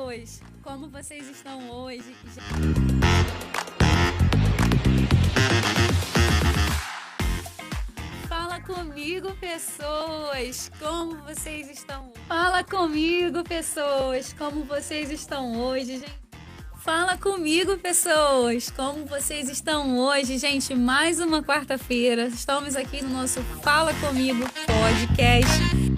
pessoas! Como vocês estão hoje? Fala comigo, pessoas! Como vocês estão? Fala comigo, pessoas! Como vocês estão hoje, gente? Fala comigo, pessoas! Como vocês estão hoje, gente? Mais uma quarta-feira. Estamos aqui no nosso Fala Comigo podcast.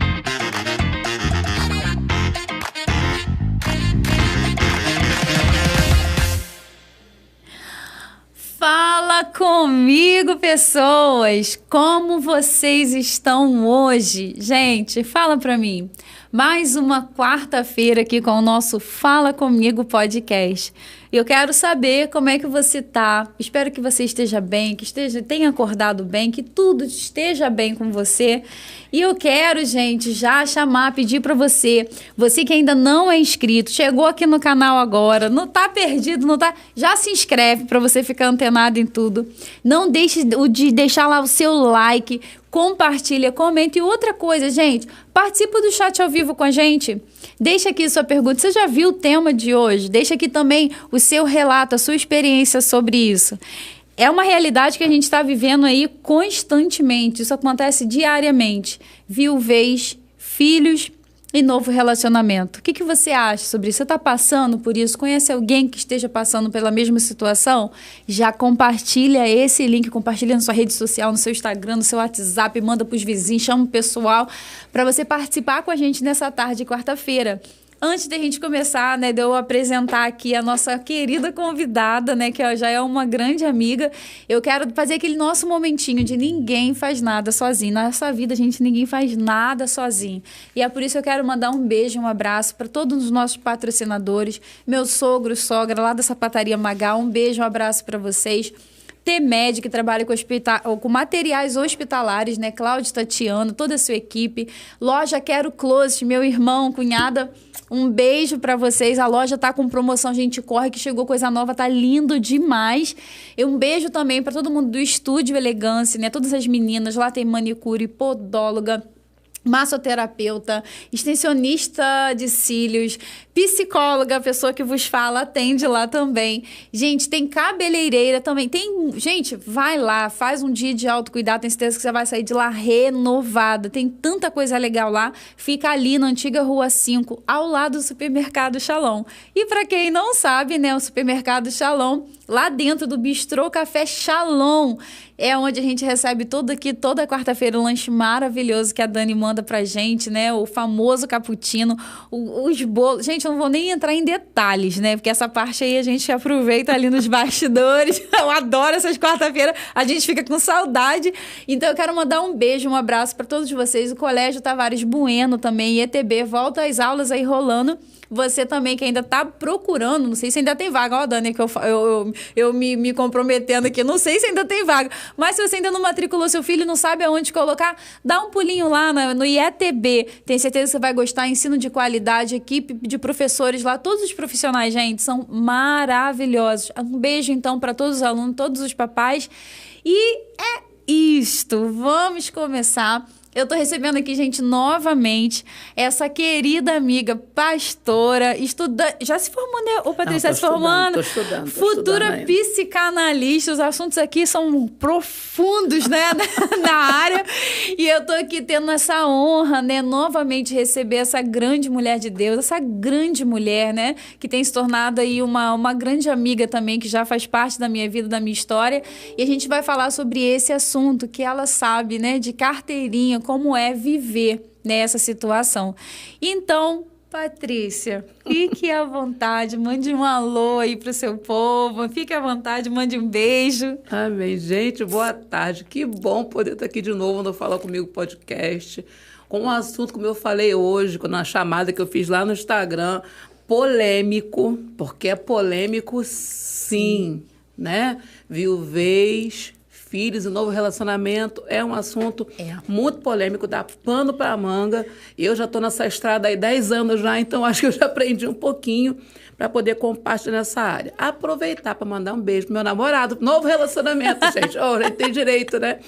Fala comigo, pessoas! Como vocês estão hoje? Gente, fala pra mim. Mais uma quarta-feira aqui com o nosso Fala Comigo podcast. Eu quero saber como é que você tá. Espero que você esteja bem, que tenha acordado bem, que tudo esteja bem com você. E eu quero, gente, já pedir para você que ainda não é inscrito, chegou aqui no canal agora, não tá perdido, não tá, já se inscreve para você ficar antenado em tudo. Não deixe de deixar lá o seu like, compartilha, comenta. E outra coisa, gente, participa do chat ao vivo com a gente. Deixa aqui sua pergunta. Você já viu o tema de hoje? Deixa aqui também o seu relato, a sua experiência sobre isso. É uma realidade que a gente está vivendo aí constantemente. Isso acontece diariamente. Viuvez, filhos e novo relacionamento. O que você acha sobre isso? Você está passando por isso? Conhece alguém que esteja passando pela mesma situação? Já compartilha esse link, compartilha na sua rede social, no seu Instagram, no seu WhatsApp, manda para os vizinhos, chama o pessoal para você participar com a gente nessa tarde de quarta-feira. Antes da gente começar, né, de eu apresentar aqui a nossa querida convidada, né, que já é uma grande amiga, eu quero fazer aquele nosso momentinho de ninguém faz nada sozinho. Na nossa vida, gente, ninguém faz nada sozinho. E é por isso que eu quero mandar um beijo, um abraço para todos os nossos patrocinadores, meu sogro, sogra, lá da Sapataria Magal, um beijo, um abraço para vocês. T-Med, que trabalha com materiais hospitalares, né? Cláudio, Tatiano, toda a sua equipe. Loja Quero Closet, meu irmão, cunhada, um beijo para vocês. A loja tá com promoção, gente, corre que chegou coisa nova, tá lindo demais. E um beijo também para todo mundo do Estúdio Elegância, né? Todas as meninas, lá tem manicure, podóloga, massoterapeuta, extensionista de cílios, psicóloga, a pessoa que vos fala, atende lá também. Gente, tem cabeleireira também. Gente, vai lá, faz um dia de autocuidado, tenho certeza que você vai sair de lá renovada. Tem tanta coisa legal lá. Fica ali na antiga Rua 5, ao lado do Supermercado Shalom. E para quem não sabe, né, o Supermercado Shalom, lá dentro do Bistrô Café Shalom, é onde a gente recebe toda quarta-feira um lanche maravilhoso que a Dani manda pra gente, né? O famoso cappuccino, os bolos. Gente, eu não vou nem entrar em detalhes, né? Porque essa parte aí a gente aproveita ali nos bastidores. Eu adoro essas quarta-feiras, a gente fica com saudade. Então eu quero mandar um beijo, um abraço para todos vocês. O Colégio Tavares Bueno também, ETB, volta às aulas aí rolando. Você também que ainda tá procurando, não sei se ainda tem vaga, ó, Dani, que eu me comprometendo aqui, não sei se ainda tem vaga, mas se você ainda não matriculou seu filho, não sabe aonde colocar, dá um pulinho lá no IETB, tenho certeza que você vai gostar, ensino de qualidade, equipe de professores lá, todos os profissionais, gente, são maravilhosos. Um beijo, então, para todos os alunos, todos os papais, e é isto, vamos começar. Eu tô recebendo aqui, gente, novamente, essa querida amiga, pastora, estudante, já se formou, né? Ô, Patrícia, se formando? Tô estudando. Futura psicanalista, os assuntos aqui são profundos, né, na área. E eu tô aqui tendo essa honra, né, novamente receber essa grande mulher de Deus, essa grande mulher, né, que tem se tornado aí uma grande amiga também, que já faz parte da minha vida, da minha história. E a gente vai falar sobre esse assunto que ela sabe, né, de carteirinha, como é viver nessa situação. Então, Patrícia, fique à vontade, mande um alô aí pro seu povo, fique à vontade, mande um beijo. Amém, gente, boa tarde, que bom poder estar aqui de novo no Fala Comigo podcast, com um assunto, como eu falei hoje, na chamada que eu fiz lá no Instagram, polêmico, porque é polêmico sim, né? Viuvez, filhos e novo relacionamento é um assunto muito polêmico, dá pano para manga. Eu já estou nessa estrada há 10 anos já, então acho que eu já aprendi um pouquinho para poder compartilhar nessa área. Aproveitar para mandar um beijo pro meu namorado, novo relacionamento, gente. Já tem direito, né?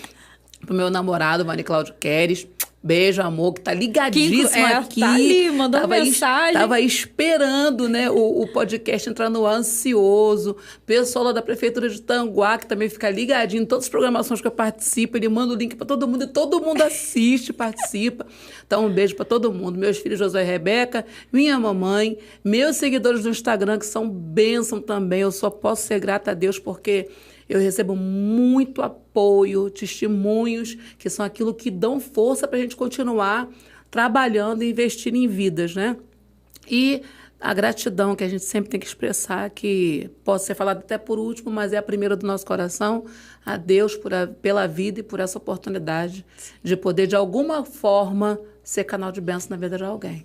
Pro meu namorado, Mani Cláudio Queres. Beijo, amor, que tá ligadíssimo aqui. Tá ali, mandou mensagem. Tava esperando, né, o podcast entrar no ar ansioso. Pessoal lá da Prefeitura de Tanguá, que também fica ligadinho em todas as programações que eu participo. Ele manda o link para todo mundo e todo mundo assiste, participa. Então, um beijo para todo mundo. Meus filhos Josué e Rebeca, minha mamãe, meus seguidores do Instagram, que são bênção também. Eu só posso ser grata a Deus porque eu recebo muito apoio, testemunhos, que são aquilo que dão força para a gente continuar trabalhando e investindo em vidas, né? E a gratidão que a gente sempre tem que expressar, que pode ser falada até por último, mas é a primeira do nosso coração, a Deus pela vida e por essa oportunidade de poder, de alguma forma, ser canal de bênção na vida de alguém.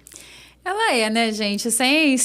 Ela é, né, gente? Sem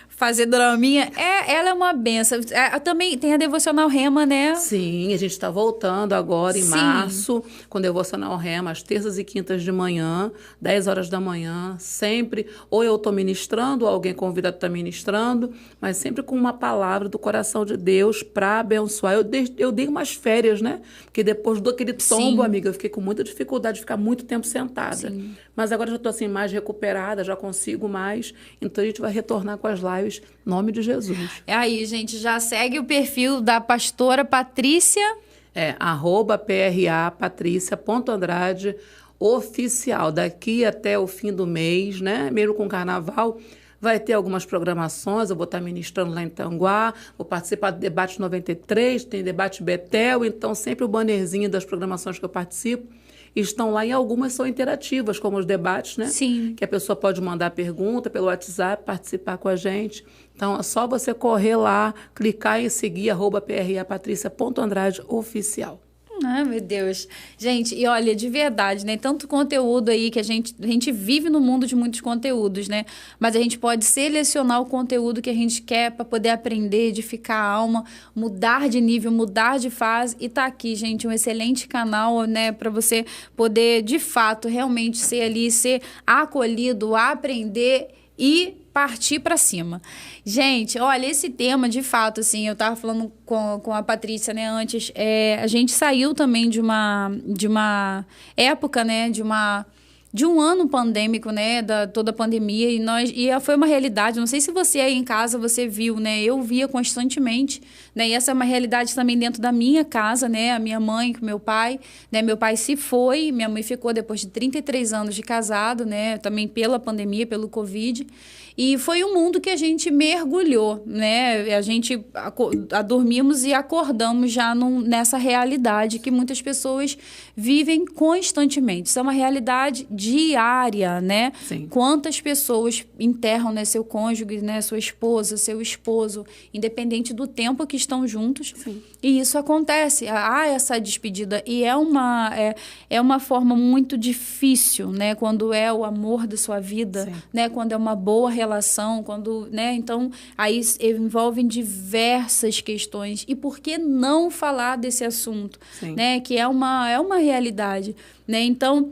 fazer draminha. Ela é uma benção. Também tem a Devocional Rema, né? Sim, a gente está voltando agora em março, com o Devocional Rema, às terças e quintas de manhã, 10 horas da manhã, sempre, ou eu estou ministrando, ou alguém convidado está ministrando, mas sempre com uma palavra do coração de Deus para abençoar. Eu dei umas férias, né? Porque depois daquele tombo, amiga, eu fiquei com muita dificuldade de ficar muito tempo sentada. Sim. Mas agora já estou assim, mais recuperada, já consigo mais, então a gente vai retornar com as lives. Em nome de Jesus. Aí, gente, já segue o perfil da pastora Patrícia. @PRA_Patrícia.Andrade oficial. Daqui até o fim do mês, né? Mesmo com o carnaval, vai ter algumas programações. Eu vou estar ministrando lá em Tanguá, vou participar do Debate 93, tem Debate Betel, então sempre o bannerzinho das programações que eu participo estão lá, e algumas são interativas, como os debates, né? Sim. Que a pessoa pode mandar pergunta pelo WhatsApp, participar com a gente. Então, é só você correr lá, clicar em seguir, @PRAPatrícia.Andrade oficial. Ai, meu Deus. Gente, e olha, de verdade, né? Tanto conteúdo aí que a gente vive no mundo de muitos conteúdos, né? Mas a gente pode selecionar o conteúdo que a gente quer para poder aprender, edificar a alma, mudar de nível, mudar de fase. E tá aqui, gente, um excelente canal, né? Para você poder, de fato, realmente ser acolhido, aprender e partir para cima. Gente, olha, esse tema, de fato, assim, eu tava falando com a Patrícia, né, antes, a gente saiu também de uma época, né, de um ano pandêmico, né, toda a pandemia, e foi uma realidade. Não sei se você aí em casa, você viu, né, eu via constantemente, né, e essa é uma realidade também dentro da minha casa, né, a minha mãe com meu pai, né, meu pai se foi, minha mãe ficou depois de 33 anos de casado, né, também pela pandemia, pelo Covid, e foi um mundo que a gente mergulhou, né? A gente dormimos e acordamos já nessa realidade que muitas pessoas vivem constantemente. Isso é uma realidade diária, né? Sim. Quantas pessoas enterram, né, seu cônjuge, né, sua esposa, seu esposo, independente do tempo que estão juntos. Sim. E isso acontece. Há essa despedida. E é uma forma muito difícil, né? Quando é o amor da sua vida, né? Quando é uma boa relação, quando, né? Então, aí envolvem diversas questões. E por que não falar desse assunto, né? Que é uma realidade, né? Então,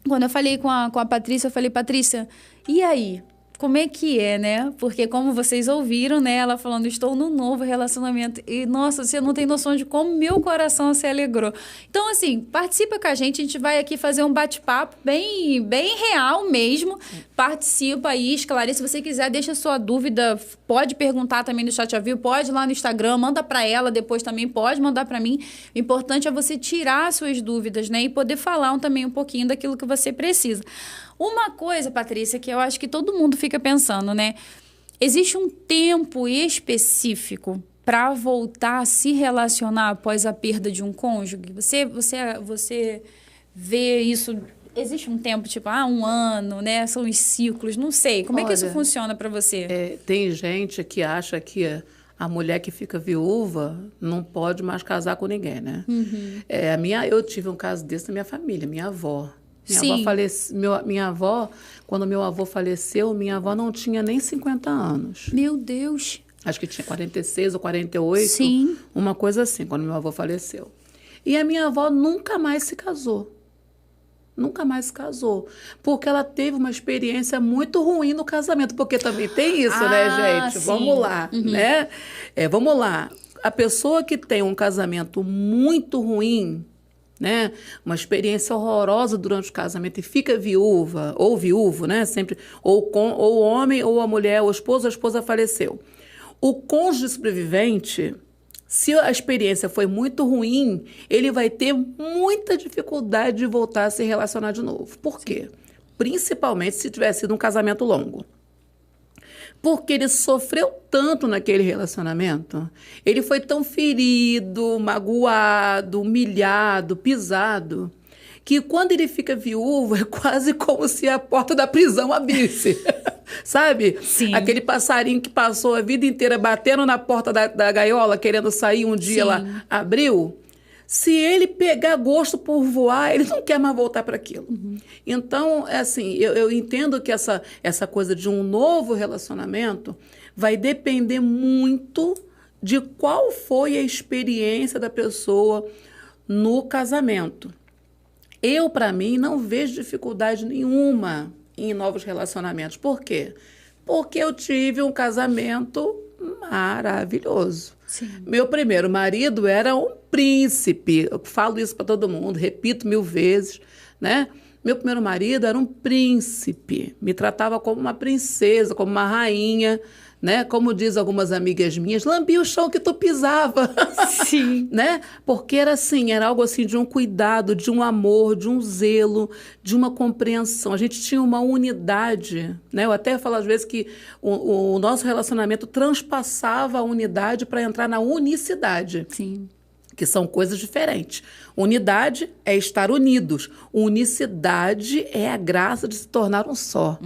quando eu falei com a Patrícia, eu falei, Patrícia, e aí? Como é que é, né? Porque como vocês ouviram, né? Ela falando, estou num novo relacionamento. E, nossa, você não tem noção de como meu coração se alegrou. Então, assim, participa com a gente vai aqui fazer um bate-papo bem, bem real mesmo. Participa aí, esclarece. Se você quiser, deixa sua dúvida. Pode perguntar também no chat ao vivo, pode ir lá no Instagram, manda para ela, depois também pode mandar para mim. O importante é você tirar suas dúvidas, né? E poder falar também um pouquinho daquilo que você precisa. Uma coisa, Patrícia, que eu acho que todo mundo fica pensando, né? Existe um tempo específico para voltar a se relacionar após a perda de um cônjuge? Você vê isso? Existe um tempo, tipo, 1 ano, né? São os ciclos, não sei. Como é que isso funciona para você? Tem gente que acha que a mulher que fica viúva não pode mais casar com ninguém, né? Uhum. Eu tive um caso desse na minha família, minha avó. Minha avó, quando meu avô faleceu, minha avó não tinha nem 50 anos. Meu Deus! Acho que tinha 46 ou 48. Sim. Uma coisa assim, quando meu avô faleceu. E a minha avó nunca mais se casou. Nunca mais se casou. Porque ela teve uma experiência muito ruim no casamento. Porque também tem isso, né, gente? Sim. Vamos lá, né? Vamos lá. A pessoa que tem um casamento muito ruim, né? Uma experiência horrorosa durante o casamento e fica viúva, ou viúvo, né? Sempre, ou o homem, ou a mulher, ou a esposa faleceu. O cônjuge sobrevivente, se a experiência foi muito ruim, ele vai ter muita dificuldade de voltar a se relacionar de novo. Por quê? Principalmente se tiver sido um casamento longo. Porque ele sofreu tanto naquele relacionamento, ele foi tão ferido, magoado, humilhado, pisado, que quando ele fica viúvo é quase como se a porta da prisão abrisse. Sabe? Sim. Aquele passarinho que passou a vida inteira batendo na porta da gaiola, querendo sair, um dia ela abriu. Se ele pegar gosto por voar, ele não quer mais voltar para aquilo. Então, assim, eu entendo que essa coisa de um novo relacionamento vai depender muito de qual foi a experiência da pessoa no casamento. Eu, para mim, não vejo dificuldade nenhuma em novos relacionamentos. Por quê? Porque eu tive um casamento maravilhoso. Sim. Meu primeiro marido era um príncipe. Eu falo isso para todo mundo, repito 1000 vezes, né? Meu primeiro marido era um príncipe. Me tratava como uma princesa, como uma rainha, né? Como diz algumas amigas minhas, lambia o chão que tu pisava. Sim. Né? Porque era assim, era algo assim de um cuidado, de um amor, de um zelo, de uma compreensão. A gente tinha uma unidade, né? Eu até falo às vezes que o nosso relacionamento transpassava a unidade para entrar na unicidade. Sim. Que são coisas diferentes. Unidade é estar unidos. Unicidade é a graça de se tornar um só.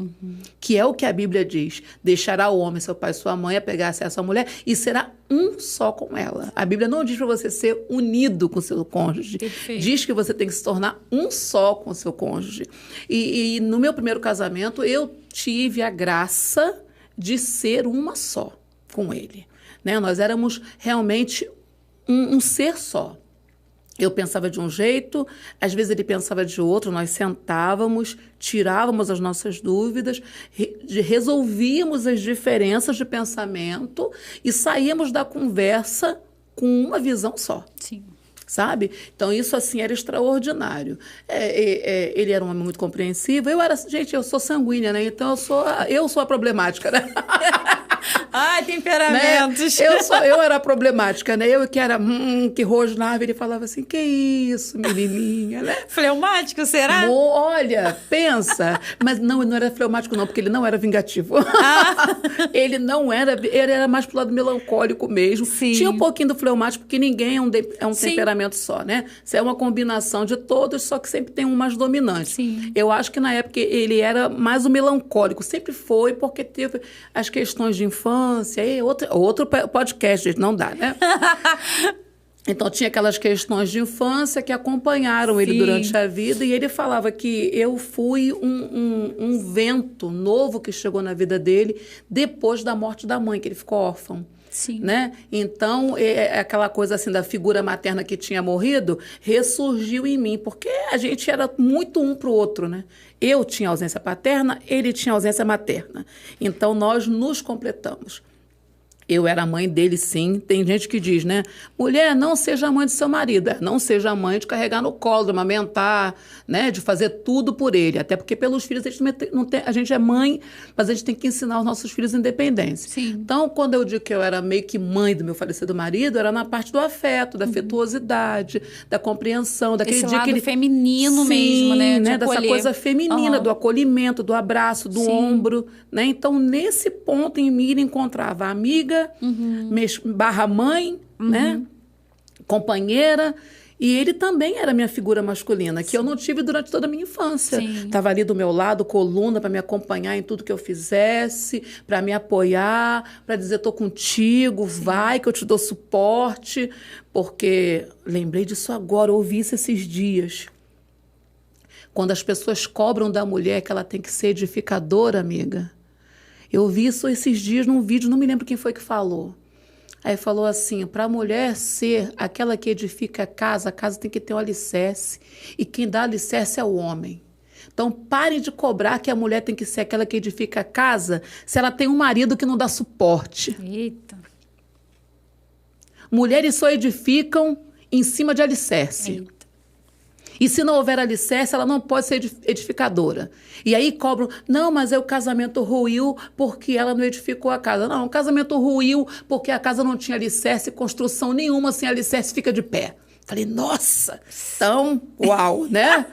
Que é o que a Bíblia diz. Deixará o homem, seu pai e sua mãe, apegar-se a essa mulher e será um só com ela. A Bíblia não diz para você ser unido com seu cônjuge. Perfeito. Diz que você tem que se tornar um só com seu cônjuge. E no meu primeiro casamento, eu tive a graça de ser uma só com ele. Né? Nós éramos realmente um ser só. Eu pensava de um jeito, às vezes ele pensava de outro, nós sentávamos, tirávamos as nossas dúvidas, resolvíamos as diferenças de pensamento e saíamos da conversa com uma visão só. Sim. Sabe? Então, isso, assim, era extraordinário. Ele era um homem muito compreensivo. Gente, eu sou sanguínea, né? Então, eu sou a problemática, né? Ai, temperamentos. Né? Eu era a problemática, né? Eu que era, que rosnava, ele falava assim, que isso, menininha, né? Fleumático, será? Olha, pensa. Mas não era fleumático não, porque ele não era vingativo. Ele era mais pro lado melancólico mesmo. Sim. Tinha um pouquinho do fleumático, porque ninguém é um temperamento só, né? Isso é uma combinação de todos, só que sempre tem um mais dominante. Sim. Eu acho que na época ele era mais o melancólico. Sempre foi, porque teve as questões de infância. Outro podcast, gente, não dá, né? Então, tinha aquelas questões de infância que acompanharam ele durante a vida. E ele falava que eu fui um vento novo que chegou na vida dele depois da morte da mãe, que ele ficou órfão. Sim. Né? Então, aquela coisa assim da figura materna que tinha morrido ressurgiu em mim, porque a gente era muito um para o outro, né? Eu tinha ausência paterna, ele tinha ausência materna. Então, nós nos completamos. Eu era a mãe dele, sim. Tem gente que diz, né? Mulher, não seja a mãe do seu marido. Não seja a mãe de carregar no colo, de amamentar, né? De fazer tudo por ele. Até porque pelos filhos a gente é mãe, mas a gente tem que ensinar os nossos filhos independência. Sim. Então, quando eu digo que eu era meio que mãe do meu falecido marido, era na parte do afeto, da afetuosidade, da compreensão, daquele esse dia lado que ele... feminino mesmo, né? De Dessa acolher. coisa feminina, do acolhimento, do abraço, do ombro, né? Então, nesse ponto em mim, ele encontrava a amiga, barra mãe, né? Companheira. E ele também era minha figura masculina, que eu não tive durante toda a minha infância. Estava ali do meu lado, coluna, para me acompanhar em tudo que eu fizesse, para me apoiar, para dizer, estou contigo, vai que eu te dou suporte. Porque, lembrei disso agora, ouvi isso esses dias. Quando as pessoas cobram da mulher que ela tem que ser edificadora, amiga. Eu vi isso esses dias num vídeo, não me lembro quem foi que falou. Aí falou assim, para a mulher ser aquela que edifica a casa tem que ter um alicerce. E quem dá alicerce é o homem. Então, pare de cobrar que a mulher tem que ser aquela que edifica a casa se ela tem um marido que não dá suporte. Eita. Mulheres só edificam em cima de alicerce. Eita. E se não houver alicerce, ela não pode ser edificadora. E aí cobram, não, mas o casamento ruiu porque ela não edificou a casa. Não, o casamento ruiu porque a casa não tinha alicerce, construção nenhuma sem alicerce fica de pé. Falei, nossa, então, uau, né?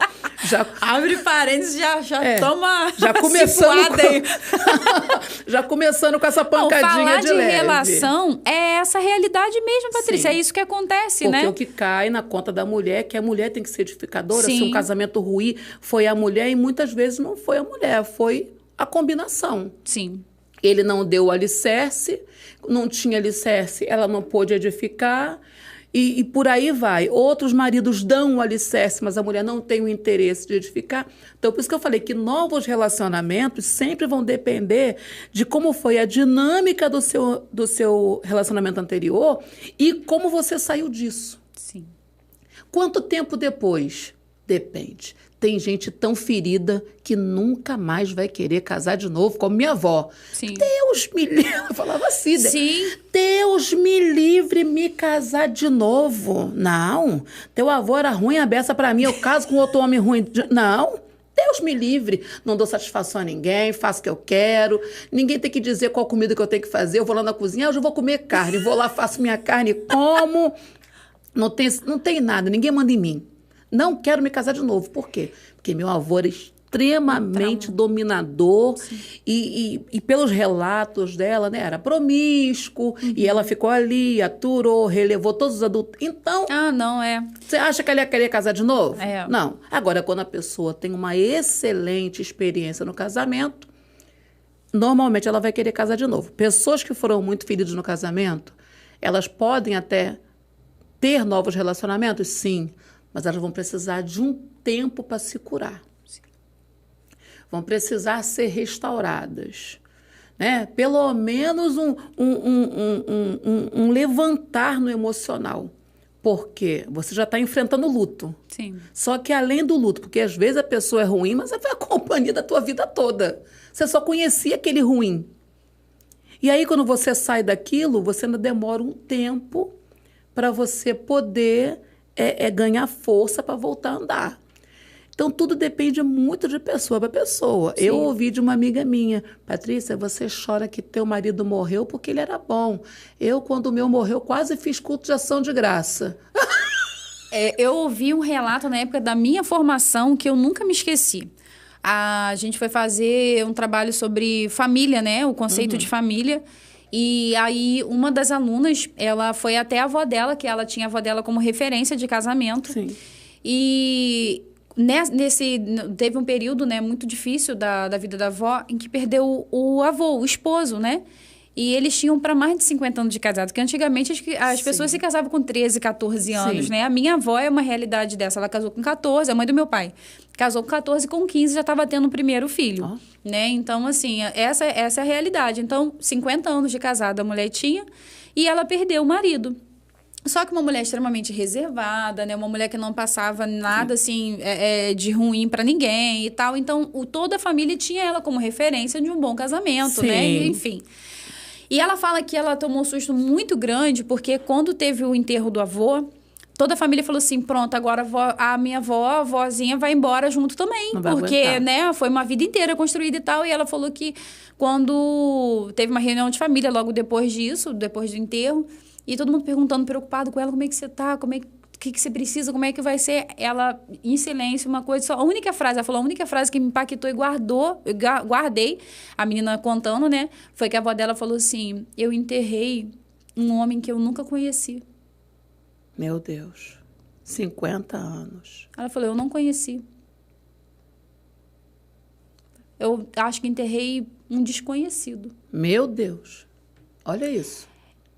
Já abre parênteses, já toma já começando já começando com essa pancadinha falar de leve. Relação é essa realidade mesmo, Patrícia. Sim. É isso que acontece, porque né? Porque o que cai na conta da mulher é que a mulher tem que ser edificadora. Sim. Se um casamento ruim foi a mulher, e muitas vezes não foi a mulher, foi a combinação. Sim. Ele não deu o alicerce, não tinha alicerce, ela não pôde edificar. E por aí vai. Outros maridos dão o alicerce, mas a mulher não tem o interesse de edificar. Então, por isso que eu falei que novos relacionamentos sempre vão depender de como foi a dinâmica do seu relacionamento anterior e como você saiu disso. Sim. Quanto tempo depois? Depende. Tem gente tão ferida que nunca mais vai querer casar de novo, como minha avó. Sim. Deus me livre, eu falava assim. Sim. Deus me livre me casar de novo. Não, teu avô era ruim a beça pra mim, eu caso com outro homem ruim. Não, Deus me livre. Não dou satisfação a ninguém, faço o que eu quero. Ninguém tem que dizer qual comida que eu tenho que fazer. Eu vou lá na cozinha, hoje eu vou comer carne. Vou lá, faço minha carne, como. Não tem nada, ninguém manda em mim. Não quero me casar de novo. Por quê? Porque meu avô era extremamente dominador e pelos relatos dela, né, era promíscuo, e ela ficou ali, aturou, relevou todos os adultos. Então... não é. Você acha que ela ia querer casar de novo? É. Não. Agora, quando a pessoa tem uma excelente experiência no casamento, normalmente ela vai querer casar de novo. Pessoas que foram muito feridas no casamento, elas podem até ter novos relacionamentos? Sim. Mas elas vão precisar de um tempo para se curar. Sim. Vão precisar ser restauradas. Né? Pelo menos um levantar no emocional. Porque você já está enfrentando o luto. Sim. Só que além do luto, porque às vezes a pessoa é ruim, mas ela foi a companhia da tua vida toda. Você só conhecia aquele ruim. E aí, quando você sai daquilo, você ainda demora um tempo para você poder... ganhar força para voltar a andar. Então, tudo depende muito de pessoa para pessoa. Sim. Eu ouvi de uma amiga minha, Patrícia, você chora que teu marido morreu porque ele era bom. Eu, quando o meu morreu, quase fiz culto de ação de graça. Eu ouvi um relato na época da minha formação que eu nunca me esqueci. A gente foi fazer um trabalho sobre família, né? O conceito de família. E aí, uma das alunas, ela foi até a avó dela, que ela tinha a avó dela como referência de casamento. Sim. E teve um período, né, muito difícil da vida da avó, em que perdeu o avô, o esposo, né? E eles tinham para mais de 50 anos de casado, porque antigamente as pessoas se casavam com 13, 14 anos, Sim. né? A minha avó é uma realidade dessa, ela casou com 14, a mãe do meu pai. Casou com 14, com 15 já estava tendo o primeiro filho, né? Então, assim, essa é a realidade. Então, 50 anos de casado a mulher tinha e ela perdeu o marido. Só que uma mulher extremamente reservada, né? Uma mulher que não passava nada, assim, de ruim para ninguém e tal. Então, toda a família tinha ela como referência de um bom casamento, né? E, enfim... E ela fala que ela tomou um susto muito grande, porque quando teve o enterro do avô, toda a família falou assim, pronto, agora a minha avó, a vozinha, vai embora junto também. Porque, né, foi uma vida inteira construída e tal. E ela falou que quando teve uma reunião de família logo depois disso, depois do enterro, e todo mundo perguntando, preocupado com ela, como é que você tá, o que você precisa, como é que vai ser? Ela, em silêncio, uma coisa só. A única frase, ela falou, a única frase que me impactou e guardei, a menina contando, né? Foi que a avó dela falou assim, eu enterrei um homem que eu nunca conheci. Meu Deus, 50 anos. Ela falou, eu não conheci. Eu acho que enterrei um desconhecido. Meu Deus, olha isso.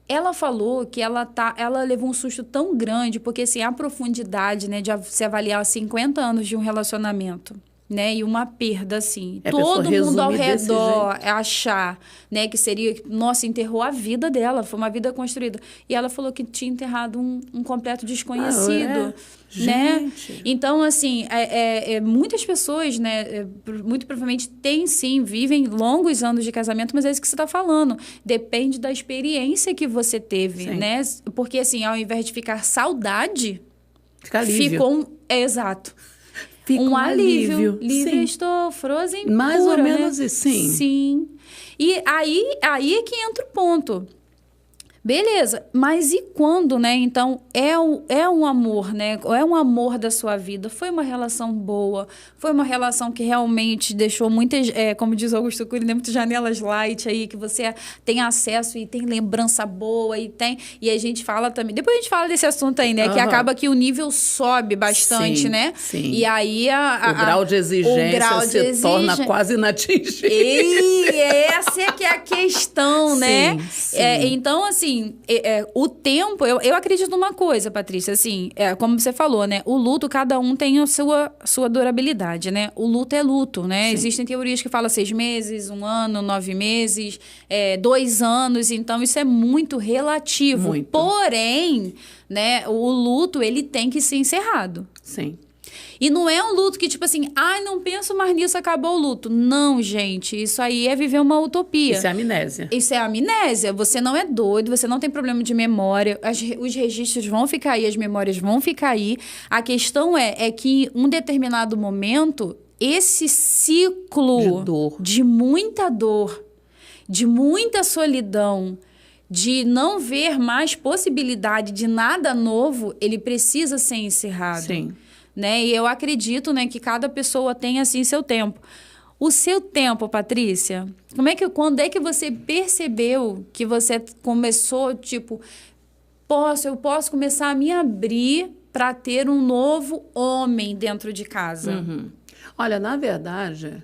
Ela falou que ela levou um susto tão grande, porque assim, a profundidade, né, de se avaliar 50 anos de um relacionamento, né, e uma perda, assim. Todo mundo ao redor achar, né, que seria, nossa, enterrou a vida dela, foi uma vida construída. E ela falou que tinha enterrado um completo desconhecido, né? Gente. Então, assim, muitas pessoas, né, muito provavelmente vivem longos anos de casamento, mas é isso que você está falando. Depende da experiência que você teve, né? Porque, assim, ao invés de ficar saudade, Fica alívio. Exato. Fica um alívio. Livre Sim. estou, frozen Mais pura, ou menos né? isso, sim. Sim. E aí é que entra o ponto. Beleza, mas e quando, né? Então, é um amor, né? É um amor da sua vida. Foi uma relação boa, foi uma relação que realmente deixou muitas, como diz o Augusto Cury, né? Muitas janelas light aí, que você tem acesso e tem lembrança boa e a gente fala também... Depois a gente fala desse assunto aí, né? Que acaba que o nível sobe bastante, Sim, né? sim. E aí o grau de exigência se torna quase inatingível. E essa é que é a questão, né? Sim. Então, assim, o tempo... Eu acredito numa coisa, Patrícia, assim, como você falou, né? O luto, cada um tem a sua durabilidade, né? O luto é luto, né? Sim. Existem teorias que falam 6 meses, 1 ano, 9 meses, 2 anos. Então, isso é muito relativo. Muito. Porém, né? O luto, ele tem que ser encerrado. Sim. E não é um luto que, tipo assim, não penso mais nisso, acabou o luto. Não, gente, isso aí é viver uma utopia. Isso é amnésia. Isso é amnésia. Você não é doido, você não tem problema de memória. Os registros vão ficar aí, as memórias vão ficar aí. A questão é que em um determinado momento, esse ciclo de muita dor, de muita solidão, de não ver mais possibilidade de nada novo, ele precisa ser encerrado. Sim. Né? E eu acredito, né, que cada pessoa tem, assim, seu tempo. O seu tempo, Patrícia, quando é que você percebeu que você começou, tipo, eu posso começar a me abrir para ter um novo homem dentro de casa? Uhum. Olha, na verdade,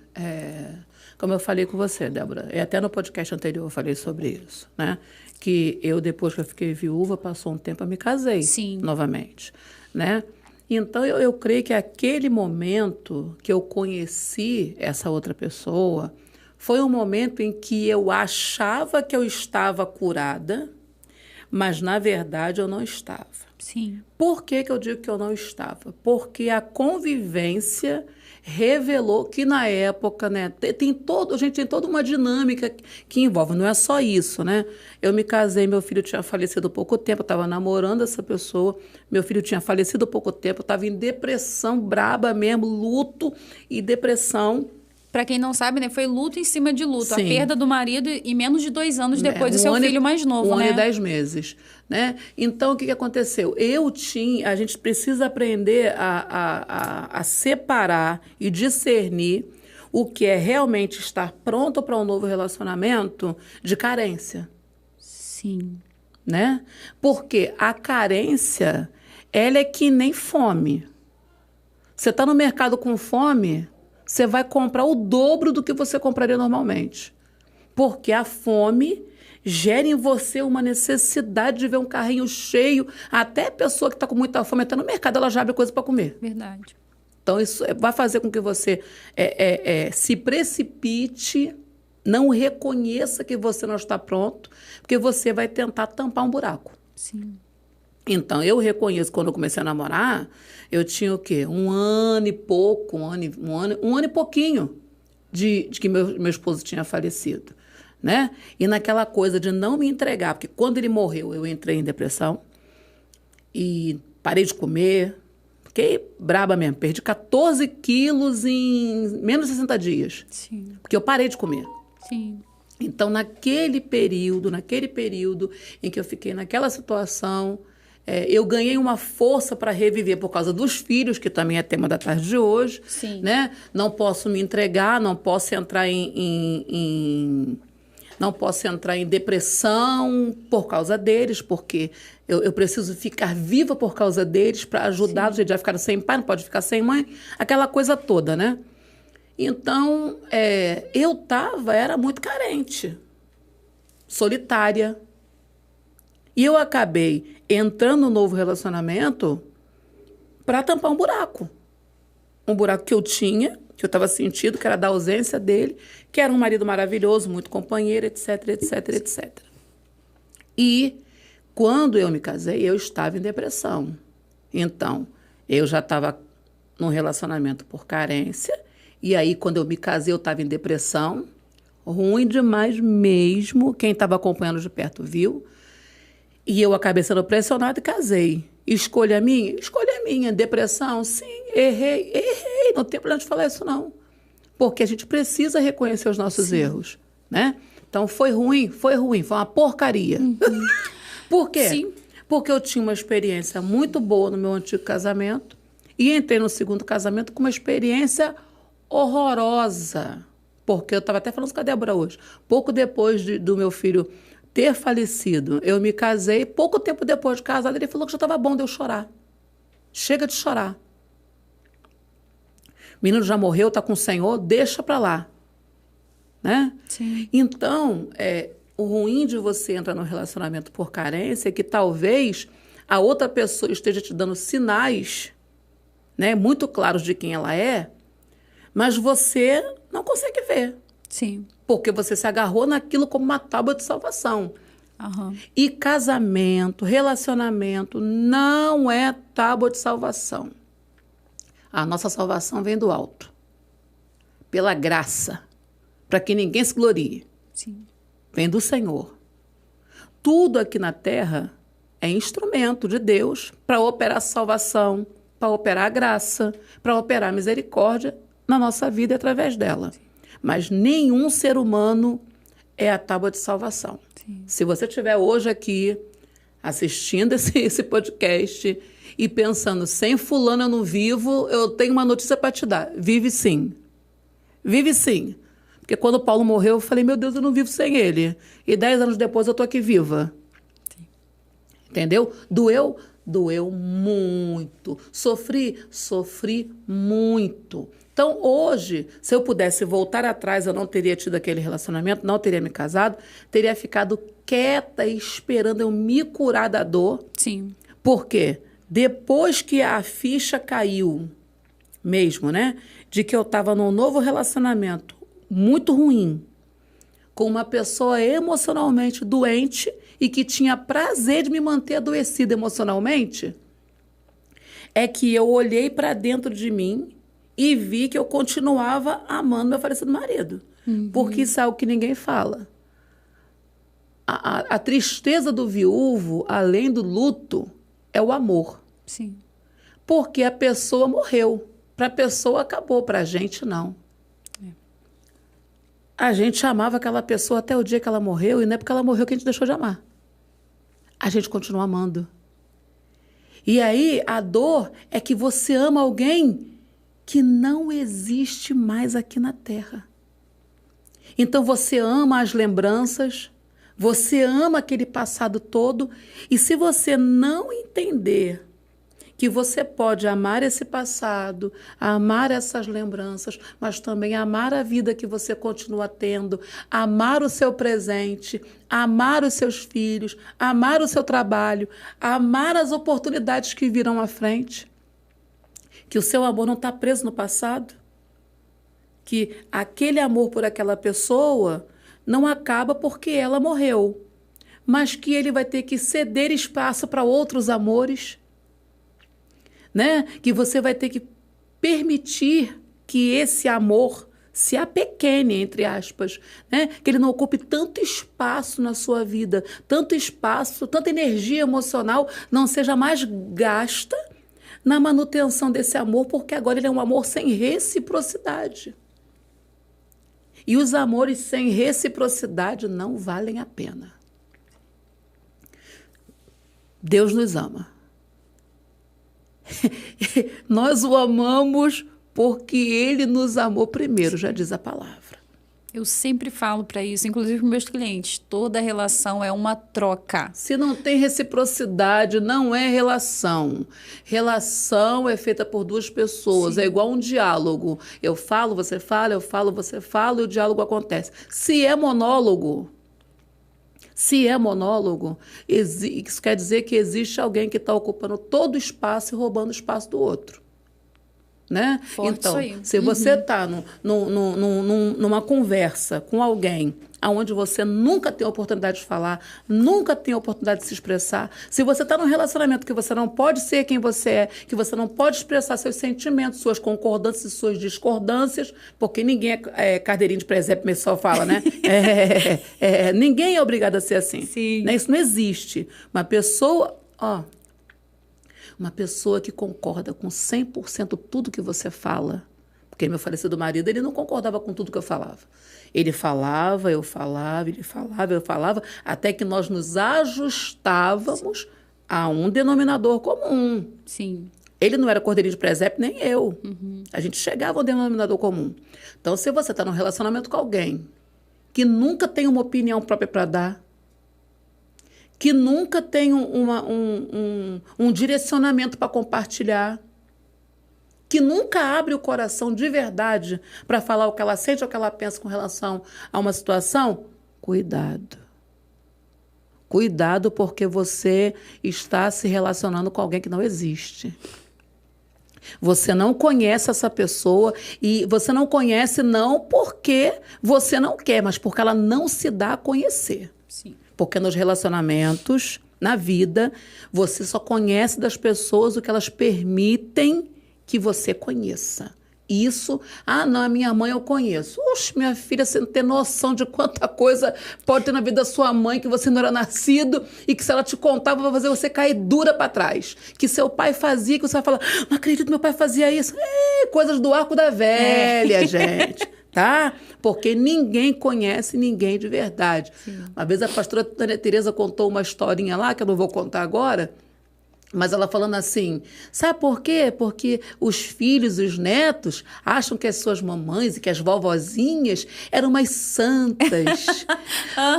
como eu falei com você, Débora, e até no podcast anterior eu falei sobre isso, né? Que eu, depois que eu fiquei viúva, passou um tempo, eu me casei. Sim. Novamente, né? Então, eu creio que aquele momento que eu conheci essa outra pessoa foi um momento em que eu achava que eu estava curada, mas, na verdade, eu não estava. Sim. Por que eu digo que eu não estava? Porque a convivência revelou que, na época, né, a gente tem toda uma dinâmica que envolve, não é só isso, né? Eu me casei, meu filho tinha falecido há pouco tempo, eu estava namorando essa pessoa, meu filho tinha falecido há pouco tempo, eu estava em depressão braba mesmo, luto e depressão. Para quem não sabe, né, foi luto em cima de luto. Sim. A perda do marido e menos de 2 anos depois do seu filho mais novo, né? 1 né? ano e 10 meses, né? Então, o que aconteceu? A gente precisa aprender a separar e discernir o que é realmente estar pronto para um novo relacionamento de carência. Sim. Né? Porque a carência, ela é que nem fome. Você está no mercado com fome, você vai comprar o dobro do que você compraria normalmente. Porque a fome gera em você uma necessidade de ver um carrinho cheio. Até a pessoa que está com muita fome, até no mercado, ela já abre coisa para comer. Verdade. Então, isso vai fazer com que você se precipite, não reconheça que você não está pronto, porque você vai tentar tampar um buraco. Sim. Então, eu reconheço, quando eu comecei a namorar, eu tinha o quê? 1 ano e pouco, um ano e pouquinho de que meu esposo tinha falecido, né? E naquela coisa de não me entregar, porque quando ele morreu, eu entrei em depressão e parei de comer, fiquei braba mesmo, perdi 14 quilos em menos de 60 dias. Sim. Porque eu parei de comer. Sim. Então, naquele período em que eu fiquei naquela situação, eu ganhei uma força para reviver por causa dos filhos, que também é tema da tarde de hoje. Sim. Né? Não posso me entregar, não posso entrar não posso entrar em depressão por causa deles, porque eu preciso ficar viva por causa deles para ajudá-los. Eles já ficaram sem pai, não pode ficar sem mãe, aquela coisa toda, né? Então, eu era muito carente, solitária. E eu acabei entrando no novo relacionamento para tampar um buraco. Um buraco que eu tinha, que eu estava sentindo, que era da ausência dele, que era um marido maravilhoso, muito companheiro, etc, etc, etc. E quando eu me casei, eu estava em depressão. Então, eu já estava num relacionamento por carência, e aí, quando eu me casei, eu estava em depressão, ruim demais mesmo, quem estava acompanhando de perto viu. E eu acabei sendo pressionada e casei. Escolha minha? Escolha minha. Depressão? Sim, errei. Não tem problema de falar isso, não. Porque a gente precisa reconhecer os nossos erros, né? Então, foi ruim, foi uma porcaria. Por quê? Sim. Porque eu tinha uma experiência muito boa no meu antigo casamento e entrei no segundo casamento com uma experiência horrorosa. Porque eu estava até falando com a Débora hoje. Pouco depois do meu filho ter falecido, eu me casei. Pouco tempo depois de casada, ele falou que já estava bom de eu chorar. Chega de chorar. O menino já morreu, está com o Senhor, deixa para lá. Né? Sim. Então, o ruim de você entrar num relacionamento por carência é que talvez a outra pessoa esteja te dando sinais, né, muito claros de quem ela é, mas você não consegue ver. Sim. Porque você se agarrou naquilo como uma tábua de salvação. Aham. E casamento, relacionamento, não é tábua de salvação. A nossa salvação vem do alto. Pela graça. Para que ninguém se glorie. Sim. Vem do Senhor. Tudo aqui na terra é instrumento de Deus para operar a salvação, para operar a graça, para operar a misericórdia na nossa vida e através dela. Mas nenhum ser humano é a tábua de salvação. Sim. Se você estiver hoje aqui assistindo esse podcast e pensando, sem fulano eu não vivo, eu tenho uma notícia para te dar. Vive sim. Vive sim. Porque quando Paulo morreu, eu falei, meu Deus, eu não vivo sem ele. E 10 anos depois eu estou aqui viva. Sim. Entendeu? Doeu? Doeu muito. Sofri muito. Então, hoje, se eu pudesse voltar atrás, eu não teria tido aquele relacionamento, não teria me casado, teria ficado quieta esperando eu me curar da dor. Sim. Por quê? Depois que a ficha caiu, mesmo, né? De que eu estava num novo relacionamento muito ruim, com uma pessoa emocionalmente doente e que tinha prazer de me manter adoecida emocionalmente, é que eu olhei para dentro de mim e vi que eu continuava amando meu falecido marido. Porque isso é algo que ninguém fala. A tristeza do viúvo, além do luto, é o amor. Sim. Porque a pessoa morreu. Para a pessoa acabou, para a gente não. A gente amava aquela pessoa até o dia que ela morreu, e não é porque ela morreu que a gente deixou de amar. A gente continua amando. E aí, a dor é que você ama alguém que não existe mais aqui na Terra. Então, você ama as lembranças, você ama aquele passado todo, e se você não entender que você pode amar esse passado, amar essas lembranças, mas também amar a vida que você continua tendo, amar o seu presente, amar os seus filhos, amar o seu trabalho, amar as oportunidades que virão à frente, que o seu amor não está preso no passado, que aquele amor por aquela pessoa não acaba porque ela morreu, mas que ele vai ter que ceder espaço para outros amores, né? Que você vai ter que permitir que esse amor se apequene, entre aspas, né? Que ele não ocupe tanto espaço na sua vida, tanto espaço, tanta energia emocional não seja mais gasta na manutenção desse amor, porque agora ele é um amor sem reciprocidade. E os amores sem reciprocidade não valem a pena. Deus nos ama. Nós o amamos porque ele nos amou primeiro, já diz a palavra. Eu sempre falo para isso, inclusive para meus clientes, toda relação é uma troca. Se não tem reciprocidade, não é relação. Relação é feita por duas pessoas, Sim. É igual um diálogo. Eu falo, você fala, eu falo, você fala e o diálogo acontece. Se é monólogo, isso quer dizer que existe alguém que está ocupando todo o espaço e roubando o espaço do outro. Né? Forte então, isso aí. se você está numa conversa com alguém onde você nunca tem oportunidade de falar, nunca tem oportunidade de se expressar, se você está num relacionamento que você não pode ser quem você é, que você não pode expressar seus sentimentos, suas concordâncias e suas discordâncias, porque ninguém é carteirinha de presépio, mas só fala, né? Ninguém é obrigado a ser assim. Sim. Né? Isso não existe. Uma pessoa... Uma pessoa que concorda com 100% tudo que você fala. Porque meu falecido marido, ele não concordava com tudo que eu falava. Ele falava, eu falava, ele falava, eu falava, até que nós nos ajustávamos a um denominador comum. Sim. Ele não era cordeirinho de presépio, nem eu. A gente chegava ao denominador comum. Então, se você está num relacionamento com alguém que nunca tem uma opinião própria para dar, que nunca tem um direcionamento para compartilhar, que nunca abre o coração de verdade para falar o que ela sente ou o que ela pensa com relação a uma situação, cuidado. Cuidado, porque você está se relacionando com alguém que não existe. Você não conhece essa pessoa e você não conhece não porque você não quer, mas porque ela não se dá a conhecer. Sim. Porque nos relacionamentos, na vida, você só conhece das pessoas o que elas permitem que você conheça. Isso, não, a minha mãe eu conheço. Oxe, minha filha, você não tem noção de quanta coisa pode ter na vida da sua mãe que você não era nascido e que se ela te contava vai fazer você cair dura para trás. Que seu pai fazia, que você vai falar, não acredito, meu pai fazia isso. Coisas do arco da velha, gente. Tá? Porque ninguém conhece ninguém de verdade. Sim. Uma vez a pastora Tereza contou uma historinha lá, que eu não vou contar agora, mas ela falando assim, sabe por quê? Porque os filhos e os netos acham que as suas mamães e que as vovozinhas eram umas santas,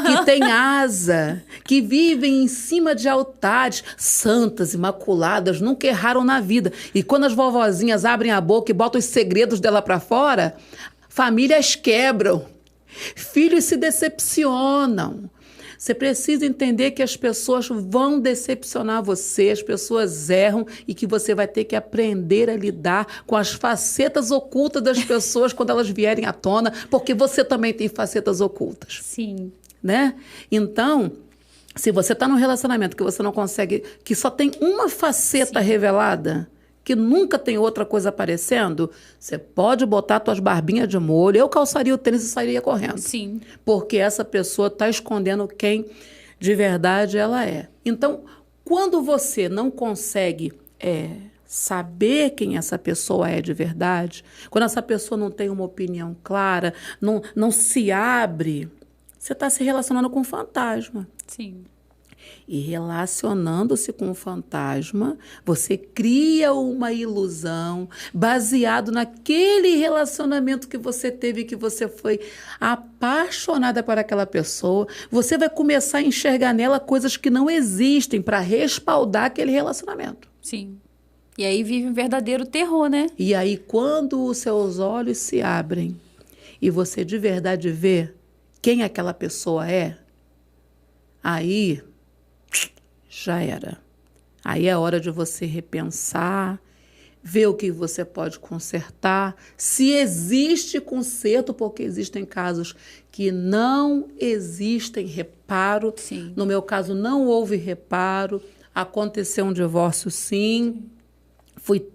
que têm asa, que vivem em cima de altares, santas, imaculadas, nunca erraram na vida. E quando as vovozinhas abrem a boca e botam os segredos dela para fora, famílias quebram, filhos se decepcionam. Você precisa entender que as pessoas vão decepcionar você, as pessoas erram e que você vai ter que aprender a lidar com as facetas ocultas das pessoas quando elas vierem à tona, porque você também tem facetas ocultas. Sim. Né? Então, se você está num relacionamento que você não consegue, que só tem uma faceta revelada, que nunca tem outra coisa aparecendo, você pode botar suas barbinhas de molho. Eu calçaria o tênis e sairia correndo. Sim. Porque essa pessoa está escondendo quem de verdade ela é. Então, quando você não consegue saber quem essa pessoa é de verdade, quando essa pessoa não tem uma opinião clara, não se abre, você está se relacionando com um fantasma. Sim. E relacionando-se com o fantasma, você cria uma ilusão baseado naquele relacionamento que você teve, que você foi apaixonada por aquela pessoa. Você vai começar a enxergar nela coisas que não existem para respaldar aquele relacionamento. Sim. E aí vive um verdadeiro terror, né? E aí, quando os seus olhos se abrem e você de verdade vê quem aquela pessoa é, aí já era. Aí é hora de você repensar, ver o que você pode consertar, se existe conserto, porque existem casos que não existem reparo. Sim. No meu caso, não houve reparo, aconteceu um divórcio, sim.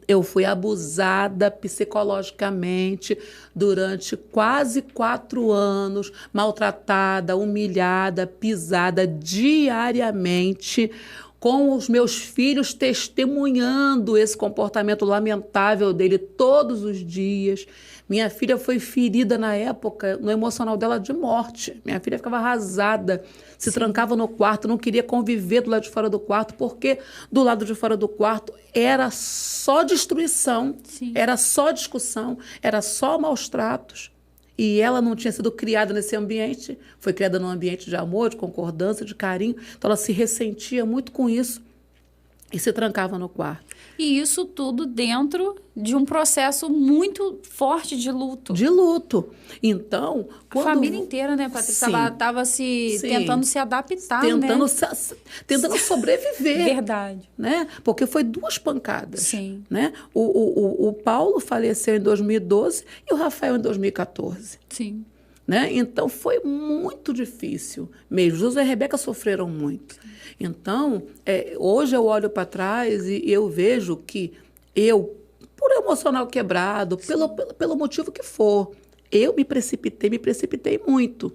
Eu fui abusada psicologicamente durante quase 4 anos, maltratada, humilhada, pisada diariamente, com os meus filhos testemunhando esse comportamento lamentável dele todos os dias. Minha filha foi ferida na época, no emocional dela, de morte. Minha filha ficava arrasada, se trancava no quarto, não queria conviver do lado de fora do quarto, porque do lado de fora do quarto era só destruição, era só discussão, era só maus tratos. E ela não tinha sido criada nesse ambiente, foi criada num ambiente de amor, de concordância, de carinho. Então ela se ressentia muito com isso e se trancava no quarto. E isso tudo dentro de um processo muito forte de luto. De luto. Então, a família inteira, né, Patrícia? Estava tentando se adaptar, tentando sobreviver. Verdade. Né? Porque foi 2 pancadas. Sim. Né? O Paulo faleceu em 2012 e o Rafael em 2014. Sim. Né? Então, foi muito difícil mesmo. José e Rebeca sofreram muito. Então, hoje eu olho para trás e eu vejo que por emocional quebrado, pelo motivo que for, eu me precipitei muito.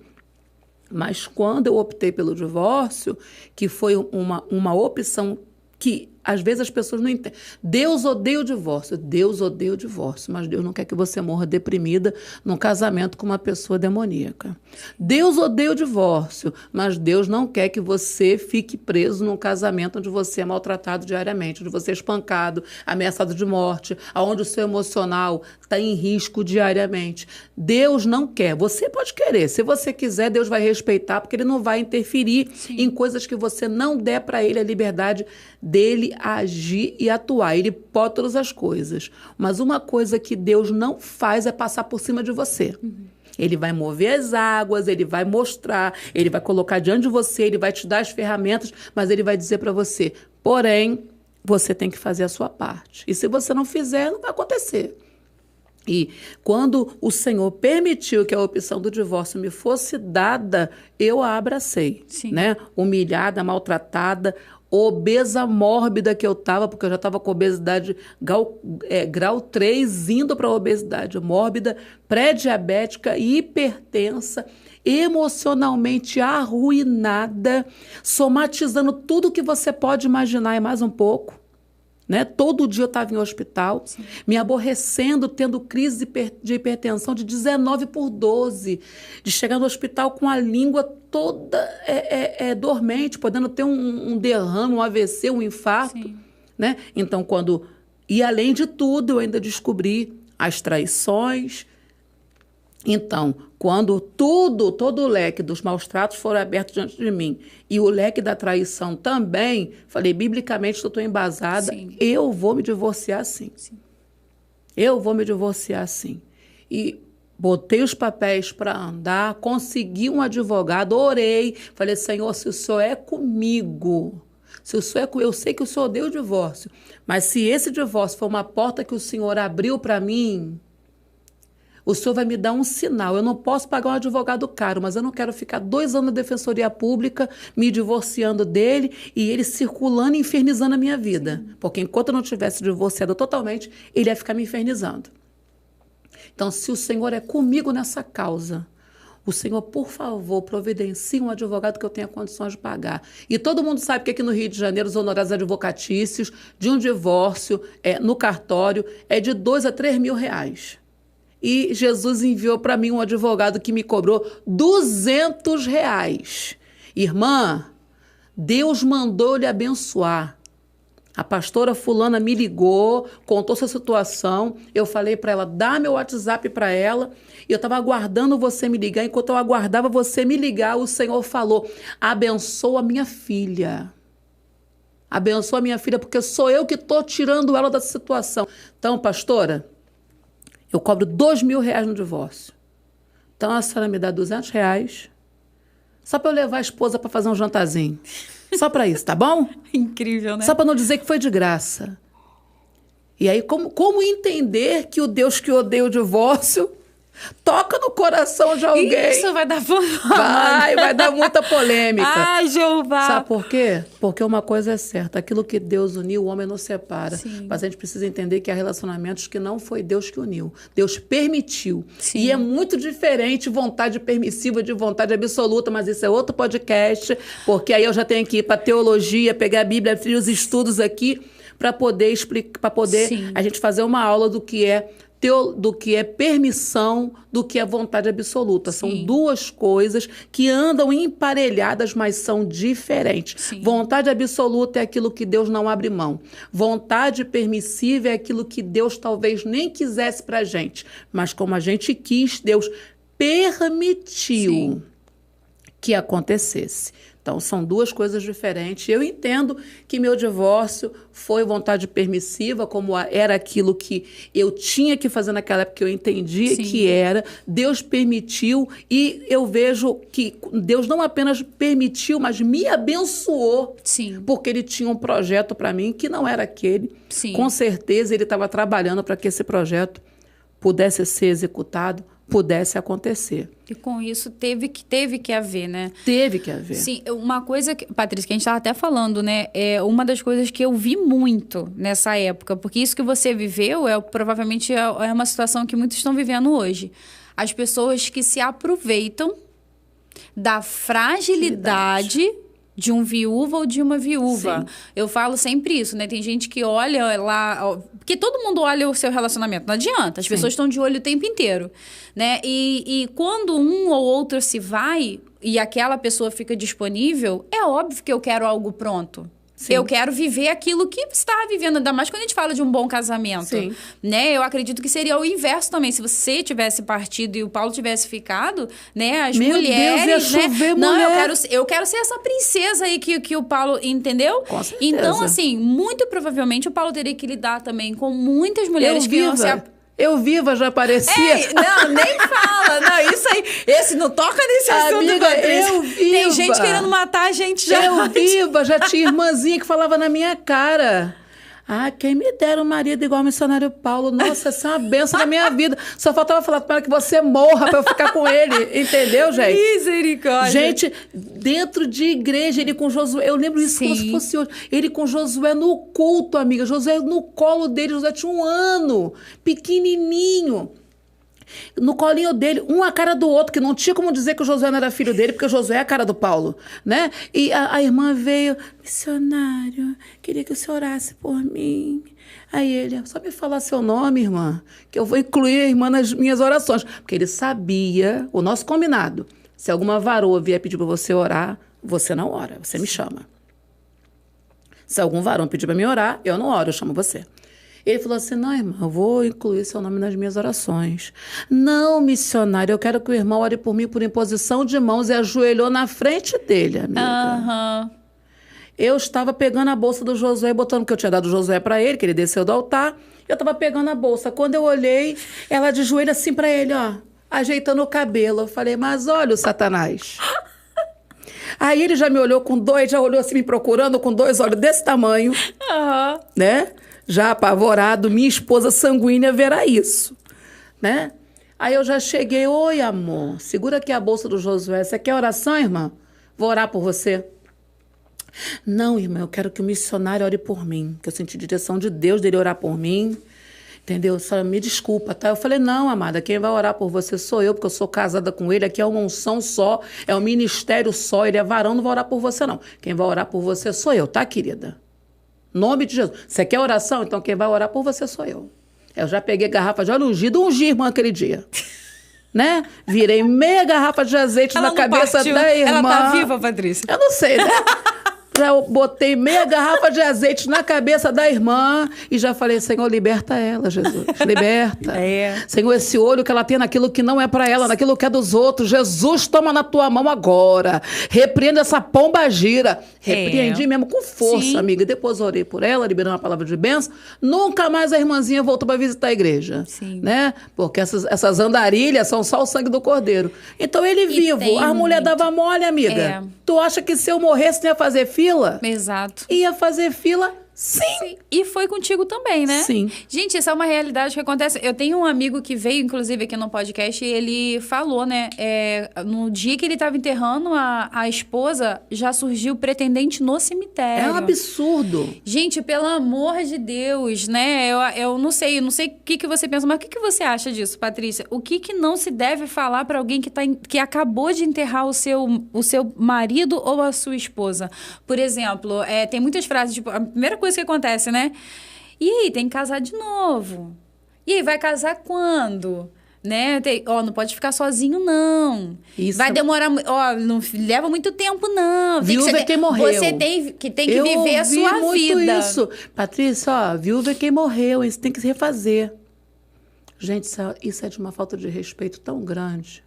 Mas quando eu optei pelo divórcio, que foi uma opção que às vezes as pessoas não entendem. Deus odeia o divórcio. Deus odeia o divórcio, mas Deus não quer que você morra deprimida num casamento com uma pessoa demoníaca. Deus odeia o divórcio, mas Deus não quer que você fique preso num casamento onde você é maltratado diariamente, onde você é espancado, ameaçado de morte, onde o seu emocional está em risco diariamente. Deus não quer. Você pode querer. Se você quiser, Deus vai respeitar, porque Ele não vai interferir em coisas que você não der para Ele a liberdade dele agir e atuar. Ele pode todas as coisas. Mas uma coisa que Deus não faz é passar por cima de você. Ele vai mover as águas, Ele vai mostrar, Ele vai colocar diante de você, Ele vai te dar as ferramentas, mas Ele vai dizer para você, porém, você tem que fazer a sua parte. E se você não fizer, não vai acontecer. E quando o Senhor permitiu que a opção do divórcio me fosse dada, eu a abracei, né? Humilhada, maltratada, obesa mórbida que eu estava, porque eu já estava com obesidade grau 3, indo para a obesidade mórbida, pré-diabética, hipertensa, emocionalmente arruinada, somatizando tudo que você pode imaginar e mais um pouco. Né? Todo dia eu estava em hospital, me aborrecendo, tendo crise de hipertensão de 19/12, de chegar no hospital com a língua toda dormente, podendo ter um derrame, um AVC, um infarto. Né? Então, e além de tudo, eu ainda descobri as traições. Então, quando todo o leque dos maus tratos foram abertos diante de mim e o leque da traição também, falei, biblicamente, eu estou embasada, eu vou me divorciar sim. Eu vou me divorciar sim. E botei os papéis para andar, consegui um advogado, orei, falei, Senhor, se o Senhor é comigo, se o Senhor eu sei que o Senhor deu o divórcio, mas se esse divórcio for uma porta que o Senhor abriu para mim, o Senhor vai me dar um sinal. Eu não posso pagar um advogado caro, mas eu não quero ficar 2 anos na Defensoria Pública me divorciando dele e ele circulando e infernizando a minha vida. Porque enquanto eu não tivesse divorciado totalmente, ele ia ficar me infernizando. Então, se o Senhor é comigo nessa causa, o Senhor, por favor, providencie um advogado que eu tenha condições de pagar. E todo mundo sabe que aqui no Rio de Janeiro os honorários advocatícios de um divórcio no cartório é de 2 a 3 mil reais. E Jesus enviou para mim um advogado que me cobrou R$200. Irmã, Deus mandou lhe abençoar. A pastora fulana me ligou, contou sua situação. Eu falei para ela, dá meu WhatsApp para ela. E eu estava aguardando você me ligar. Enquanto eu aguardava você me ligar, o Senhor falou, abençoa a minha filha. Abençoa a minha filha, porque sou eu que estou tirando ela da situação. Então, pastora, eu cobro R$2.000 no divórcio. Então, a senhora me dá R$200 só para eu levar a esposa para fazer um jantarzinho. Só para isso, tá bom? Incrível, né? Só para não dizer que foi de graça. E aí, como entender que o Deus que odeia o divórcio toca no coração de alguém? Isso vai dar vai dar muita polêmica. Ai, Jeová. Sabe por quê? Porque uma coisa é certa, aquilo que Deus uniu, o homem não separa. Mas a gente precisa entender que há relacionamentos que não foi Deus que uniu. Deus permitiu. E é muito diferente vontade permissiva de vontade absoluta, mas isso é outro podcast, porque aí eu já tenho que ir para teologia, pegar a Bíblia, abrir os estudos aqui, para poder explicar, para poder a gente fazer uma aula do que é permissão, do que é vontade absoluta. São duas coisas que andam emparelhadas, mas são diferentes. Vontade absoluta é aquilo que Deus não abre mão. Vontade permissiva é aquilo que Deus talvez nem quisesse para a gente. Mas como a gente quis, Deus permitiu que acontecesse. Então, são duas coisas diferentes. Eu entendo que meu divórcio foi vontade permissiva, como era aquilo que eu tinha que fazer naquela época, que eu entendi que era. Deus permitiu e eu vejo que Deus não apenas permitiu, mas me abençoou. Porque Ele tinha um projeto para mim que não era aquele. Com certeza, Ele estava trabalhando para que esse projeto pudesse ser executado, pudesse acontecer. E com isso teve que haver, né? Teve que haver. Sim, uma coisa, Patrícia, que a gente estava até falando, né? É uma das coisas que eu vi muito nessa época, porque isso que você viveu provavelmente é uma situação que muitos estão vivendo hoje. As pessoas que se aproveitam da fragilidade de um viúvo ou de uma viúva. Sim. Eu falo sempre isso, né? Tem gente que olha lá... Porque todo mundo olha o seu relacionamento, não adianta. As pessoas estão de olho o tempo inteiro, né? E quando um ou outro se vai e aquela pessoa fica disponível, é óbvio que eu quero algo pronto. Sim. Eu quero viver aquilo que você está vivendo, ainda mais quando a gente fala de um bom casamento. Sim. Né? Eu acredito que seria o inverso também. Se você tivesse partido e o Paulo tivesse ficado, né? As mulheres, Deus, ia chover, né? mulher. Não, eu quero ser essa princesa aí que o Paulo, entendeu? Com certeza. Então, assim, muito provavelmente o Paulo teria que lidar também com muitas mulheres que iam se... Eu viva já aparecia. Ei, não, nem fala. Não, isso aí. Esse não toca nesse assunto, amiga, Patrícia. Eu viva. Tem gente querendo matar a gente já. Eu viva. Já tinha irmãzinha que falava na minha cara. Ah, quem me dera um marido igual o missionário Paulo. Nossa, essa é uma benção na minha vida. Só faltava falar para ela que você morra para eu ficar com ele. Entendeu, gente? Misericórdia. Gente, dentro de igreja, ele com Josué. Eu lembro isso como se fosse hoje. Ele com Josué no culto, amiga. Josué no colo dele. Josué tinha 1 ano. Pequenininho. No colinho dele, um a cara do outro, que não tinha como dizer que o Josué não era filho dele, porque o Josué é a cara do Paulo, né? E a irmã veio, missionário, queria que o senhor orasse por mim. Aí ele, só me falar seu nome, irmã, que eu vou incluir a irmã nas minhas orações. Porque ele sabia, o nosso combinado, se alguma varoa vier pedir para você orar, você não ora, você me chama. Se algum varão pedir para me orar, eu não oro, eu chamo você. Ele falou assim, não, irmã, eu vou incluir seu nome nas minhas orações. Não, missionário, eu quero que o irmão ore por mim por imposição de mãos, e ajoelhou na frente dele, amiga. Eu estava pegando a bolsa do Josué, botando que eu tinha dado o Josué para ele, que ele desceu do altar. Eu estava pegando a bolsa. Quando eu olhei, ela de joelho assim para ele, ó, ajeitando o cabelo. Eu falei, mas olha o Satanás. Aí ele já me olhou já olhou assim me procurando com 2 olhos desse tamanho, né? Já apavorado, minha esposa sanguínea verá isso, né? Aí eu já cheguei, oi, amor, segura aqui a bolsa do Josué. Você quer oração, irmã? Vou orar por você. Não, irmã, eu quero que o missionário ore por mim, que eu senti direção de Deus dele orar por mim, entendeu? Só me desculpa, tá? Eu falei, não, amada, quem vai orar por você sou eu, porque eu sou casada com ele, aqui é uma unção só, é um ministério só, ele é varão, não vai orar por você, não. Quem vai orar por você sou eu, tá, querida? Nome de Jesus. Você quer oração? Então quem vai orar por você sou eu. Eu já peguei garrafa de óleo ungido, ungi, irmã, aquele dia. Né? Virei meia garrafa de azeite na cabeça da irmã. Ela tá viva, Patrícia? Eu não sei, né? Já botei meia garrafa de azeite na cabeça da irmã e já falei, Senhor, liberta ela, Jesus. Liberta. Senhor, esse olho que ela tem naquilo que não é para ela, naquilo que é dos outros. Jesus, toma na tua mão agora. Repreenda essa pomba gira. Repreendi mesmo com força, amiga. E depois orei por ela, liberei uma palavra de bênção. Nunca mais a irmãzinha voltou para visitar a igreja. Né? Porque essas andarilhas são só o sangue do cordeiro. Então ele vivo. A mulher dava mole, amiga. Tu acha que se eu morresse não ia fazer fila? Exato. Ia fazer fila, sim. E foi contigo também, né? Sim. Gente, essa é uma realidade que acontece. Eu tenho um amigo que veio, inclusive, aqui no podcast, e ele falou, né? No dia que ele estava enterrando a esposa, já surgiu pretendente no cemitério. É um absurdo. Gente, pelo amor de Deus, né? Eu não sei o que você pensa, mas o que você acha disso, Patrícia? O que não se deve falar para alguém que acabou de enterrar o seu marido ou a sua esposa? Por exemplo, tem muitas frases, tipo, a primeira coisa que acontece, né? E aí, tem que casar de novo. E aí, vai casar quando? Né? Não pode ficar sozinho, não. Isso. Vai demorar... não leva muito tempo, não. Viúva é quem morreu. Você tem que viver a sua muito vida. Isso. Patrícia, viúva é quem morreu. Isso tem que se refazer. Gente, isso é de uma falta de respeito tão grande.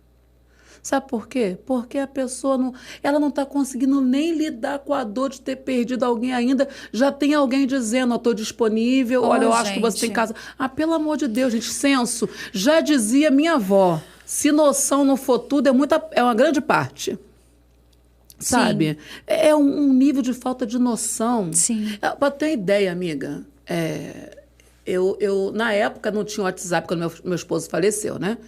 Sabe por quê? Porque a pessoa ela não está conseguindo nem lidar com a dor de ter perdido alguém ainda. Já tem alguém dizendo, eu estou disponível, olha, eu acho que você tem casa. Ah, pelo amor de Deus, gente, senso. Já dizia minha avó, se noção não for tudo, é uma grande parte. Sabe? É um nível de falta de noção. Sim. Para ter ideia, amiga, eu na época não tinha WhatsApp quando meu esposo faleceu, né?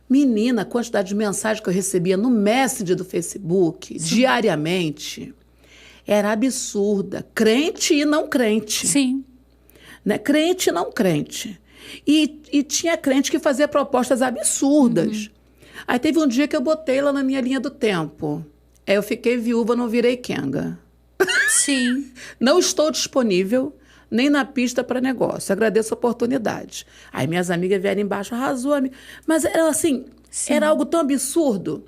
Menina, a quantidade de mensagens que eu recebia no Messenger do Facebook, diariamente, era absurda. Crente e não crente. Sim. Né? Crente e não crente. E tinha crente que fazia propostas absurdas. Aí teve um dia que eu botei lá na minha linha do tempo. Eu fiquei viúva, não virei Kenga. Sim. Não estou disponível nem na pista para negócio. Agradeço a oportunidade. Aí minhas amigas vieram embaixo, arrasou, amiga. Mas era assim, era algo tão absurdo.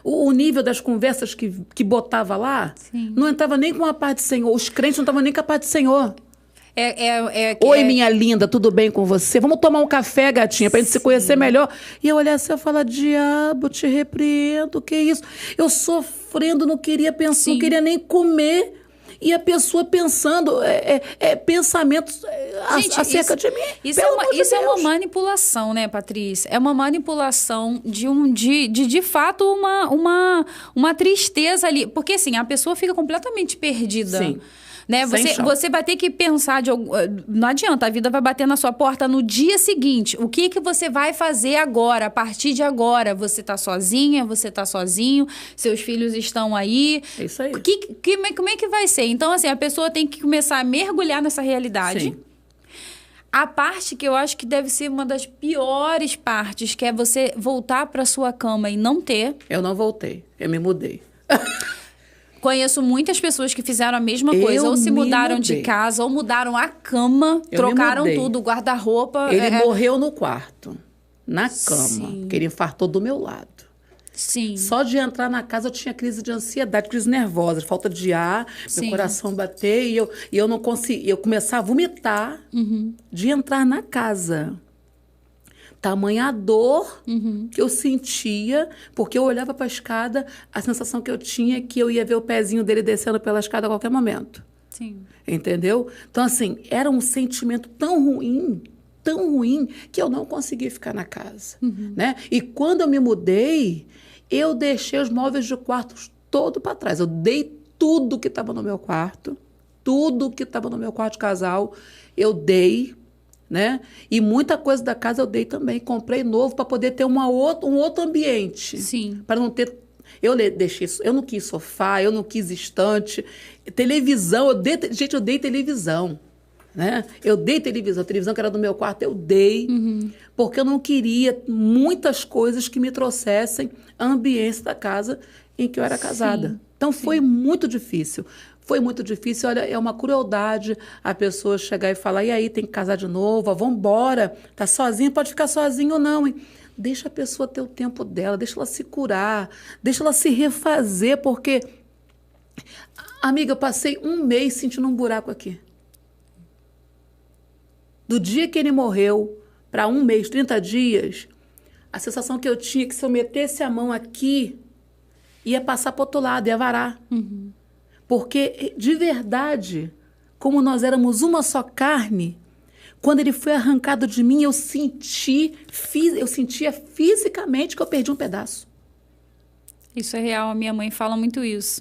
O nível das conversas que botava lá, não entrava nem com a paz do Senhor. Os crentes não estavam nem com a paz do Senhor. Oi, minha linda, tudo bem com você? Vamos tomar um café, gatinha, pra gente se conhecer melhor. E eu olhar assim e falar, diabo, te repreendo, que isso? Eu sofrendo, não queria pensar, não queria nem comer. E a pessoa pensando pensamentos acerca de mim. Isso é uma manipulação, né, Patrícia? É uma manipulação de fato, uma tristeza ali. Porque, assim, a pessoa fica completamente perdida. Sim. Né? Você vai ter que pensar não adianta, a vida vai bater na sua porta no dia seguinte. O que você vai fazer agora, a partir de agora? Você está sozinha, você está sozinho, seus filhos estão aí. É isso aí. Como é que vai ser? Então, assim, a pessoa tem que começar a mergulhar nessa realidade. Sim. A parte que eu acho que deve ser uma das piores partes, que é você voltar para sua cama e não ter. Eu não voltei, eu me mudei. Conheço muitas pessoas que fizeram a mesma coisa, ou se mudaram de casa, ou mudaram a cama, trocaram tudo, o guarda-roupa. Ele morreu no quarto, na cama, porque ele infartou do meu lado. Sim. Só de entrar na casa eu tinha crise de ansiedade, crise nervosa, falta de ar, meu coração bater e eu não conseguia, eu começava a vomitar de entrar na casa. Tamanha dor que eu sentia, porque eu olhava para a escada, a sensação que eu tinha é que eu ia ver o pezinho dele descendo pela escada a qualquer momento. Sim. Entendeu? Então, assim, era um sentimento tão ruim, que eu não conseguia ficar na casa. Né? E quando eu me mudei, eu deixei os móveis de quartos todo para trás. Eu dei tudo que estava no meu quarto, tudo que estava no meu quarto de casal, eu dei. Né? E muita coisa da casa eu dei também. Comprei novo para poder ter um outro ambiente. Sim. Para não ter... Eu não quis sofá, eu não quis estante. Televisão, eu dei televisão. Né? Eu dei televisão. A televisão que era do meu quarto, eu dei. Porque eu não queria muitas coisas que me trouxessem a ambiência da casa em que eu era casada. Então, foi muito difícil. Foi muito difícil. Olha, é uma crueldade a pessoa chegar e falar, e aí, tem que casar de novo, vamos embora, tá sozinha, pode ficar sozinha ou não, hein? Deixa a pessoa ter o tempo dela, deixa ela se curar, deixa ela se refazer, porque, amiga, eu passei um mês sentindo um buraco aqui. Do dia que ele morreu para um mês, 30 dias, a sensação que eu tinha é que se eu metesse a mão aqui, ia passar para o outro lado, ia varar. Porque, de verdade, como nós éramos uma só carne, quando ele foi arrancado de mim, eu sentia fisicamente que eu perdi um pedaço. Isso é real, a minha mãe fala muito isso.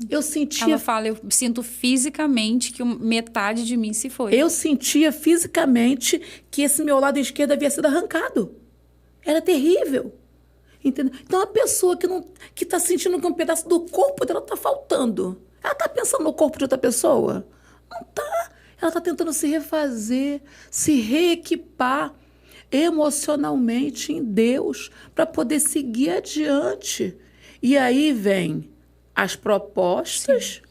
Ela fala, eu sinto fisicamente que metade de mim se foi. Eu sentia fisicamente que esse meu lado esquerdo havia sido arrancado. Era terrível. Entendeu? Então, a pessoa que está sentindo que um pedaço do corpo dela está faltando, ela está pensando no corpo de outra pessoa? Não está. Ela está tentando se refazer, se reequipar emocionalmente em Deus para poder seguir adiante. E aí vem as propostas,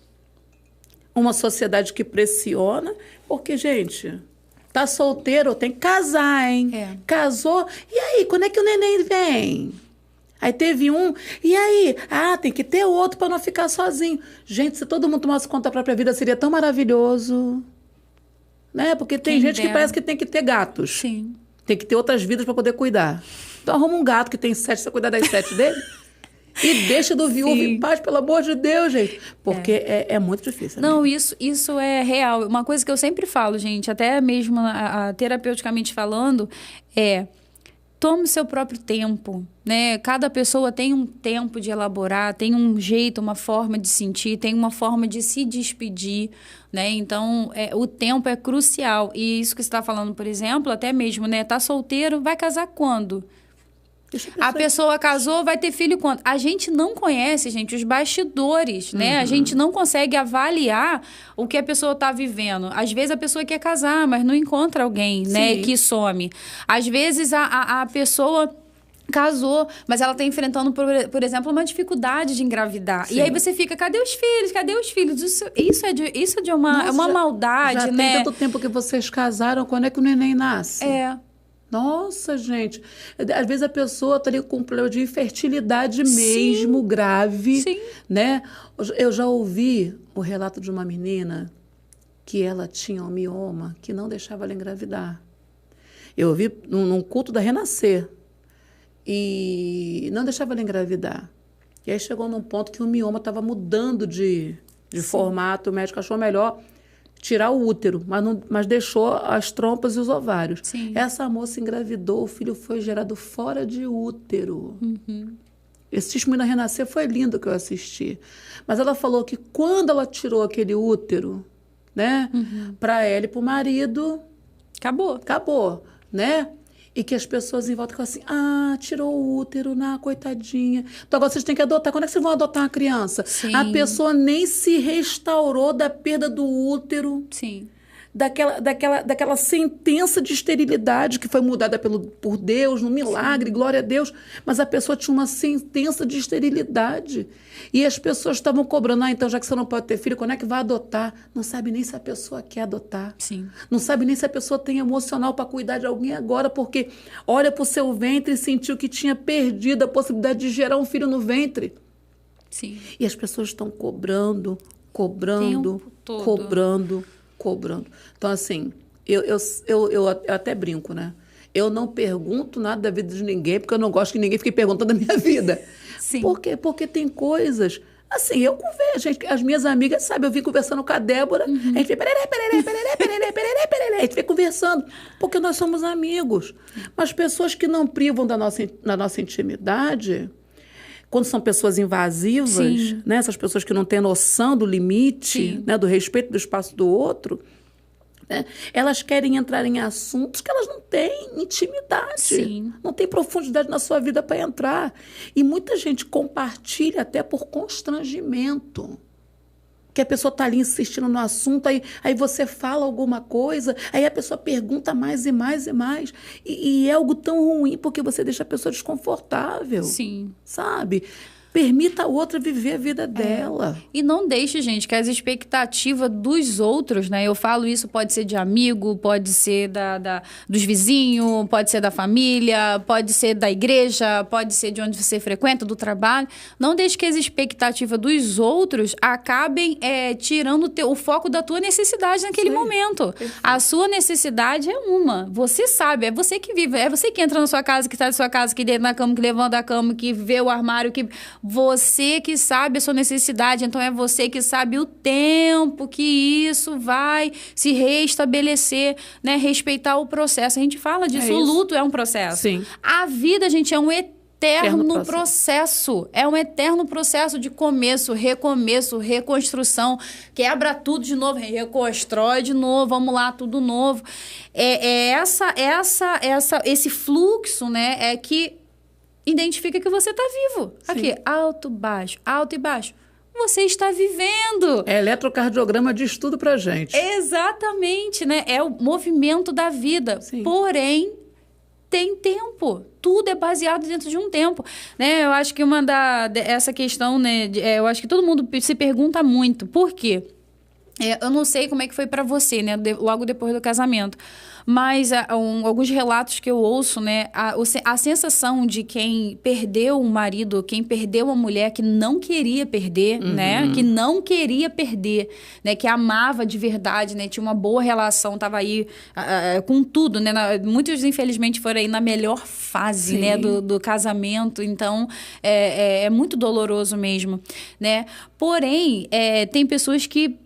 uma sociedade que pressiona, porque, gente, tá solteiro, tem que casar, hein? Casou, e aí, quando é que o neném vem? Aí teve um, e aí? Tem que ter outro para não ficar sozinho. Gente, se todo mundo tomasse conta da própria vida, seria tão maravilhoso. Né? Porque tem gente que parece que tem que ter gatos. Sim. Tem que ter outras vidas para poder cuidar. Então arruma um gato que tem 7, você cuidar das 7 dele. E deixa do viúvo em paz, pelo amor de Deus, gente. Porque é muito difícil. Não, isso é real. Uma coisa que eu sempre falo, gente, até mesmo terapeuticamente falando, tome o seu próprio tempo, né? Cada pessoa tem um tempo de elaborar, tem um jeito, uma forma de sentir, tem uma forma de se despedir, né? Então, o tempo é crucial. E isso que você está falando, por exemplo, até mesmo, né? Tá solteiro, vai casar quando? A pessoa casou, vai ter filho quando? A gente não conhece, gente, os bastidores, né? A gente não consegue avaliar o que a pessoa está vivendo. Às vezes a pessoa quer casar, mas não encontra alguém, né? Que some. Às vezes a pessoa casou, mas ela está enfrentando, por exemplo, uma dificuldade de engravidar. Sim. E aí você fica, cadê os filhos? Cadê os filhos? Isso é de uma, Nossa, é uma maldade, já né? tem tanto tempo que vocês casaram, quando é que o neném nasce? É. Nossa, gente. Às vezes a pessoa está ali com um problema de infertilidade mesmo, grave. Sim. Né? Eu já ouvi o relato de uma menina que ela tinha um mioma que não deixava ela engravidar. Eu ouvi num culto da Renascer. E não deixava ela engravidar. E aí chegou num ponto que o mioma estava mudando de formato. O médico achou melhor tirar o útero, mas deixou as trompas e os ovários. Sim. Essa moça engravidou, o filho foi gerado fora de útero. Esse testemunho da Renascer foi lindo que eu assisti. Mas ela falou que quando ela tirou aquele útero, né, para ela e para o marido, acabou, né? E que as pessoas em volta ficam assim, tirou o útero, coitadinha. Então agora vocês têm que adotar. Quando é que vocês vão adotar uma criança? Sim. A pessoa nem se restaurou da perda do útero. Sim. Daquela sentença de esterilidade que foi mudada por Deus, num milagre, glória a Deus. Mas a pessoa tinha uma sentença de esterilidade. E as pessoas estavam cobrando, então já que você não pode ter filho, quando é que vai adotar? Não sabe nem se a pessoa quer adotar. Sim. Não sabe nem se a pessoa tem emocional para cuidar de alguém agora, porque olha para o seu ventre e sentiu que tinha perdido a possibilidade de gerar um filho no ventre. Sim. E as pessoas estão cobrando. Tempo todo. Cobrando. Então, assim, eu até brinco, né? Eu não pergunto nada da vida de ninguém, porque eu não gosto que ninguém fique perguntando da minha vida. Sim. Por quê? Porque tem coisas... Assim, eu converso, gente, as minhas amigas, sabe, eu vim conversando com a Débora, a gente vem, a gente vem conversando, porque nós somos amigos. Mas pessoas que não privam da nossa intimidade... Quando são pessoas invasivas, né? Essas pessoas que não têm noção do limite, né? Do respeito do espaço do outro, né? Elas querem entrar em assuntos que elas não têm intimidade, Sim. Não têm profundidade na sua vida para entrar. E muita gente compartilha até por constrangimento. Que a pessoa está ali insistindo no assunto, aí você fala alguma coisa, aí a pessoa pergunta mais e mais e mais. E é algo tão ruim, porque você deixa a pessoa desconfortável. Sim. Sabe? Permita a outra viver a vida dela. E não deixe, gente, que as expectativas dos outros, né? Eu falo isso, pode ser de amigo, pode ser dos vizinhos, pode ser da família, pode ser da igreja, pode ser de onde você frequenta, do trabalho. Não deixe que as expectativas dos outros acabem tirando o foco da tua necessidade naquele momento. Perfeito. A sua necessidade é uma. Você sabe, é você que vive, é você que entra na sua casa, que sai da sua casa, que deita na cama, que levanta a cama, que vê o armário, que... Você que sabe a sua necessidade, então é você que sabe o tempo que isso vai se restabelecer, né? Respeitar o processo. A gente fala disso, o luto é um processo. Sim. A vida, gente, é um eterno processo. É um eterno processo de começo, recomeço, reconstrução. Quebra tudo de novo, reconstrói de novo, vamos lá, tudo novo. Esse fluxo, né? É que identifica que você está vivo. Sim. Aqui, alto e baixo. Você está vivendo. Eletrocardiograma diz tudo pra gente. Exatamente, né? É o movimento da vida. Sim. Porém, tem tempo. Tudo é baseado dentro de um tempo, né? Eu acho que essa questão, né? Eu acho que todo mundo se pergunta muito. Por quê? Eu não sei como é que foi para você, né? Logo depois do casamento. Mas alguns relatos que eu ouço, né? A sensação de quem perdeu um marido, quem perdeu uma mulher que não queria perder, né? Que não queria perder, né? Que amava de verdade, né? Tinha uma boa relação, tava aí com tudo, né? Muitos, infelizmente, foram aí na melhor fase, né? Do casamento. Então, é muito doloroso mesmo, né? Porém, tem pessoas que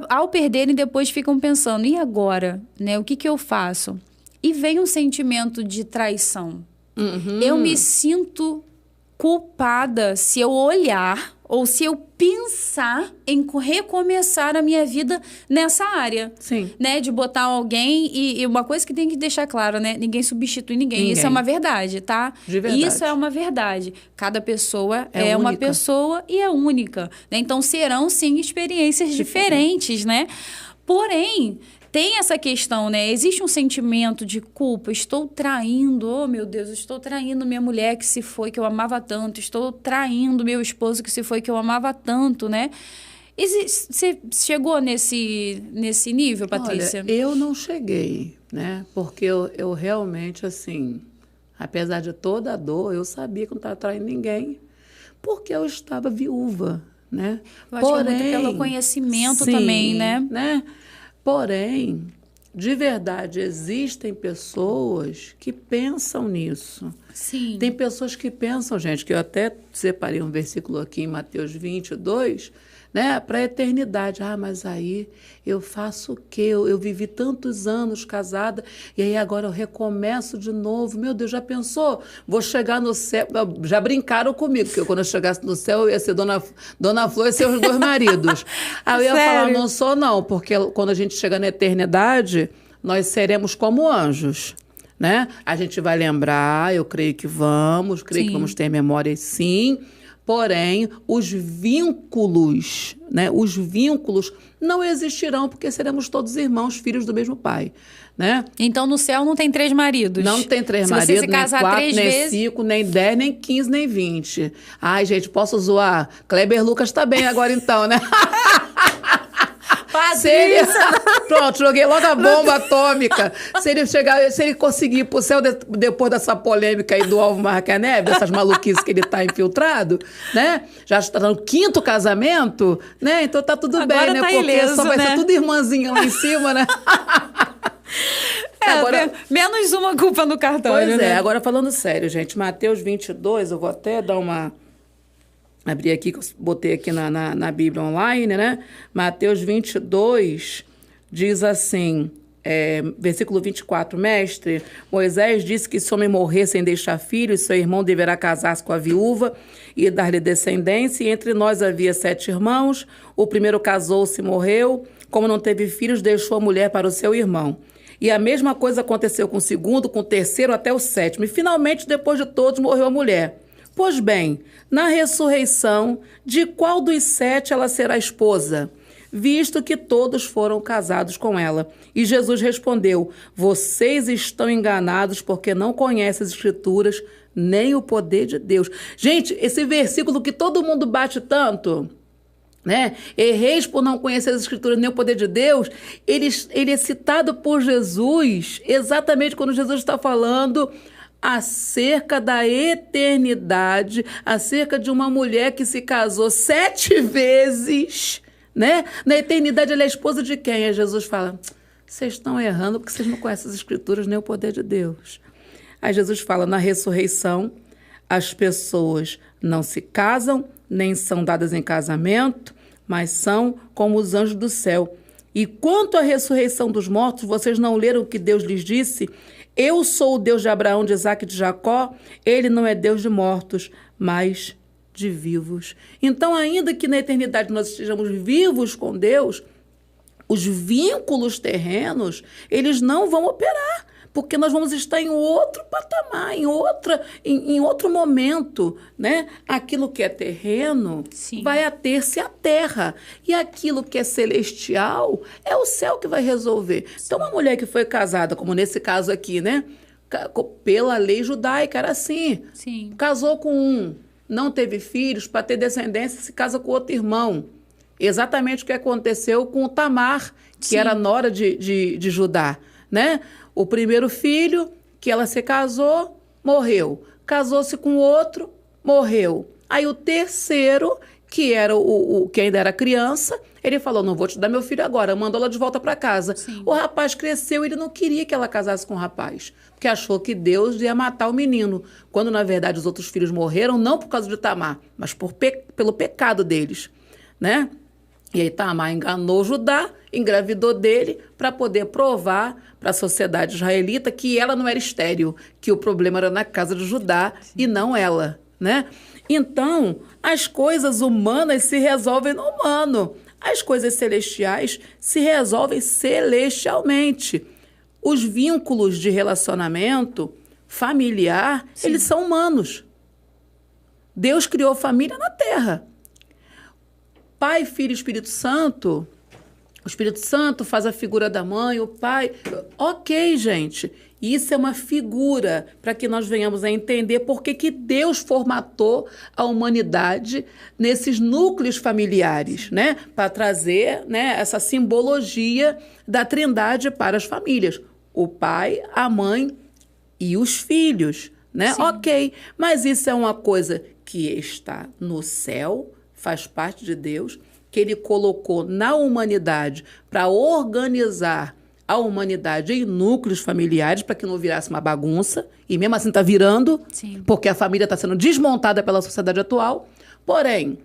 ao perderem, depois ficam pensando, e agora? Né? O que eu faço? E vem um sentimento de traição. Eu me sinto culpada se eu olhar ou se eu pensar em recomeçar a minha vida nessa área. Sim. Né? De botar alguém... E uma coisa que tem que deixar claro, né? Ninguém substitui ninguém. Isso é uma verdade, tá? De verdade. Isso é uma verdade. Cada pessoa é uma pessoa e é única. Né? Então, serão, sim, experiências diferentes, né? Porém... tem essa questão, né? Existe um sentimento de culpa. Estou traindo, oh meu Deus, estou traindo minha mulher que se foi, que eu amava tanto. Estou traindo meu esposo que se foi, que eu amava tanto, né? Você chegou nesse nível, Patrícia? Olha, eu não cheguei, né? Porque eu realmente, assim, apesar de toda a dor, eu sabia que não estava traindo ninguém, porque eu estava viúva, né? Eu acho que é muito pelo conhecimento também, né? Porém, de verdade, existem pessoas que pensam nisso. Sim. Tem pessoas que pensam, gente, que eu até separei um versículo aqui em Mateus 22, né, para a eternidade. Ah, mas aí eu faço o quê? Eu vivi tantos anos casada e aí agora eu recomeço de novo. Meu Deus, já pensou? Vou chegar no céu. Já brincaram comigo, que quando eu chegasse no céu eu ia ser Dona Flor e seus 2 maridos. Aí eu ia falar, não sou não, porque quando a gente chega na eternidade, nós seremos como anjos. Né? A gente vai lembrar, eu creio que vamos ter memórias sim, porém, os vínculos, né? Os vínculos não existirão porque seremos todos irmãos, filhos do mesmo pai, né? Então, no céu não tem 3 maridos. Não tem 3 maridos, nem 4, nem 5, nem 10, nem 15, nem 20. Ai, gente, posso zoar? Kleber Lucas tá bem agora então, né? Pronto, joguei logo a bomba atômica. Se ele conseguir ir pro céu depois dessa polêmica aí do Alvo Marcaneve, dessas maluquices que ele tá infiltrado, né? Já está no 5º casamento, né? Então tá tudo agora bem, né? Tá porque ileso, só vai né? ser tudo irmãzinha lá em cima, né? Agora, menos uma culpa no cartório, pois né? Agora falando sério, gente, Mateus 22, eu vou até dar uma... Abri aqui, que eu botei aqui na Bíblia online, né? Mateus 22 diz assim, versículo 24, Mestre, Moisés disse que se o homem morrer sem deixar filhos, seu irmão deverá casar-se com a viúva e dar-lhe descendência. E entre nós havia 7 irmãos, o primeiro casou-se e morreu, como não teve filhos, deixou a mulher para o seu irmão. E a mesma coisa aconteceu com o segundo, com o terceiro até o 7º. E finalmente, depois de todos, morreu a mulher. Pois bem, na ressurreição, de qual dos 7 ela será esposa? Visto que todos foram casados com ela. E Jesus respondeu, vocês estão enganados porque não conhecem as Escrituras nem o poder de Deus. Gente, esse versículo que todo mundo bate tanto, né? Erreis por não conhecer as Escrituras nem o poder de Deus, ele é citado por Jesus exatamente quando Jesus está falando acerca da eternidade, acerca de uma mulher que se casou 7 vezes, né? Na eternidade ela é esposa de quem? Aí Jesus fala, vocês estão errando porque vocês não conhecem as Escrituras nem o poder de Deus. Aí Jesus fala, na ressurreição, as pessoas não se casam, nem são dadas em casamento, mas são como os anjos do céu. E quanto à ressurreição dos mortos, vocês não leram o que Deus lhes disse? Eu sou o Deus de Abraão, de Isaque e de Jacó. Ele não é Deus de mortos, mas de vivos. Então, ainda que na eternidade nós estejamos vivos com Deus, os vínculos terrenos, eles não vão operar, porque nós vamos estar em outro patamar, em outro momento, né? Aquilo que é terreno vai ater-se à terra. E aquilo que é celestial é o céu que vai resolver. Então, uma mulher que foi casada, como nesse caso aqui, né? Pela lei judaica, era assim. Sim. Casou com um, não teve filhos, para ter descendência, se casa com outro irmão. Exatamente o que aconteceu com o Tamar, que era nora de Judá, né? O primeiro filho, que ela se casou, morreu. Casou-se com outro, morreu. Aí o terceiro, que era o que ainda era criança, ele falou, não vou te dar meu filho agora, mandou ela de volta para casa. O rapaz cresceu e ele não queria que ela casasse com o rapaz, porque achou que Deus ia matar o menino, quando na verdade os outros filhos morreram, não por causa de Tamar, mas pelo pecado deles, né? E aí Tamar enganou Judá, engravidou dele para poder provar para a sociedade israelita que ela não era estéril, que o problema era na casa de Judá e não ela, né? Então, as coisas humanas se resolvem no humano. As coisas celestiais se resolvem celestialmente. Os vínculos de relacionamento familiar, eles são humanos. Deus criou família na terra. Pai, Filho e Espírito Santo O Espírito Santo faz a figura da mãe, o pai. Ok, gente. Isso é uma figura para que nós venhamos a entender por que Deus formatou a humanidade nesses núcleos familiares, né? Para trazer, né, essa simbologia da Trindade para as famílias. O pai, a mãe e os filhos, né? Sim. Ok, mas isso é uma coisa que está no céu, faz parte de Deus, que ele colocou na humanidade para organizar a humanidade em núcleos familiares para que não virasse uma bagunça, e mesmo assim está virando, sim, porque a família está sendo desmontada pela sociedade atual. Porém,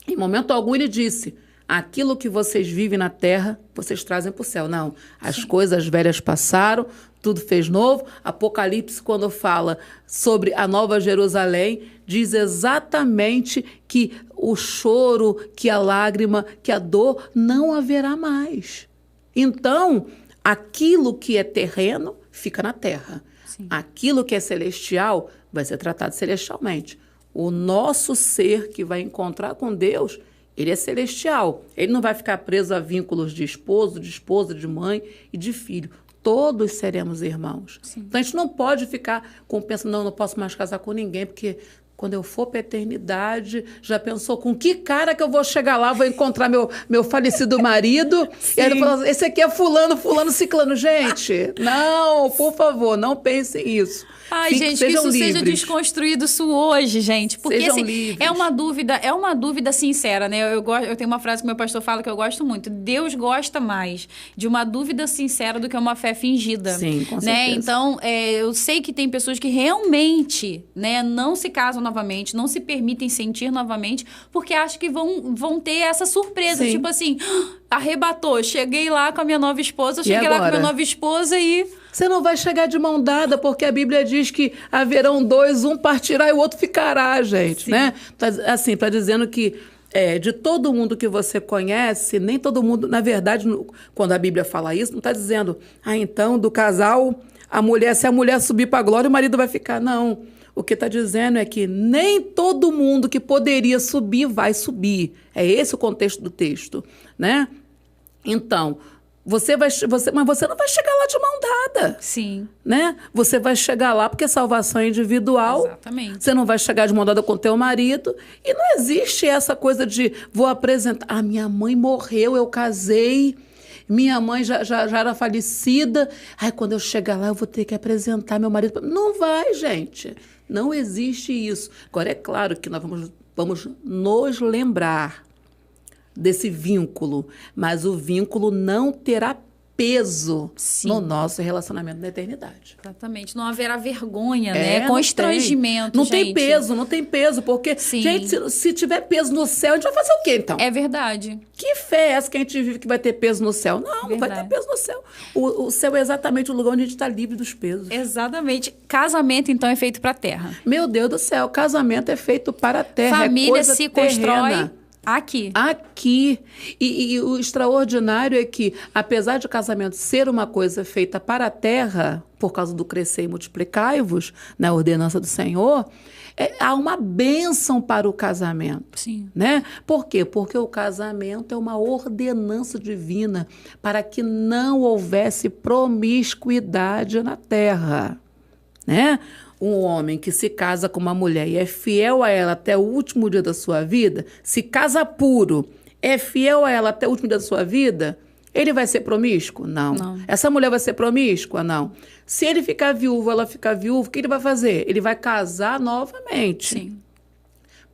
em momento algum ele disse, aquilo que vocês vivem na terra, vocês trazem para o céu. Não, as sim, coisas velhas passaram, tudo fez novo. Apocalipse, quando fala sobre a Nova Jerusalém, diz exatamente que o choro, que a lágrima, que a dor não haverá mais. Então, aquilo que é terreno fica na terra. Sim. Aquilo que é celestial vai ser tratado celestialmente. O nosso ser que vai encontrar com Deus, ele é celestial. Ele não vai ficar preso a vínculos de esposo, de esposa, de mãe e de filho. Todos seremos irmãos. Sim. Então, a gente não pode ficar pensando, não posso mais casar com ninguém, porque quando eu for para a eternidade, já pensou com que cara que eu vou chegar lá, vou encontrar meu falecido marido? Sim. E aí ele falou, esse aqui é fulano, ciclano. Gente, não, por favor, não pensem isso. Ai, gente, que isso livres. Seja desconstruído isso hoje, gente. Porque sejam assim, livres. é uma dúvida sincera, né? Eu tenho uma frase que meu pastor fala que eu gosto muito. Deus gosta mais de uma dúvida sincera do que uma fé fingida. Sim, com né? certeza. Então, eu sei que tem pessoas que realmente, né, não se casam novamente, não se permitem sentir novamente, porque acham que vão ter essa surpresa. Sim. Tipo assim, arrebatou, cheguei lá com a minha nova esposa, cheguei lá com a minha nova esposa e... Você não vai chegar de mão dada, porque a Bíblia diz que haverão dois, um partirá e o outro ficará, gente, né? Assim, está dizendo que de todo mundo que você conhece, nem todo mundo... Na verdade, quando a Bíblia fala isso, não está dizendo, então, do casal, se a mulher subir para a glória, o marido vai ficar. Não. O que está dizendo é que nem todo mundo que poderia subir vai subir. É esse o contexto do texto, né? Então... mas você não vai chegar lá de mão dada. Sim. Né? Você vai chegar lá porque salvação é individual. Exatamente. Você não vai chegar de mão dada com teu marido. E não existe essa coisa de vou apresentar. Minha mãe morreu, eu casei. Minha mãe já era falecida. Quando eu chegar lá, eu vou ter que apresentar meu marido. Não vai, gente. Não existe isso. Agora, é claro que nós vamos nos lembrar desse vínculo, mas o vínculo não terá peso Sim. no nosso relacionamento na eternidade. Exatamente. Não haverá vergonha, né? Constrangimento, não tem peso, porque, Sim. gente, se tiver peso no céu, a gente vai fazer o quê, então? É verdade. Que fé é essa que a gente vive que vai ter peso no céu? Não vai ter peso no céu. O céu é exatamente o lugar onde a gente está livre dos pesos. Exatamente. Casamento, então, é feito para a terra. Meu Deus do céu, casamento é feito para a terra. Família se constrói aqui. E o extraordinário é que, apesar de o casamento ser uma coisa feita para a terra, por causa do crescer e multiplicai-vos, na ordenança do Senhor, há uma bênção para o casamento. Sim. Né? Por quê? Porque o casamento é uma ordenança divina para que não houvesse promiscuidade na terra. Né? Um homem que se casa com uma mulher e é fiel a ela até o último dia da sua vida, se casa puro, é fiel a ela até o último dia da sua vida, ele vai ser promíscuo? Não. Essa mulher vai ser promíscua? Não. Se ele ficar viúvo, ela ficar viúva, o que ele vai fazer? Ele vai casar novamente. Sim.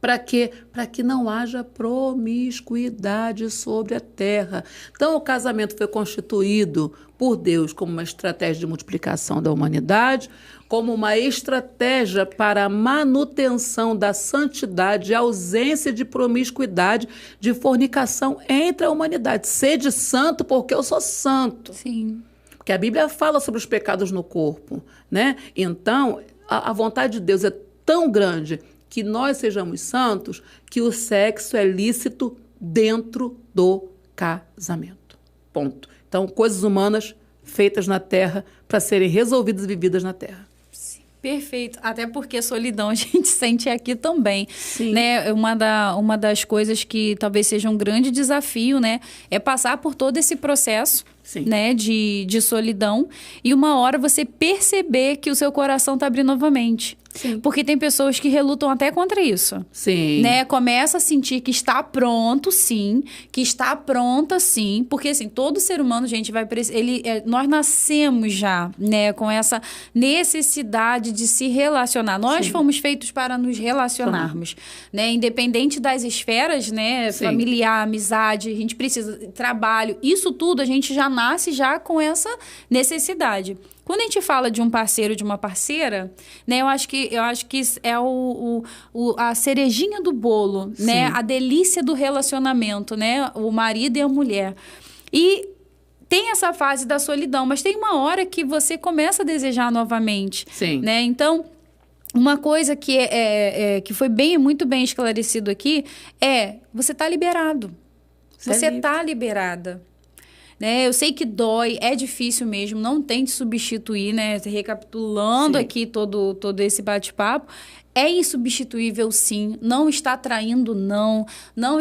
Para quê? Para que não haja promiscuidade sobre a terra. Então, o casamento foi constituído por Deus como uma estratégia de multiplicação da humanidade, como uma estratégia para a manutenção da santidade, ausência de promiscuidade, de fornicação entre a humanidade. Sede santo porque eu sou santo. Sim. Porque a Bíblia fala sobre os pecados no corpo, né? Então, a vontade de Deus é tão grande que nós sejamos santos, que o sexo é lícito dentro do casamento. Ponto. Então, coisas humanas feitas na terra para serem resolvidas e vividas na terra. Sim. Perfeito. Até porque solidão a gente sente aqui também. Sim. Né? Uma das coisas que talvez seja um grande desafio, né? É passar por todo esse processo. Sim. Né, de solidão, e uma hora você perceber que o seu coração está abrindo novamente. Sim. Porque tem pessoas que relutam até contra isso. Sim. Né? Começa a sentir que está pronto, sim. Que está pronta, sim. Porque, assim, todo ser humano, gente, nós nascemos já, né? Com essa necessidade de se relacionar. Nós fomos feitos para nos relacionarmos. Né? Independente das esferas, né? Sim. Familiar, amizade, a gente precisa... Trabalho. Isso tudo, a gente já nasce já com essa necessidade. Quando a gente fala de um parceiro, de uma parceira, né, eu acho que é a cerejinha do bolo, né? A delícia do relacionamento, né? O marido e a mulher. E tem essa fase da solidão, mas tem uma hora que você começa a desejar novamente. Sim. Né? Então, uma coisa que, que foi muito bem esclarecido aqui você está liberado. Você está liberada. Né? Eu sei que dói, é difícil mesmo, não tente substituir, né? Recapitulando aqui todo esse bate-papo, é insubstituível, sim. Não está traindo, não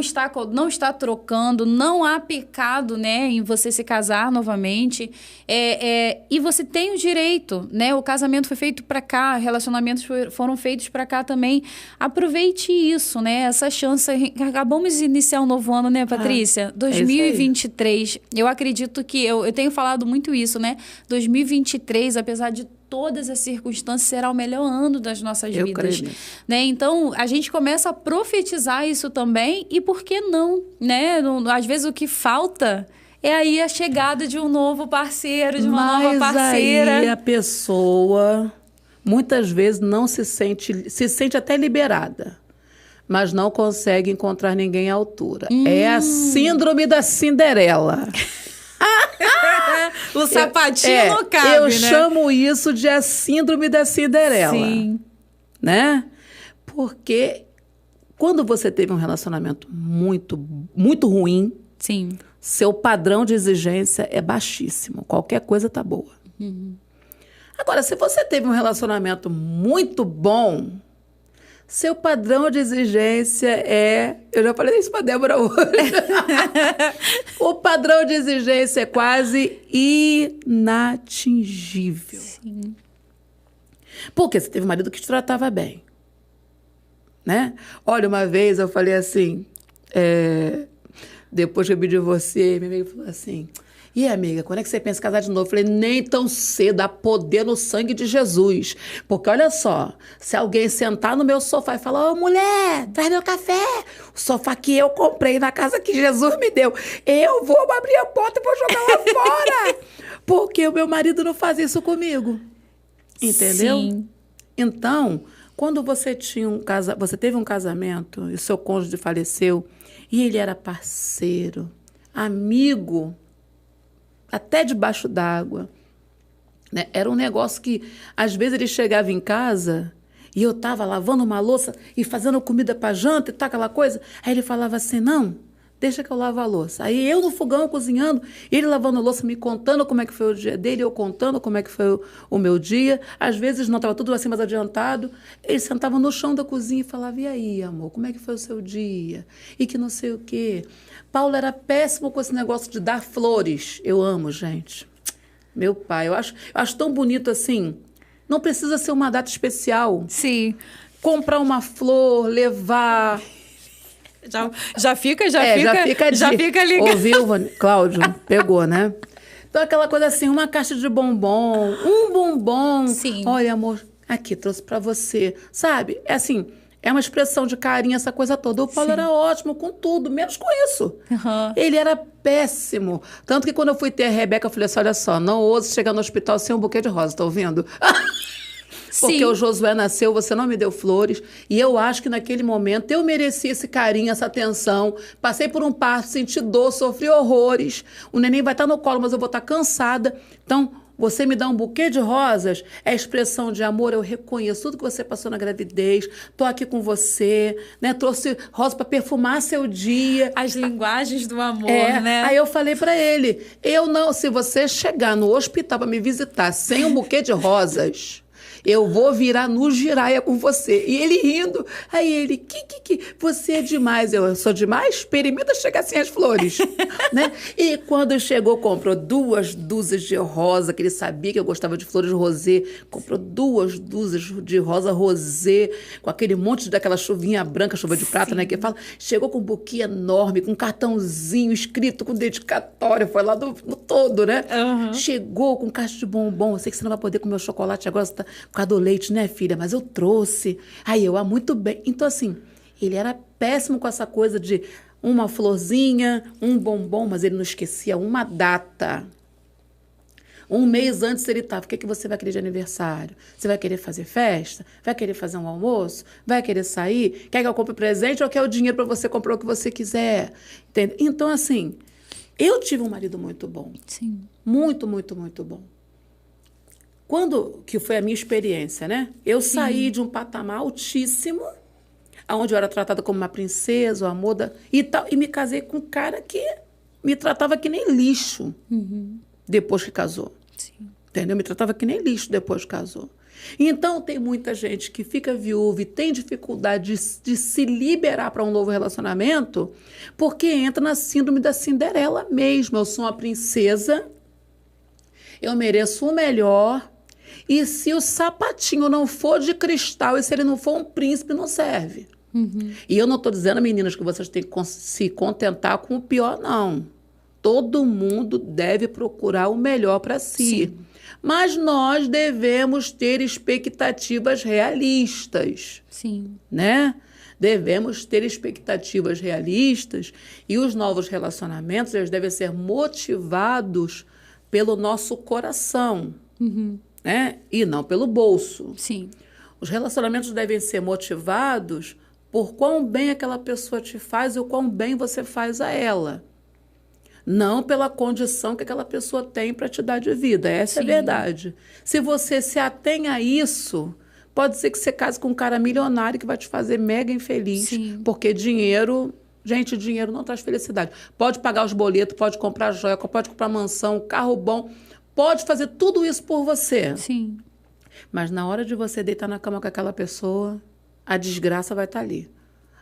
está trocando, não há pecado, né, em você se casar novamente. E você tem o direito, né? O casamento foi feito para cá, relacionamentos foram feitos para cá também. Aproveite isso, né? Essa chance. Acabamos de iniciar um novo ano, né, Patrícia? 2023. Eu acredito que eu tenho falado muito isso, né? 2023, apesar de todas as circunstâncias, será o melhor ano das nossas vidas. Né? Então, a gente começa a profetizar isso também, e por que não? Né? Às vezes o que falta é aí a chegada de um novo parceiro, de uma nova parceira. Aí a pessoa, muitas vezes, não se sente até liberada, mas não consegue encontrar ninguém à altura. É a síndrome da Cinderela. O sapatinho não cabe, eu né? chamo isso de a síndrome da Cinderela. Sim. Né? Porque quando você teve um relacionamento muito, muito ruim, sim, seu padrão de exigência é baixíssimo. Qualquer coisa tá boa. Agora, se você teve um relacionamento muito bom, seu padrão de exigência eu já falei isso para Débora hoje. O padrão de exigência é quase inatingível. Sim. Porque você teve um marido que te tratava bem. Né? Olha, uma vez eu falei assim, depois que eu me divorciei, minha amiga falou assim: e amiga, quando é que você pensa em casar de novo? Eu falei: nem tão cedo, há poder no sangue de Jesus. Porque olha só, se alguém sentar no meu sofá e falar: ô mulher, traz meu café, o sofá que eu comprei na casa que Jesus me deu, eu vou abrir a porta e vou jogar lá fora. Porque o meu marido não faz isso comigo. Entendeu? Sim. Então, quando você teve um casamento e seu cônjuge faleceu, e ele era parceiro, amigo, até debaixo d'água, né? Era um negócio que, às vezes, ele chegava em casa e eu estava lavando uma louça e fazendo comida para janta e tal, aquela coisa. Aí ele falava assim: não, deixa que eu lavo a louça. Aí eu no fogão cozinhando, ele lavando a louça, me contando como é que foi o dia dele, eu contando como é que foi o meu dia. Às vezes não estava tudo assim mais adiantado. Ele sentava no chão da cozinha e falava: e aí, amor, como é que foi o seu dia? E que não sei o quê. Paulo era péssimo com esse negócio de dar flores. Eu amo, gente. Meu pai, eu acho tão bonito assim. Não precisa ser uma data especial. Sim. Comprar uma flor, levar. Já fica ligado. Ouviu, Cláudio? Pegou, né? Então, aquela coisa assim, uma caixa de bombom, um bombom. Sim. Olha, amor, aqui, trouxe pra você. Sabe? É assim, é uma expressão de carinho, essa coisa toda. O Paulo era ótimo com tudo, menos com isso. Uhum. Ele era péssimo. Tanto que quando eu fui ter a Rebeca, eu falei assim: olha só, não ouse chegar no hospital sem um buquê de rosa, tá ouvindo? Porque o Josué nasceu, você não me deu flores. E eu acho que naquele momento eu mereci esse carinho, essa atenção. Passei por um parto, senti dor, sofri horrores. O neném vai estar no colo, mas eu vou estar cansada. Então, você me dá um buquê de rosas, é expressão de amor. Eu reconheço tudo que você passou na gravidez. Estou aqui com você, né? Trouxe rosa para perfumar seu dia. As linguagens do amor, né? Aí eu falei para ele: se você chegar no hospital para me visitar sem um buquê de rosas, Eu vou virar no giraia com você. E ele rindo. Aí ele, você é demais. Eu sou demais? Experimenta chegar sem as flores. Né? E quando chegou, comprou 2 dúzias de rosa, que ele sabia que eu gostava de flores rosé. Comprou 2 dúzias de rosa rosé, com aquele monte daquela chuvinha branca, chuva de prata, né? Que fala. Chegou com um buquê enorme, com um cartãozinho escrito, com dedicatória. Foi lá no todo, né? Uhum. Chegou com caixa de bombom. Eu sei que você não vai poder comer o chocolate agora, você tá por causa do leite, né, filha? Mas eu trouxe. Aí eu, muito bem. Então, assim, ele era péssimo com essa coisa de uma florzinha, um bombom, mas ele não esquecia uma data. Um mês antes ele estava, o que você vai querer de aniversário? Você vai querer fazer festa? Vai querer fazer um almoço? Vai querer sair? Quer que eu compre presente ou quer o dinheiro para você comprar o que você quiser? Entende? Então, assim, eu tive um marido muito bom. Sim. Muito, muito, muito bom. Quando, que foi a minha experiência, né? Eu saí de um patamar altíssimo, onde eu era tratada como uma princesa, o amor da... E tal, e me casei com um cara que me tratava que nem lixo depois que casou. Sim. Entendeu? Me tratava que nem lixo depois que casou. Então, tem muita gente que fica viúva e tem dificuldade de se liberar para um novo relacionamento porque entra na síndrome da Cinderela mesmo. Eu sou uma princesa, eu mereço o melhor, e se o sapatinho não for de cristal e se ele não for um príncipe, não serve. E eu não estou dizendo, meninas, que vocês têm que se contentar com o pior, não. Todo mundo deve procurar o melhor para si. Sim. Mas nós devemos ter expectativas realistas. Sim. Né? Devemos ter expectativas realistas e os novos relacionamentos eles devem ser motivados pelo nosso coração, né? E não pelo bolso. Sim. Os relacionamentos devem ser motivados por quão bem aquela pessoa te faz e o quão bem você faz a ela. Não pela condição que aquela pessoa tem para te dar de vida. Essa é a verdade. Se você se atém a isso, pode ser que você case com um cara milionário que vai te fazer mega infeliz. Sim. Porque dinheiro... Gente, dinheiro não traz felicidade. Pode pagar os boletos, pode comprar joia, pode comprar mansão, carro bom. Pode fazer tudo isso por você. Sim. Mas na hora de você deitar na cama com aquela pessoa, a desgraça vai estar ali.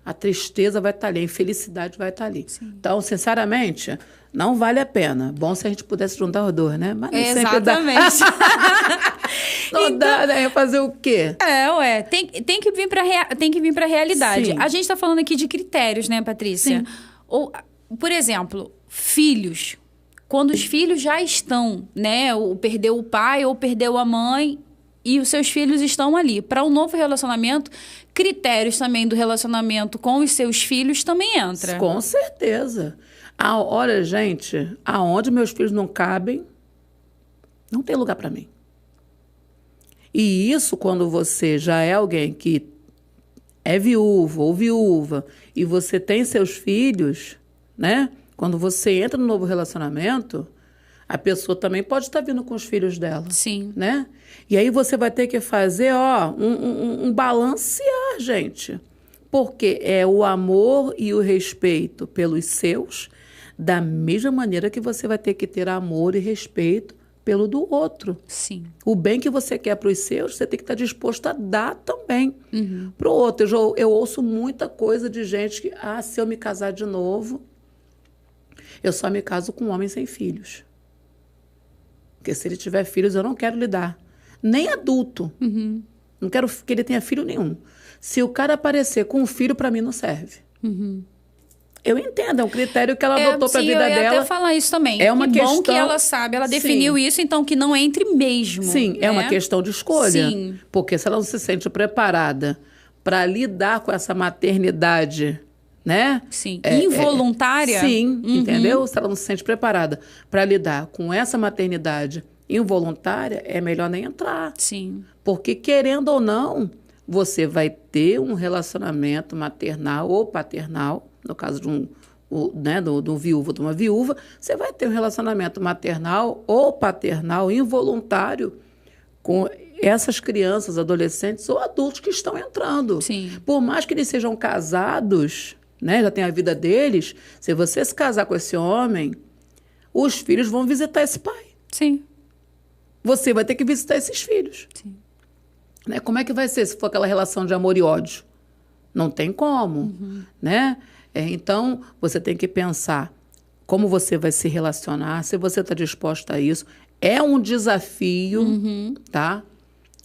A tristeza vai estar ali, a infelicidade vai estar ali. Sim. Então, sinceramente, não vale a pena. Bom se a gente pudesse juntar os dois, né? Mas nem exatamente. Sempre dá. Não então, dá, né? Fazer o quê? Tem que vir para a realidade. Sim. A gente está falando aqui de critérios, né, Patrícia? Sim. Ou, por exemplo, filhos. Quando os filhos já estão, né? Ou perdeu o pai ou perdeu a mãe... E os seus filhos estão ali. Para um novo relacionamento, critérios também do relacionamento com os seus filhos também entra. Com certeza. Olha, gente, aonde meus filhos não cabem, não tem lugar para mim. E isso quando você já é alguém que é viúvo ou viúva e você tem seus filhos, né? Quando você entra no novo relacionamento... A pessoa também pode estar vindo com os filhos dela. Sim. Né? E aí você vai ter que fazer um balancear, gente. Porque é o amor e o respeito pelos seus, da mesma maneira que você vai ter que ter amor e respeito pelo do outro. Sim. O bem que você quer para os seus, você tem que estar disposto a dar também para o outro. Eu ouço muita coisa de gente que, se eu me casar de novo, eu só me caso com um homem sem filhos. Porque se ele tiver filhos, eu não quero lhe dar. Nem adulto. Não quero que ele tenha filho nenhum. Se o cara aparecer com um filho, para mim não serve. Eu entendo, é um critério que ela adotou para a vida dela. Eu ia até falar isso também. É uma questão... bom que ela sabe, ela definiu isso, então que não entre mesmo. Sim, né? É uma questão de escolha. Sim. Porque se ela não se sente preparada para lidar com essa maternidade... Né? Sim. Involuntária? Sim, entendeu? Se ela não se sente preparada para lidar com essa maternidade involuntária, é melhor nem entrar. Sim. Porque, querendo ou não, você vai ter um relacionamento maternal ou paternal, no caso de do viúvo, de uma viúva, você vai ter um relacionamento maternal ou paternal involuntário com essas crianças, adolescentes ou adultos que estão entrando. Sim. Por mais que eles sejam casados... Né? Já tem a vida deles. Se você se casar com esse homem, os filhos vão visitar esse pai. Sim. Você vai ter que visitar esses filhos. Sim. Né? Como é que vai ser se for aquela relação de amor e ódio? Não tem como, né? Então, você tem que pensar como você vai se relacionar, se você está disposta a isso. É um desafio, tá?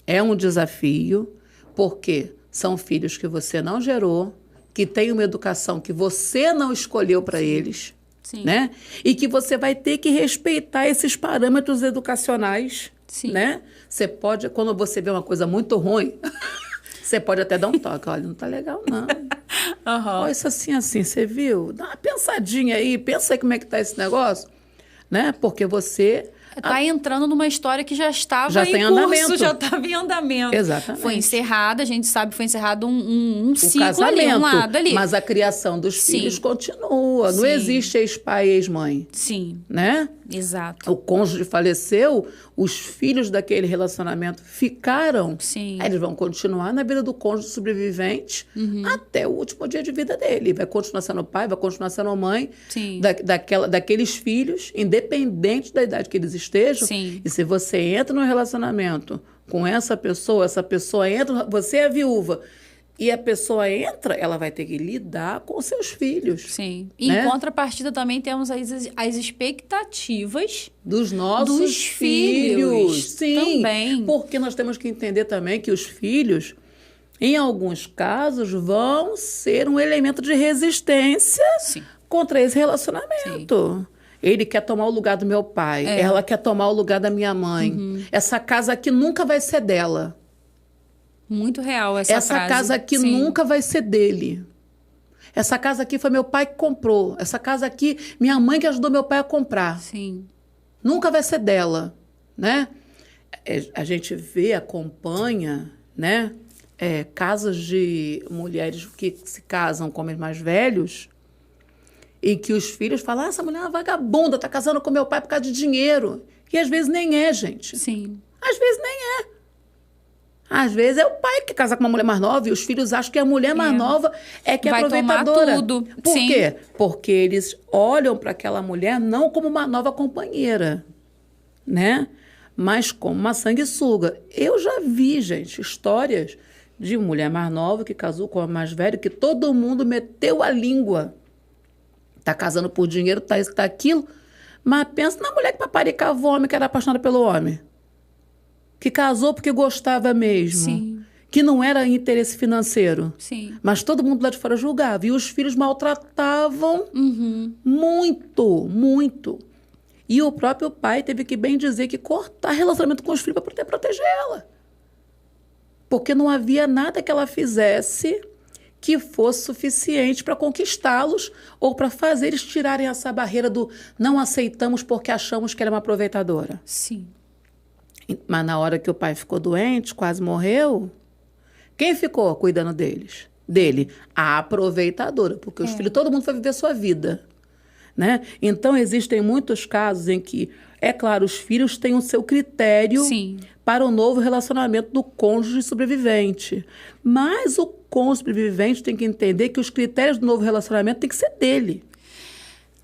É um desafio, porque são filhos que você não gerou, que têm uma educação que você não escolheu para eles, Sim. né? E que você vai ter que respeitar esses parâmetros educacionais, Sim. né? Você pode, quando você vê uma coisa muito ruim, você pode até dar um toque. Olha, não tá legal, não. Olha isso assim, você viu? Dá uma pensadinha aí, pensa aí como é que tá esse negócio, né? Porque você... Está entrando numa história que já estava Já está em em curso, andamento. já estava em andamento. Exatamente. Foi encerrada, a gente sabe que foi encerrado um O ciclo casamento, ali, um lado ali. mas a criação dos Sim. filhos continua. Não Sim. existe ex-pai e ex-mãe, Sim, né? exato. O cônjuge faleceu, os filhos daquele relacionamento ficaram. Sim. Aí eles vão continuar na vida do cônjuge sobrevivente até o último dia de vida dele. Vai continuar sendo pai, vai continuar sendo mãe Sim. daqueles filhos, independente da idade que eles estejam. Sim. E se você entra num relacionamento com essa pessoa entra, você é viúva, e a pessoa entra, ela vai ter que lidar com seus filhos. Sim. E né? em contrapartida também temos as expectativas Dos nossos dos filhos. Sim, Também. porque nós temos que entender também que os filhos, em alguns casos, vão ser um elemento de resistência Sim. contra esse relacionamento. Ele quer tomar o lugar do meu pai, ela quer tomar o lugar da minha mãe. Essa casa aqui nunca vai ser dela. Muito real essa frase. Casa aqui Sim. nunca vai ser dele. Essa casa aqui foi meu pai que comprou. Essa casa aqui, minha mãe que ajudou meu pai a comprar. Sim. Nunca vai ser dela, né? A gente vê, acompanha, né? Casos de mulheres que se casam com homens mais velhos e que os filhos falam, essa mulher é uma vagabunda, tá casando com meu pai por causa de dinheiro. E às vezes nem é, gente. Sim. Às vezes nem é. Às vezes é o pai que casa com uma mulher mais nova e os filhos acham que a mulher mais nova é que é Vai aproveitadora. tomar tudo. Por Sim. quê? Porque eles olham para aquela mulher não como uma nova companheira, né? Mas como uma sanguessuga. Eu já vi, gente, histórias de mulher mais nova que casou com a mais velha, que todo mundo meteu a língua. Tá casando por dinheiro, tá isso, tá aquilo. Mas pensa na mulher que paparicava o homem, que era apaixonada pelo homem. Que casou porque gostava mesmo. Sim. Que não era interesse financeiro. Sim. Mas todo mundo lá de fora julgava. E os filhos maltratavam muito, muito. E o próprio pai teve que bem dizer que cortar relacionamento com os filhos para poder proteger ela. Porque não havia nada que ela fizesse que fosse suficiente para conquistá-los ou para fazer eles tirarem essa barreira do não aceitamos porque achamos que ela é uma aproveitadora. Sim. Mas na hora que o pai ficou doente, quase morreu, quem ficou cuidando dele? A aproveitadora, porque os filhos, todo mundo foi viver sua vida, né? Então, existem muitos casos em que, é claro, os filhos têm o seu critério Sim. para o novo relacionamento do cônjuge sobrevivente. Mas o cônjuge sobrevivente tem que entender que os critérios do novo relacionamento têm que ser dele.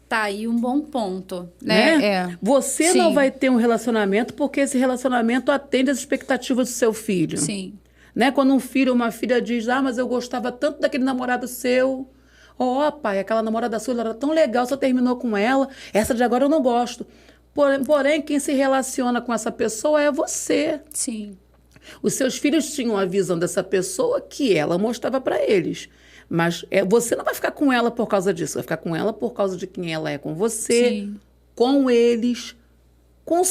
Tá aí um bom ponto, né? Você Sim. não vai ter um relacionamento porque esse relacionamento atende às expectativas do seu filho. Sim. Né? Quando um filho ou uma filha diz, mas eu gostava tanto daquele namorado seu. Pai, aquela namorada sua era tão legal, você terminou com ela. Essa de agora eu não gosto. Porém, quem se relaciona com essa pessoa é você. Sim. Os seus filhos tinham a visão dessa pessoa que ela mostrava para eles. Mas você não vai ficar com ela por causa disso. Vai ficar com ela por causa de quem ela é com você, Sim. com eles, com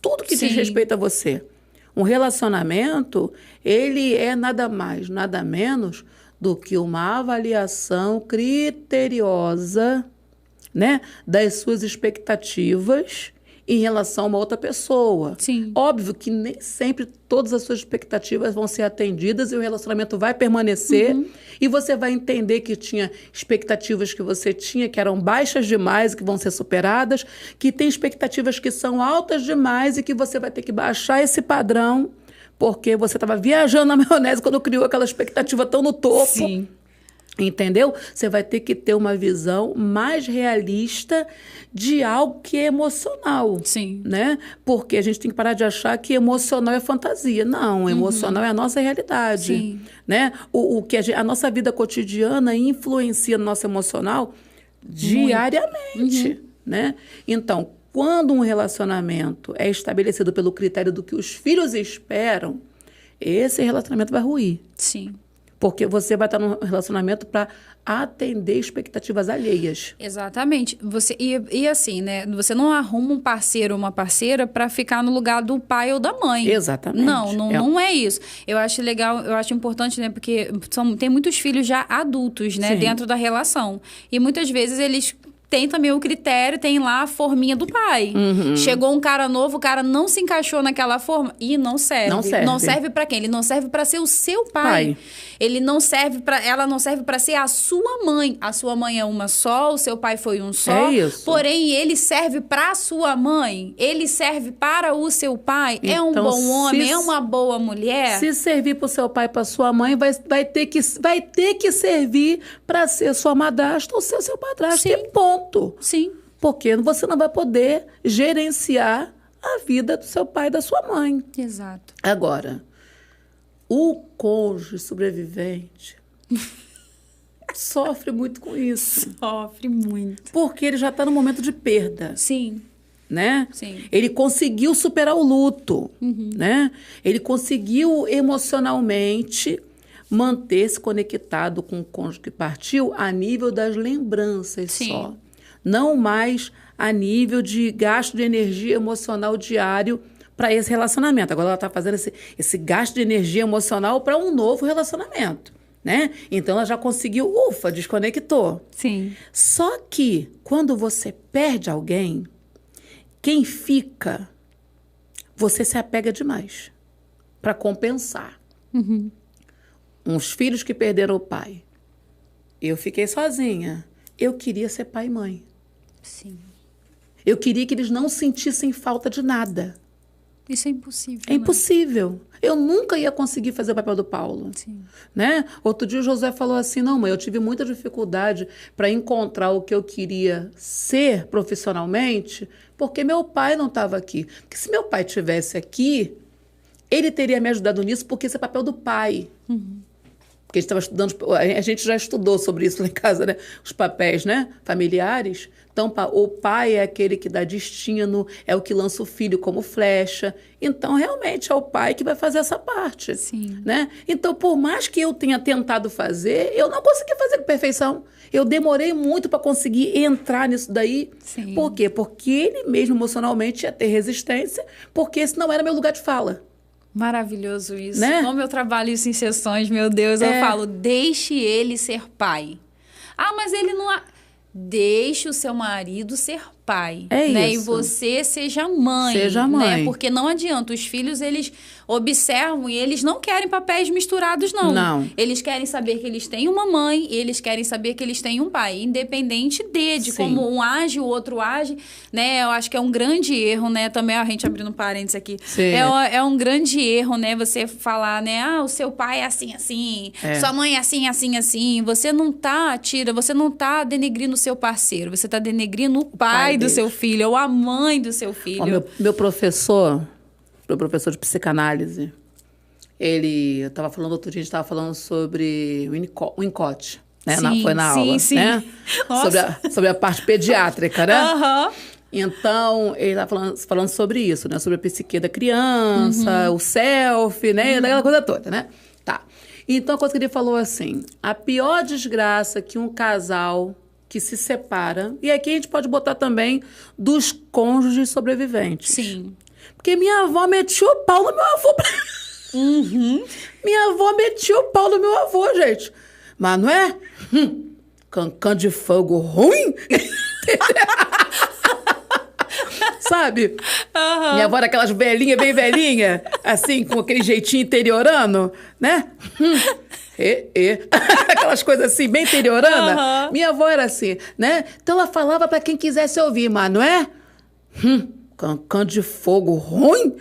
tudo que diz Sim. respeito a você. Um relacionamento, ele é nada mais, nada menos do que uma avaliação criteriosa, né, das suas expectativas em relação a uma outra pessoa. Sim. Óbvio que nem sempre todas as suas expectativas vão ser atendidas e o relacionamento vai permanecer e você vai entender que tinha expectativas que você tinha que eram baixas demais e que vão ser superadas, que tem expectativas que são altas demais e que você vai ter que baixar esse padrão porque você estava viajando na maionese quando criou aquela expectativa tão no topo. Sim. Entendeu? Você vai ter que ter uma visão mais realista de algo que é emocional. Sim. Né? Porque a gente tem que parar de achar que emocional é fantasia. Não, emocional é a nossa realidade. Sim. Né? O que a nossa vida cotidiana influencia no nosso emocional diariamente. Né? Então, quando um relacionamento é estabelecido pelo critério do que os filhos esperam, esse relacionamento vai ruir. Sim. Porque você vai estar num relacionamento para atender expectativas alheias. Exatamente. E assim, né? Você não arruma um parceiro ou uma parceira para ficar no lugar do pai ou da mãe. Exatamente. Não é isso. Eu acho legal, eu acho importante, né? Porque tem muitos filhos já adultos, né? Sim. Dentro da relação. E muitas vezes eles tem também o critério, tem lá a forminha do pai. Chegou um cara novo, o cara não se encaixou naquela forma e não serve. Não serve para quem? Ele não serve para ser o seu pai. Ele não serve para, ela não serve para ser a sua mãe. A sua mãe é uma só, o seu pai foi um só. É isso. Porém, ele serve para a sua mãe, ele serve para o seu pai. Então, é um bom homem, é uma boa mulher. Se servir para o seu pai e para sua mãe, vai ter que servir para ser sua madrasta ou ser seu padrasto. Sim. E ponto. Sim. Porque você não vai poder gerenciar a vida do seu pai e da sua mãe. Exato. Agora, o cônjuge sobrevivente sofre muito com isso. Sofre muito. Porque ele já está no momento de perda. Sim. Né? Sim. Ele conseguiu superar o luto. Né? Ele conseguiu emocionalmente manter-se conectado com o cônjuge que partiu a nível das lembranças. Sim. Só. Não mais a nível de gasto de energia emocional diário para esse relacionamento. Agora ela está fazendo esse gasto de energia emocional para um novo relacionamento. Né? Então ela já conseguiu, desconectou. Sim. Só que quando você perde alguém, quem fica, você se apega demais para compensar. Uns filhos que perderam o pai. Eu fiquei sozinha. Eu queria ser pai e mãe. Sim. Eu queria que eles não sentissem falta de nada. Isso é impossível. É impossível. Eu nunca ia conseguir fazer o papel do Paulo. Sim. Né? Outro dia o José falou assim, não, mãe, eu tive muita dificuldade para encontrar o que eu queria ser profissionalmente, porque meu pai não estava aqui. Porque se meu pai estivesse aqui, ele teria me ajudado nisso, porque esse é o papel do pai. Porque a gente estava estudando, a gente já estudou sobre isso lá em casa, né? Os papéis, né? Familiares. Então, o pai é aquele que dá destino, é o que lança o filho como flecha. Então, realmente, é o pai que vai fazer essa parte. Sim. Né? Então, por mais que eu tenha tentado fazer, eu não consegui fazer com perfeição. Eu demorei muito para conseguir entrar nisso daí. Sim. Por quê? Porque ele mesmo emocionalmente ia ter resistência, porque esse não era meu lugar de fala. Maravilhoso isso. Né? Como eu trabalho isso em sessões, meu Deus, eu falo, deixe ele ser pai. Ah, mas ele não... Deixe o seu marido ser pai. É né? isso. E você seja mãe. Seja mãe. Né? Porque não adianta. Os filhos, eles observam e eles não querem papéis misturados, não. Não. Eles querem saber que eles têm uma mãe e eles querem saber que eles têm um pai. Independente de Sim. como um age, o outro age. Né? Eu acho que é um grande erro, né? Também a gente abrindo parênteses aqui. Sim. É um grande erro, né? Você falar, né? Ah, o seu pai é assim, assim. Sua mãe é assim, assim, assim. Você não tá denegrindo o seu parceiro. Você tá denegrindo o pai do seu filho ou a mãe do seu filho. Ó, meu professor de psicanálise, ele estava falando outro dia, a gente estava falando sobre o Winnicott, né? Foi na aula, sim. Né? Sobre a parte pediátrica, né? Então, ele estava falando sobre isso, né? Sobre a psique da criança, o self, né? Aquela coisa toda, né? Tá. Então, a coisa que ele falou assim, a pior desgraça que um casal que se separa, e aqui a gente pode botar também dos cônjuges sobreviventes. Sim. Porque minha avó metia o pau no meu avô. Minha avó metia o pau no meu avô, gente. Mas não é? Cancã de fogo ruim? Sabe? Minha avó era aquelas velhinhas, bem velhinha, assim, com aquele jeitinho interiorano, né? Aquelas coisas assim, bem interiorana. Minha avó era assim, né? Então ela falava para quem quisesse ouvir, mas não é? Canto de fogo ruim.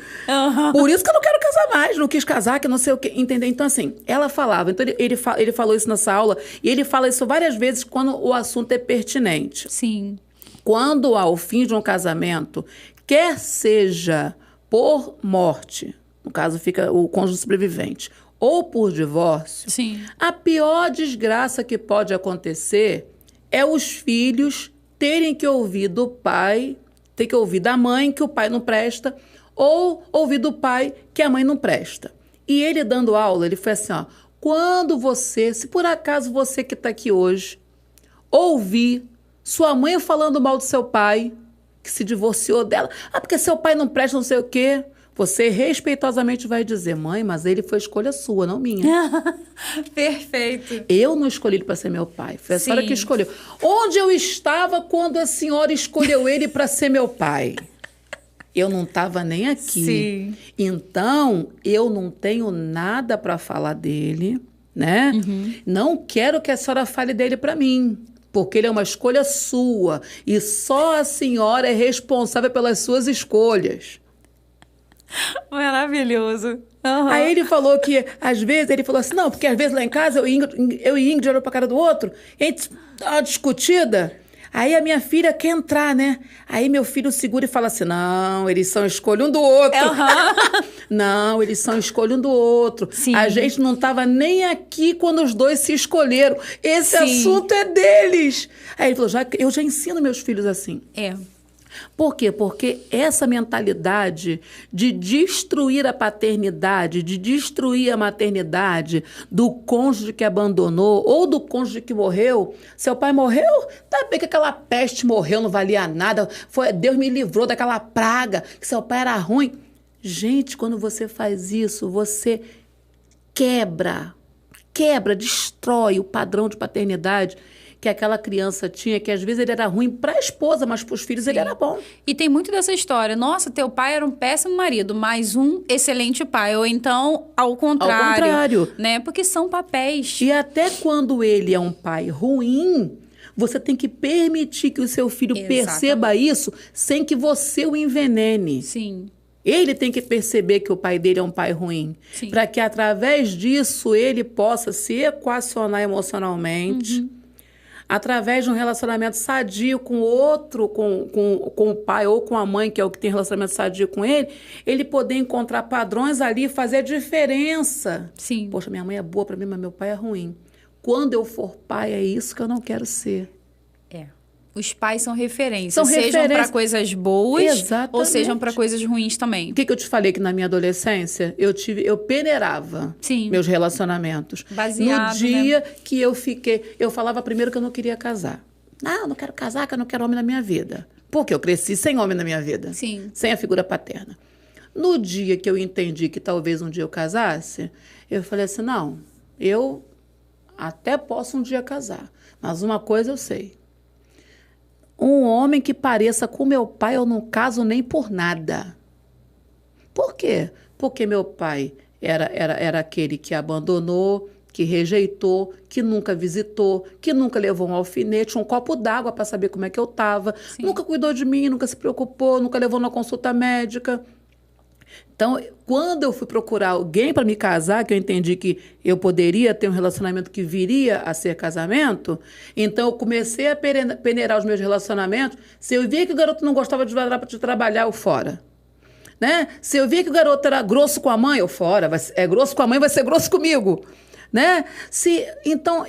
Por isso que eu não quero casar mais. Não quis casar, que não sei o quê. Entendeu? Então, assim, ela falava. Então, ele falou isso nessa aula. E ele fala isso várias vezes quando o assunto é pertinente. Sim. Quando há o fim de um casamento, quer seja por morte, no caso fica o cônjuge sobrevivente, ou por divórcio, Sim. a pior desgraça que pode acontecer é os filhos terem que ouvir do pai, ter que ouvir da mãe que o pai não presta, ou ouvir do pai que a mãe não presta. E ele dando aula, ele foi assim, ó, quando você, se por acaso você que está aqui hoje, ouvir sua mãe falando mal do seu pai, que se divorciou dela, porque seu pai não presta não sei o quê, você respeitosamente vai dizer, mãe, mas ele foi escolha sua, não minha. Perfeito. Eu não escolhi ele para ser meu pai, foi a senhora que escolheu. Onde eu estava quando a senhora escolheu ele para ser meu pai? Eu não estava nem aqui. Sim. Então, eu não tenho nada para falar dele, né? Não quero que a senhora fale dele para mim, porque ele é uma escolha sua e só a senhora é responsável pelas suas escolhas. Maravilhoso. Aí ele falou que, às vezes, ele falou assim, não, porque às vezes lá em casa eu e Ingrid olhamos pra cara do outro, e a gente dá uma discutida, aí a minha filha quer entrar, né? Aí meu filho segura e fala assim, não, eles são escolha um do outro. Não, eles são escolha um do outro. Sim. A gente não estava nem aqui quando os dois se escolheram. Esse Sim. assunto é deles. Aí ele falou, eu já ensino meus filhos assim. É. Por quê? Porque essa mentalidade de destruir a paternidade, de destruir a maternidade do cônjuge que abandonou ou do cônjuge que morreu. Seu pai morreu? Tá bem que aquela peste morreu, não valia nada. Deus me livrou daquela praga, que seu pai era ruim. Gente, quando você faz isso, você quebra, destrói o padrão de paternidade que aquela criança tinha, que às vezes ele era ruim para a esposa, mas para os filhos ele era bom. E tem muito dessa história. Nossa, teu pai era um péssimo marido, mas um excelente pai. Ou então, ao contrário. Ao contrário. Né? Porque são papéis. E até quando ele é um pai ruim, você tem que permitir que o seu filho perceba isso sem que você o envenene. Sim. Ele tem que perceber que o pai dele é um pai ruim. Para que, através disso, ele possa se equacionar emocionalmente. Através de um relacionamento sadio com outro, com o pai ou com a mãe, que é o que tem relacionamento sadio com ele poder encontrar padrões ali e fazer a diferença. Sim. Poxa, minha mãe é boa para mim, mas meu pai é ruim. Quando eu for pai, é isso que eu não quero ser. É. Os pais são referências. São sejam para coisas boas, exatamente, ou sejam para coisas ruins também. O que eu te falei que na minha adolescência eu peneirava meus relacionamentos. Baseado, no dia né? que eu falava primeiro que eu não queria casar. Não, eu não quero casar, que eu não quero homem na minha vida. Porque eu cresci sem homem na minha vida. Sim. Sem a figura paterna. No dia que eu entendi que talvez um dia eu casasse, eu falei assim, não, eu até posso um dia casar, mas uma coisa eu sei. Um homem que pareça com meu pai, eu não caso nem por nada. Por quê? Porque meu pai era aquele que abandonou, que rejeitou, que nunca visitou, que nunca levou um alfinete, um copo d'água para saber como é que eu estava, nunca cuidou de mim, nunca se preocupou, nunca levou na consulta médica. Então, quando eu fui procurar alguém para me casar, que eu entendi que eu poderia ter um relacionamento que viria a ser casamento, então eu comecei a peneirar os meus relacionamentos. Se eu via que o garoto não gostava de trabalhar, eu fora. Né? Se eu via que o garoto era grosso com a mãe, eu fora. É grosso com a mãe, vai ser grosso comigo. Né? Então,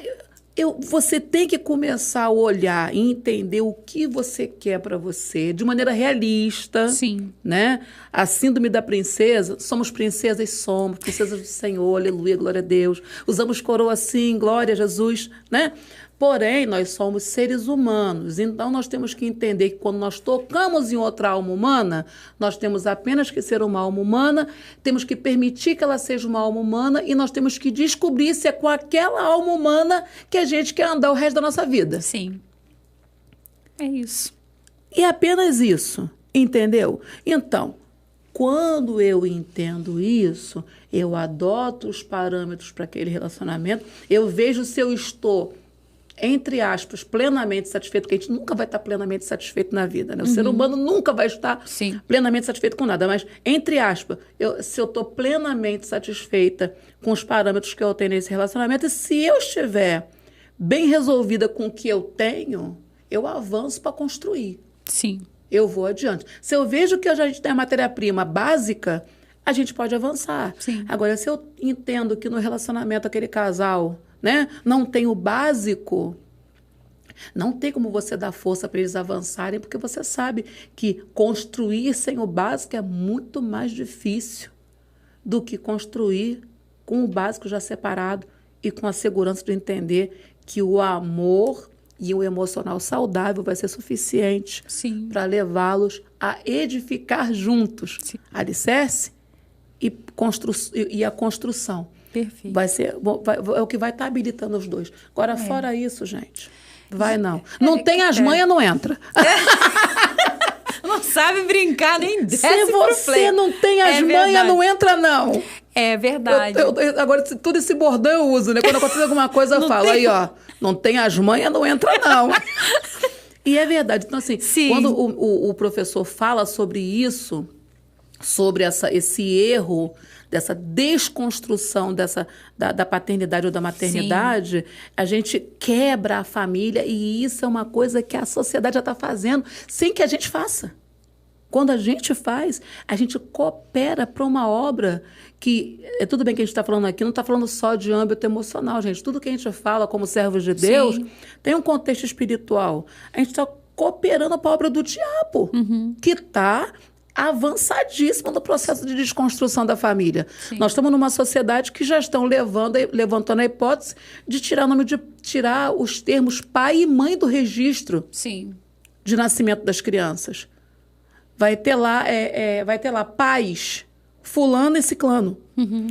você tem que começar a olhar e entender o que você quer para você de maneira realista. Sim. Né? A síndrome da princesa, somos princesas do Senhor, aleluia, glória a Deus. Usamos coroa sim, glória a Jesus, né? Porém, nós somos seres humanos, então nós temos que entender que quando nós tocamos em outra alma humana, nós temos apenas que ser uma alma humana, temos que permitir que ela seja uma alma humana e nós temos que descobrir se é com aquela alma humana que a gente quer andar o resto da nossa vida. Sim. É isso. E é apenas isso, entendeu? Então, quando eu entendo isso, eu adoto os parâmetros para aquele relacionamento, eu vejo se eu estou entre aspas, plenamente satisfeito, porque a gente nunca vai estar plenamente satisfeito na vida, né? O ser humano nunca vai estar plenamente satisfeito com nada, mas, entre aspas, se eu estou plenamente satisfeita com os parâmetros que eu tenho nesse relacionamento, e se eu estiver bem resolvida com o que eu tenho, eu avanço para construir. Sim. Eu vou adiante. Se eu vejo que a gente tem a matéria-prima básica, a gente pode avançar. Sim. Agora, se eu entendo que no relacionamento aquele casal, né, não tem o básico, não tem como você dar força para eles avançarem, porque você sabe que construir sem o básico é muito mais difícil do que construir com o básico já separado e com a segurança de entender que o amor e o emocional saudável vai ser suficiente para levá-los a edificar juntos. Sim. Alicerce e a construção. Perfeito. É o que vai estar habilitando os dois. Agora, fora isso, gente, não. Não tem as manhas, não entra. Não sabe brincar, nem desce. Se você não tem as manhas, não entra, não. É verdade. Agora, todo esse bordão eu uso, né? Quando acontece alguma coisa, eu falo, aí, ó, não tem as manhas, não entra, não. E é verdade. Então, assim, quando o professor fala sobre isso, sobre esse erro, dessa desconstrução da paternidade ou da maternidade, a gente quebra a família, e isso é uma coisa que a sociedade já está fazendo sem que a gente faça. Quando a gente faz, a gente coopera para uma obra que... tudo bem que a gente está falando aqui, não está falando só de âmbito emocional, gente. Tudo que a gente fala como servos de Deus tem um contexto espiritual. A gente está cooperando para a obra do diabo, que está avançadíssima no processo de desconstrução da família. Sim. Nós estamos numa sociedade que já estão levantando a hipótese de tirar os termos pai e mãe do registro de nascimento das crianças. Vai ter lá pais, fulano e ciclano.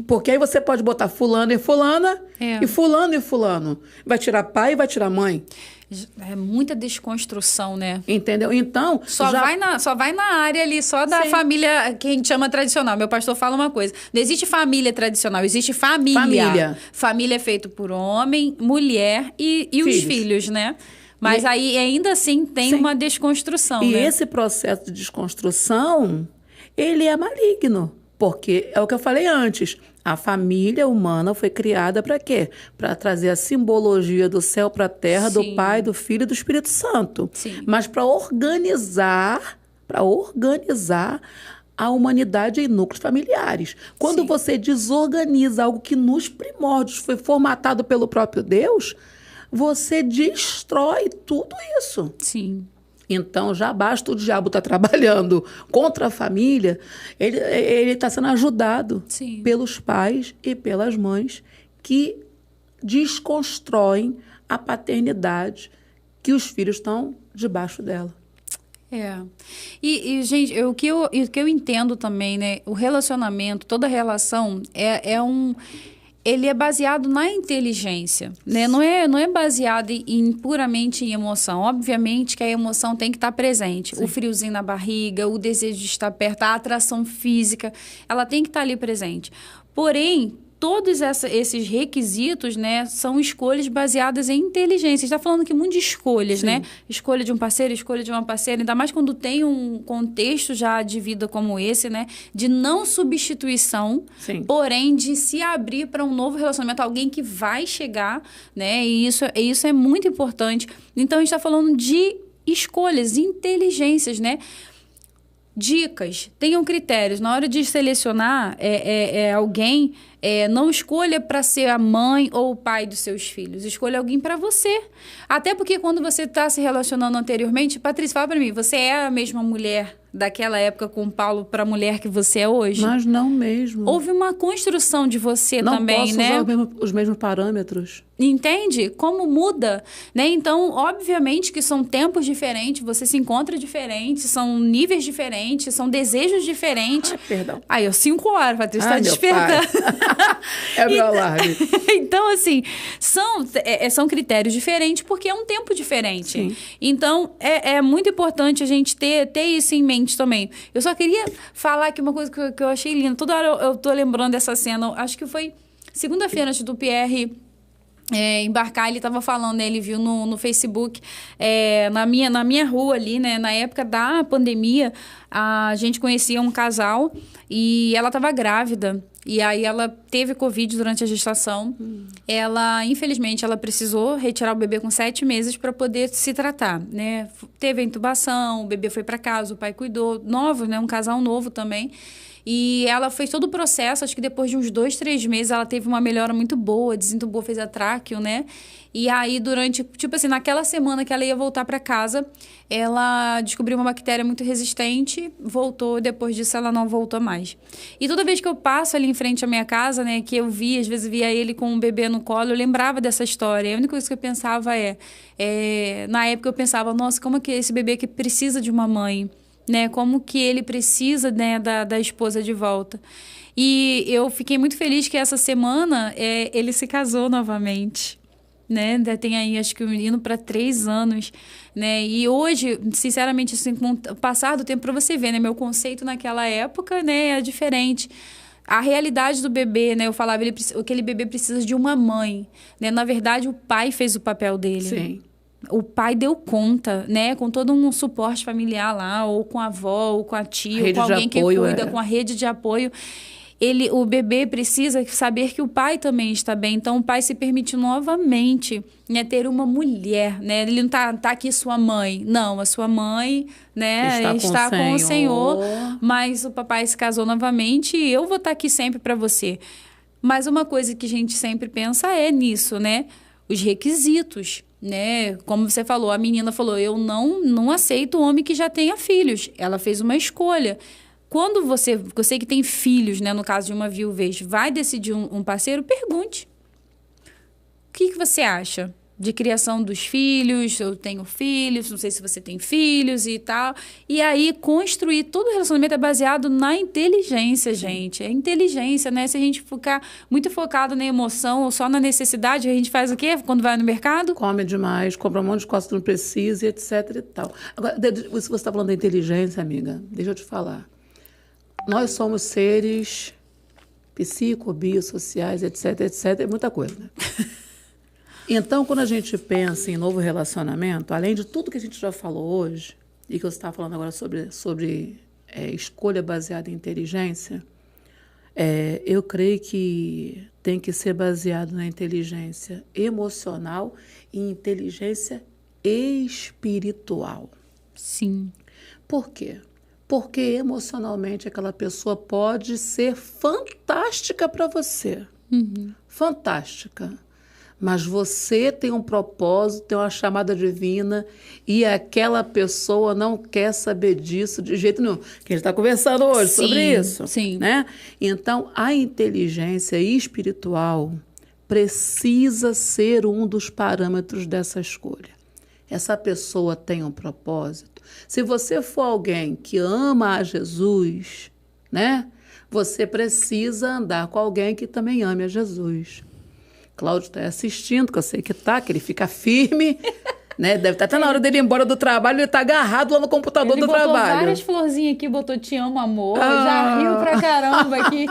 Porque aí você pode botar fulano e fulana e fulano e fulano. Vai tirar pai e vai tirar mãe. É muita desconstrução, né? Entendeu? Então... Só vai na área ali, só da família que a gente chama tradicional. Meu pastor fala uma coisa. Não existe família tradicional, existe família. Família é feito por homem, mulher e os filhos, né? Mas aí, ainda assim, tem uma desconstrução, e né? Esse processo de desconstrução, ele é maligno. Porque é o que eu falei antes. A família humana foi criada para quê? Para trazer a simbologia do céu para a terra, do Pai, do Filho e do Espírito Santo. Mas para organizar a humanidade em núcleos familiares. Quando você desorganiza algo que nos primórdios foi formatado pelo próprio Deus, você destrói tudo isso. Sim. Então, já basta o diabo estar trabalhando contra a família, ele está sendo ajudado pelos pais e pelas mães que desconstroem a paternidade que os filhos estão debaixo dela. E gente, o que eu entendo também, né? O relacionamento, toda relação ele é baseado na inteligência, né? Não é baseado puramente em emoção. Obviamente que a emoção tem que estar presente. O friozinho na barriga, o desejo de estar perto, a atração física, ela tem que estar ali presente. Porém, todos esses requisitos, né, são escolhas baseadas em inteligência. Está falando aqui muito de escolhas, né? Escolha de um parceiro, escolha de uma parceira, ainda mais quando tem um contexto já de vida como esse, né? De não substituição, porém de se abrir para um novo relacionamento, alguém que vai chegar, né? E isso é muito importante. Então, a gente está falando de escolhas, inteligências, né? Dicas, tenham critérios. Na hora de selecionar alguém, não escolha para ser a mãe ou o pai dos seus filhos. Escolha alguém para você. Até porque quando você está se relacionando anteriormente, Patrícia, fala para mim, você é a mesma mulher daquela época com Paulo para a mulher que você é hoje? Mas não mesmo. Houve uma construção de você também, né? Não posso usar os mesmos parâmetros. Entende? Como muda, né? Então, obviamente que são tempos diferentes, você se encontra diferente, são níveis diferentes, são desejos diferentes. Perdão. Aí, 5 horas, Patrícia, está despertando. É meu alarme. Então, assim, são critérios diferentes porque é um tempo diferente. Sim. Então, é muito importante a gente ter isso em mente também. Eu só queria falar aqui uma coisa que eu achei linda. Toda hora eu tô lembrando dessa cena. Acho que foi segunda-feira antes do Pierre embarcar, ele estava falando, né, ele viu no Facebook, na minha rua ali, né, na época da pandemia, a gente conhecia um casal e ela estava grávida. E aí ela teve Covid durante a gestação. Ela, infelizmente, ela precisou retirar o bebê com 7 meses para poder se tratar, né? Teve a intubação, o bebê foi para casa, o pai cuidou. Novo, né? Um casal novo também. E ela fez todo o processo, acho que depois de uns 2, 3 meses, ela teve uma melhora muito boa, desentubou, fez a tráqueo, né? E aí, durante, tipo assim, naquela semana que ela ia voltar para casa, ela descobriu uma bactéria muito resistente, voltou, depois disso ela não voltou mais. E toda vez que eu passo ali em frente à minha casa, né, que eu via, às vezes via ele com um bebê no colo, eu lembrava dessa história. E a única coisa que eu pensava na época eu pensava, nossa, como é que esse bebê que precisa de uma mãe, né? Como que ele precisa, né, da esposa de volta. E eu fiquei muito feliz que essa semana ele se casou novamente, né? Tem aí, acho que indo para 3 anos, né? E hoje, sinceramente, assim, com o passar do tempo, para você ver, né? Meu conceito naquela época, né, é diferente. A realidade do bebê, né? Eu falava, aquele bebê precisa de uma mãe, né? Na verdade, o pai fez o papel dele. Sim. O pai deu conta, né? Com todo um suporte familiar lá, ou com a avó, ou com a tia, ou com alguém que cuida, com a rede de apoio. O bebê precisa saber que o pai também está bem. Então, o pai se permite novamente, né, ter uma mulher, né? Ele não tá aqui sua mãe. Não, a sua mãe, né, está com o Senhor. Mas o papai se casou novamente e eu vou estar aqui sempre para você. Mas uma coisa que a gente sempre pensa é nisso, né? Os requisitos, né? Como você falou, a menina falou, eu não aceito um homem que já tenha filhos. Ela fez uma escolha. Quando eu sei que tem filhos, né, no caso de uma viuvez, vai decidir um parceiro, pergunte. O que você acha de criação dos filhos? Eu tenho filhos, não sei se você tem filhos e tal. E aí, construir todo relacionamento é baseado na inteligência, gente. É inteligência, né? Se a gente ficar muito focado na emoção ou só na necessidade, a gente faz o quê quando vai no mercado? Come demais, compra um monte de coisa que não precisa, etc e tal. Agora, se você está falando da inteligência, amiga, deixa eu te falar. Nós somos seres psicobiosociais, etc, etc, é muita coisa, né? Então, quando a gente pensa em novo relacionamento, além de tudo que a gente já falou hoje, e que você estava falando agora sobre escolha baseada em inteligência, eu creio que tem que ser baseado na inteligência emocional e inteligência espiritual. Sim. Por quê? Porque emocionalmente aquela pessoa pode ser fantástica para você. Fantástica. Mas você tem um propósito, tem uma chamada divina e aquela pessoa não quer saber disso de jeito nenhum. Que a gente está conversando hoje sobre isso. Sim. Né? Então, a inteligência espiritual precisa ser um dos parâmetros dessa escolha. Essa pessoa tem um propósito. Se você for alguém que ama a Jesus, né? Você precisa andar com alguém que também ame a Jesus. Cláudio está assistindo, que eu sei que ele fica firme, né? Deve estar até na hora dele ir embora do trabalho, ele está agarrado lá no computador do trabalho. Ele botou várias florzinhas aqui, botou te amo, amor, já riu pra caramba aqui,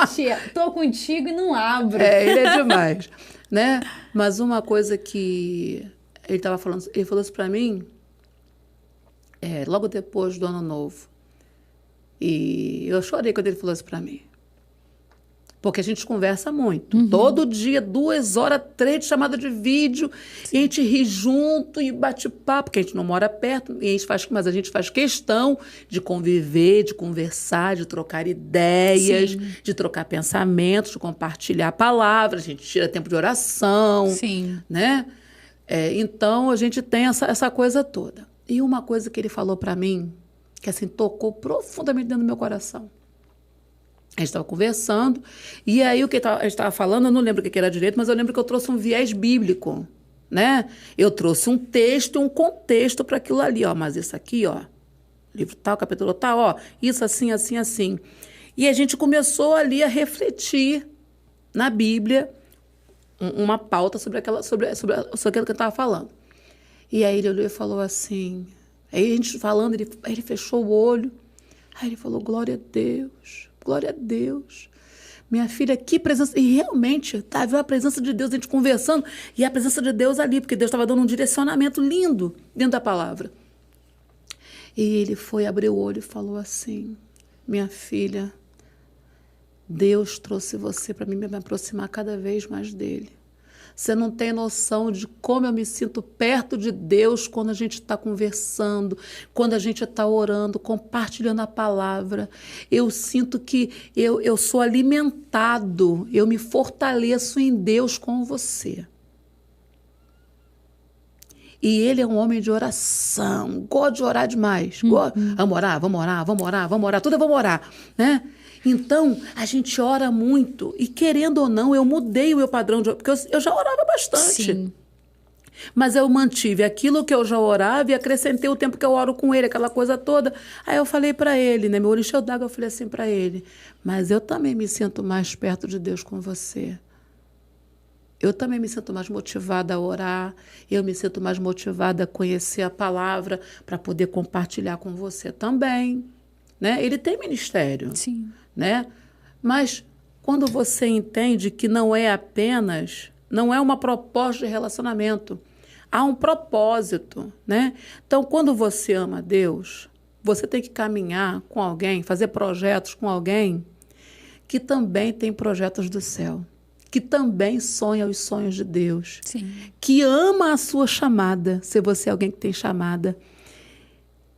tô contigo e não abro. Ele é demais, né? Mas uma coisa que ele estava falando, ele falou isso para mim logo depois do Ano Novo. E eu chorei quando ele falou isso para mim. Porque a gente conversa muito. Todo dia, 2 horas, 3 de chamada de vídeo. Sim. E a gente ri junto e bate papo, porque a gente não mora perto. Mas a gente faz questão de conviver, de conversar, de trocar ideias, sim, de trocar pensamentos, de compartilhar palavras. A gente tira tempo de oração. Sim. Né? Então, a gente tem essa coisa toda. E uma coisa que ele falou para mim, que assim, tocou profundamente dentro do meu coração. A gente estava conversando, e aí o que a gente estava falando, eu não lembro o que era direito, mas eu lembro que eu trouxe um viés bíblico, né? Eu trouxe um texto e um contexto para aquilo ali, ó. Mas isso aqui, ó, livro tal, capítulo tal, ó, isso assim, assim, assim. E a gente começou ali a refletir na Bíblia uma pauta sobre aquilo que eu estava falando. E aí ele olhou e falou assim, aí a gente falando, ele fechou o olho, aí ele falou, glória a Deus. Glória a Deus. Minha filha, que presença. E realmente, estava a presença de Deus, a gente conversando, e a presença de Deus ali, porque Deus estava dando um direcionamento lindo dentro da palavra. E ele foi, abriu o olho e falou assim: minha filha, Deus trouxe você para mim me aproximar cada vez mais dele. Você não tem noção de como eu me sinto perto de Deus quando a gente está conversando, quando a gente está orando, compartilhando a palavra. Eu sinto que eu sou alimentado, eu me fortaleço em Deus com você. E ele é um homem de oração, gosta de orar demais. Vamos orar, vamos orar, vamos orar, vamos orar, tudo vamos orar, né? Então, a gente ora muito. E, querendo ou não, eu mudei o meu padrão de... Porque eu já orava bastante. Sim. Mas eu mantive aquilo que eu já orava e acrescentei o tempo que eu oro com ele, aquela coisa toda. Aí eu falei para ele, né? Meu olho encheu d'água, eu falei assim para ele: mas eu também me sinto mais perto de Deus com você. Eu também me sinto mais motivada a orar, eu me sinto mais motivada a conhecer a palavra para poder compartilhar com você também. Né? Ele tem ministério. Sim. Né? Mas quando você entende que não é uma proposta de relacionamento, há um propósito, né? Então, quando você ama Deus, você tem que caminhar com alguém, fazer projetos com alguém que também tem projetos do céu, que também sonha os sonhos de Deus, Sim. que ama a sua chamada, se você é alguém que tem chamada,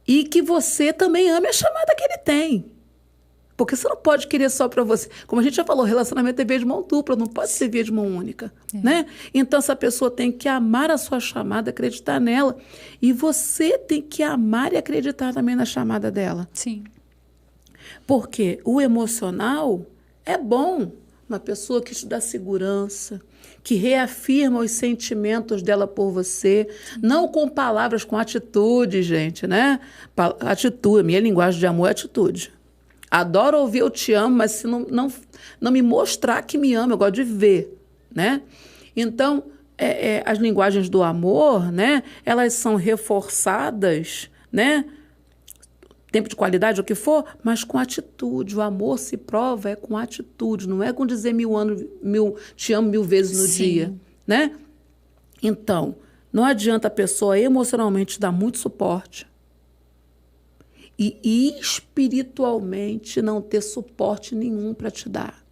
e que você também ame a chamada que ele tem. Porque você não pode querer só para você. Como a gente já falou, relacionamento é via de mão dupla, não pode ser via de mão única. Né? Então, essa pessoa tem que amar a sua chamada, acreditar nela. E você tem que amar e acreditar também na chamada dela. Sim. Porque o emocional é bom. Uma pessoa que te dá segurança, que reafirma os sentimentos dela por você, não com palavras, com atitude, gente, né? Atitude, minha linguagem de amor é atitude. Adoro ouvir eu te amo, mas se não me mostrar que me ama, eu gosto de ver, né? Então, as linguagens do amor, né? Elas são reforçadas, né? Tempo de qualidade, o que for, mas com atitude. O amor se prova com atitude, não é com dizer te amo 1000 vezes no dia, né? Então, não adianta a pessoa emocionalmente dar muito suporte e espiritualmente não ter suporte nenhum para te dar.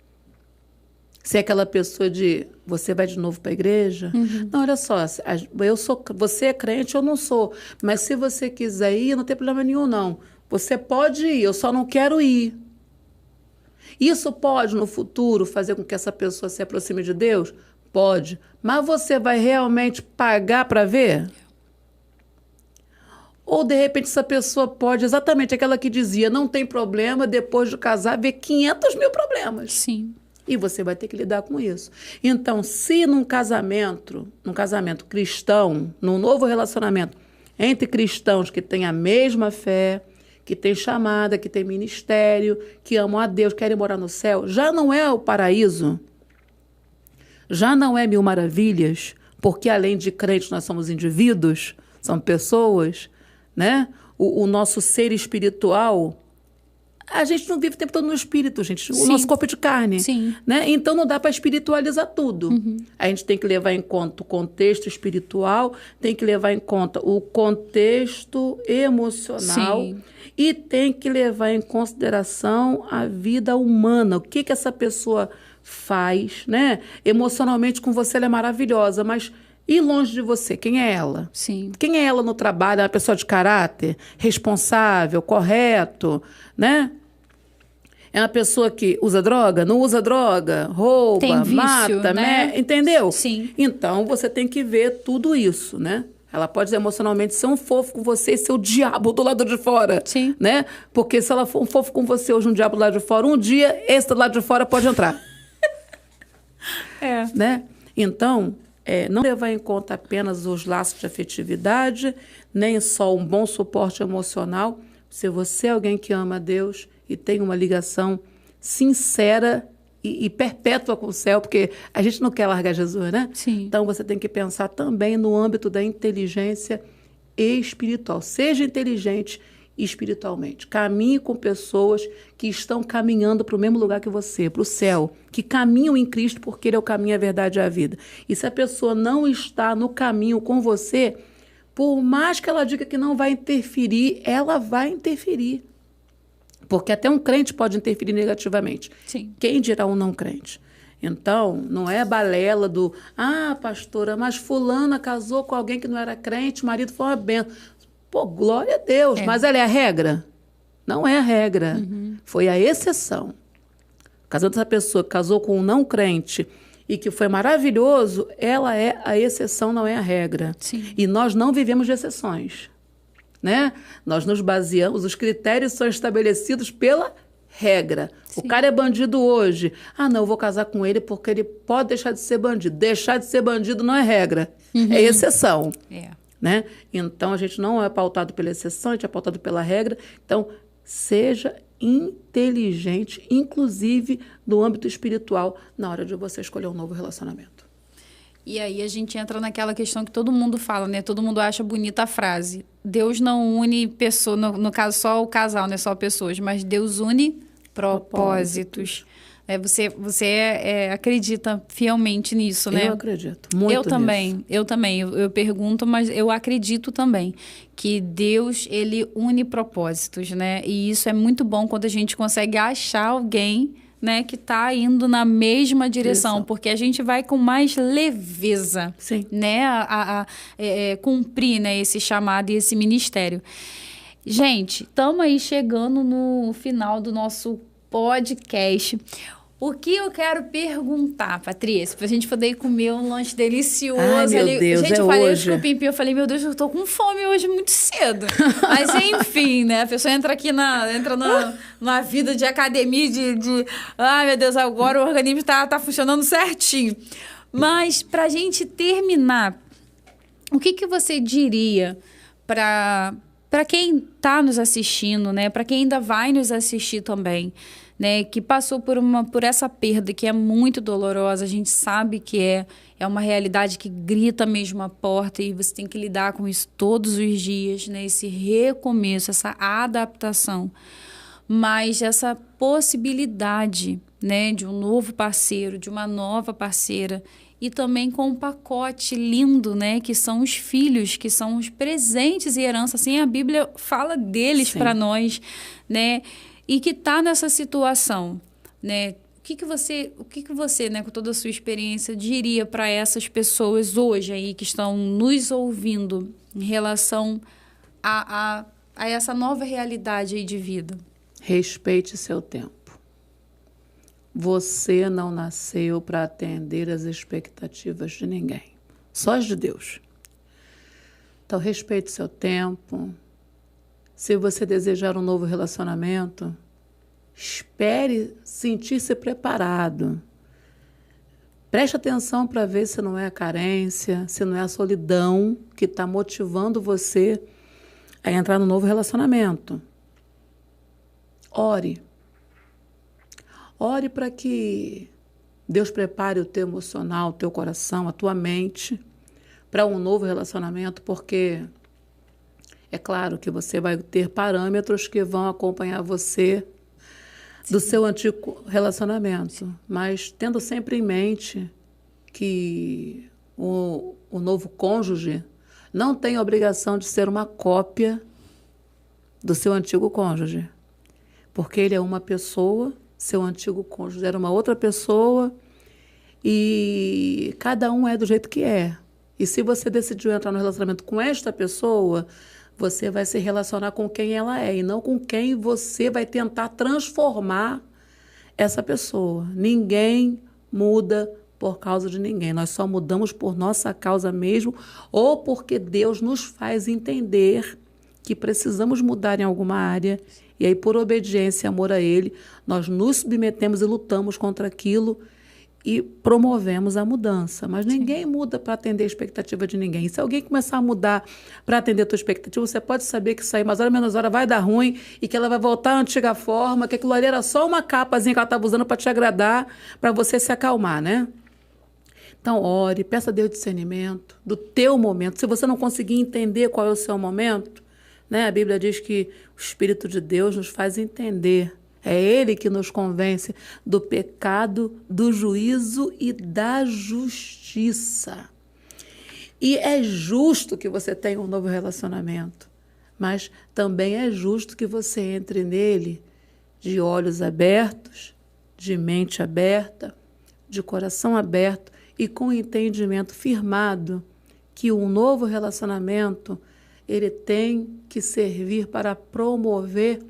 Se é aquela pessoa de, você vai de novo para a igreja? Não, olha só, você é crente, eu não sou, mas se você quiser ir, não tem problema nenhum, não. Você pode ir, eu só não quero ir. Isso pode, no futuro, fazer com que essa pessoa se aproxime de Deus? Pode. Mas você vai realmente pagar para ver? Ou, de repente, essa pessoa pode, exatamente aquela que dizia, não tem problema, depois de casar, ver 500 mil problemas. Sim. E você vai ter que lidar com isso. Então, se num casamento cristão, num novo relacionamento entre cristãos que têm a mesma fé, que têm chamada, que têm ministério, que amam a Deus, querem morar no céu, já não é o paraíso, já não é 1000 maravilhas, porque além de crentes nós somos indivíduos, somos pessoas, né? O nosso ser espiritual, a gente não vive o tempo todo no espírito, gente. O nosso corpo é de carne. Sim. Né? Então não dá para espiritualizar tudo. A gente tem que levar em conta o contexto espiritual, tem que levar em conta o contexto emocional. Sim. E tem que levar em consideração a vida humana. O que essa pessoa faz, né? Emocionalmente com você ela é maravilhosa, mas e longe de você? Quem é ela? Sim. Quem é ela no trabalho? É uma pessoa de caráter, responsável, correto, né? É uma pessoa que usa droga, não usa droga, rouba, tem vício, mata, né? Entendeu? Sim. Então, você tem que ver tudo isso, né? Ela pode emocionalmente ser um fofo com você e ser o diabo do lado de fora. Sim. Né? Porque se ela for um fofo com você hoje, um diabo do lado de fora, um dia esse do lado de fora pode entrar. Né? Então, não levar em conta apenas os laços de afetividade, nem só um bom suporte emocional. Se você é alguém que ama a Deus e tem uma ligação sincera e perpétua com o céu, porque a gente não quer largar Jesus, né? Sim. Então, você tem que pensar também no âmbito da inteligência espiritual. Seja inteligente espiritualmente. Caminhe com pessoas que estão caminhando para o mesmo lugar que você, para o céu, que caminham em Cristo porque Ele é o caminho, a verdade e a vida. E se a pessoa não está no caminho com você, por mais que ela diga que não vai interferir, ela vai interferir. Porque até um crente pode interferir negativamente. Sim. Quem dirá um não crente? Então, não é balela do... Ah, pastora, mas fulana casou com alguém que não era crente, o marido foi uma benção. Pô, glória a Deus. Mas ela é a regra? Não é a regra. Foi a exceção. Casando essa pessoa que casou com um não crente e que foi maravilhoso, ela é a exceção, não é a regra. Sim. E nós não vivemos de exceções. Né? Nós nos baseamos, os critérios são estabelecidos pela regra. Sim. O cara é bandido hoje. Ah, não, eu vou casar com ele porque ele pode deixar de ser bandido. Deixar de ser bandido não é regra, é exceção. Né? Então, a gente não é pautado pela exceção, a gente é pautado pela regra. Então, seja inteligente, inclusive no âmbito espiritual, na hora de você escolher um novo relacionamento. E aí a gente entra naquela questão que todo mundo fala, né? Todo mundo acha bonita a frase. Deus não une pessoas, no caso só o casal, não é só pessoas, mas Deus une propósitos. Você acredita fielmente nisso, né? Eu acredito muito nisso. Eu também. Eu pergunto, mas eu acredito também que Deus, ele une propósitos, né? E isso é muito bom quando a gente consegue achar alguém, né, que está indo na mesma direção, porque a gente vai com mais leveza, sim, né, cumprir, né, esse chamado e esse ministério. Gente, estamos aí chegando no final do nosso podcast. O que eu quero perguntar, Patrícia, pra gente poder comer um lanche delicioso. Ai, meu Deus, gente, eu falei hoje. Com o Pimpim, eu falei, meu Deus, eu tô com fome hoje muito cedo. Mas enfim, né? A pessoa entra aqui na vida de academia, ai, meu Deus, agora o organismo tá funcionando certinho. Mas pra gente terminar, o que você diria para quem está nos assistindo, né? Para quem ainda vai nos assistir também, né, que passou por essa perda que é muito dolorosa, a gente sabe que é uma realidade que grita mesmo a porta e você tem que lidar com isso todos os dias, né, esse recomeço, essa adaptação, mas essa possibilidade, né, de um novo parceiro, de uma nova parceira e também com um pacote lindo, né, que são os filhos, que são os presentes e herança, assim, a Bíblia fala deles para nós, né, e que está nessa situação, né? O que você, né, com toda a sua experiência, diria para essas pessoas hoje aí que estão nos ouvindo em relação a essa nova realidade aí de vida? Respeite seu tempo. Você não nasceu para atender as expectativas de ninguém, só as de Deus. Então, respeite seu tempo. Se você desejar um novo relacionamento, espere sentir-se preparado. Preste atenção para ver se não é a carência, se não é a solidão que está motivando você a entrar no novo relacionamento. Ore. Ore para que Deus prepare o teu emocional, o teu coração, a tua mente para um novo relacionamento, porque é claro que você vai ter parâmetros que vão acompanhar você do seu antigo relacionamento, mas tendo sempre em mente que o novo cônjuge não tem a obrigação de ser uma cópia do seu antigo cônjuge, porque ele é uma pessoa, seu antigo cônjuge era uma outra pessoa e cada um é do jeito que é. E se você decidiu entrar no relacionamento com esta pessoa, você vai se relacionar com quem ela é e não com quem você vai tentar transformar essa pessoa. Ninguém muda por causa de ninguém. Nós só mudamos por nossa causa mesmo ou porque Deus nos faz entender que precisamos mudar em alguma área e aí, por obediência e amor a Ele, nós nos submetemos e lutamos contra aquilo e promovemos a mudança. Mas ninguém muda para atender a expectativa de ninguém. E se alguém começar a mudar para atender a tua expectativa, você pode saber que isso aí, mais hora menos hora, vai dar ruim e que ela vai voltar à antiga forma, que aquilo ali era só uma capazinha que ela estava usando para te agradar, para você se acalmar, né? Então, ore, peça a Deus discernimento do teu momento. Se você não conseguir entender qual é o seu momento, né? A Bíblia diz que o Espírito de Deus nos faz entender. É Ele que nos convence do pecado, do juízo e da justiça. E é justo que você tenha um novo relacionamento, mas também é justo que você entre nele de olhos abertos, de mente aberta, de coração aberto e com entendimento firmado que um novo relacionamento ele tem que servir para promover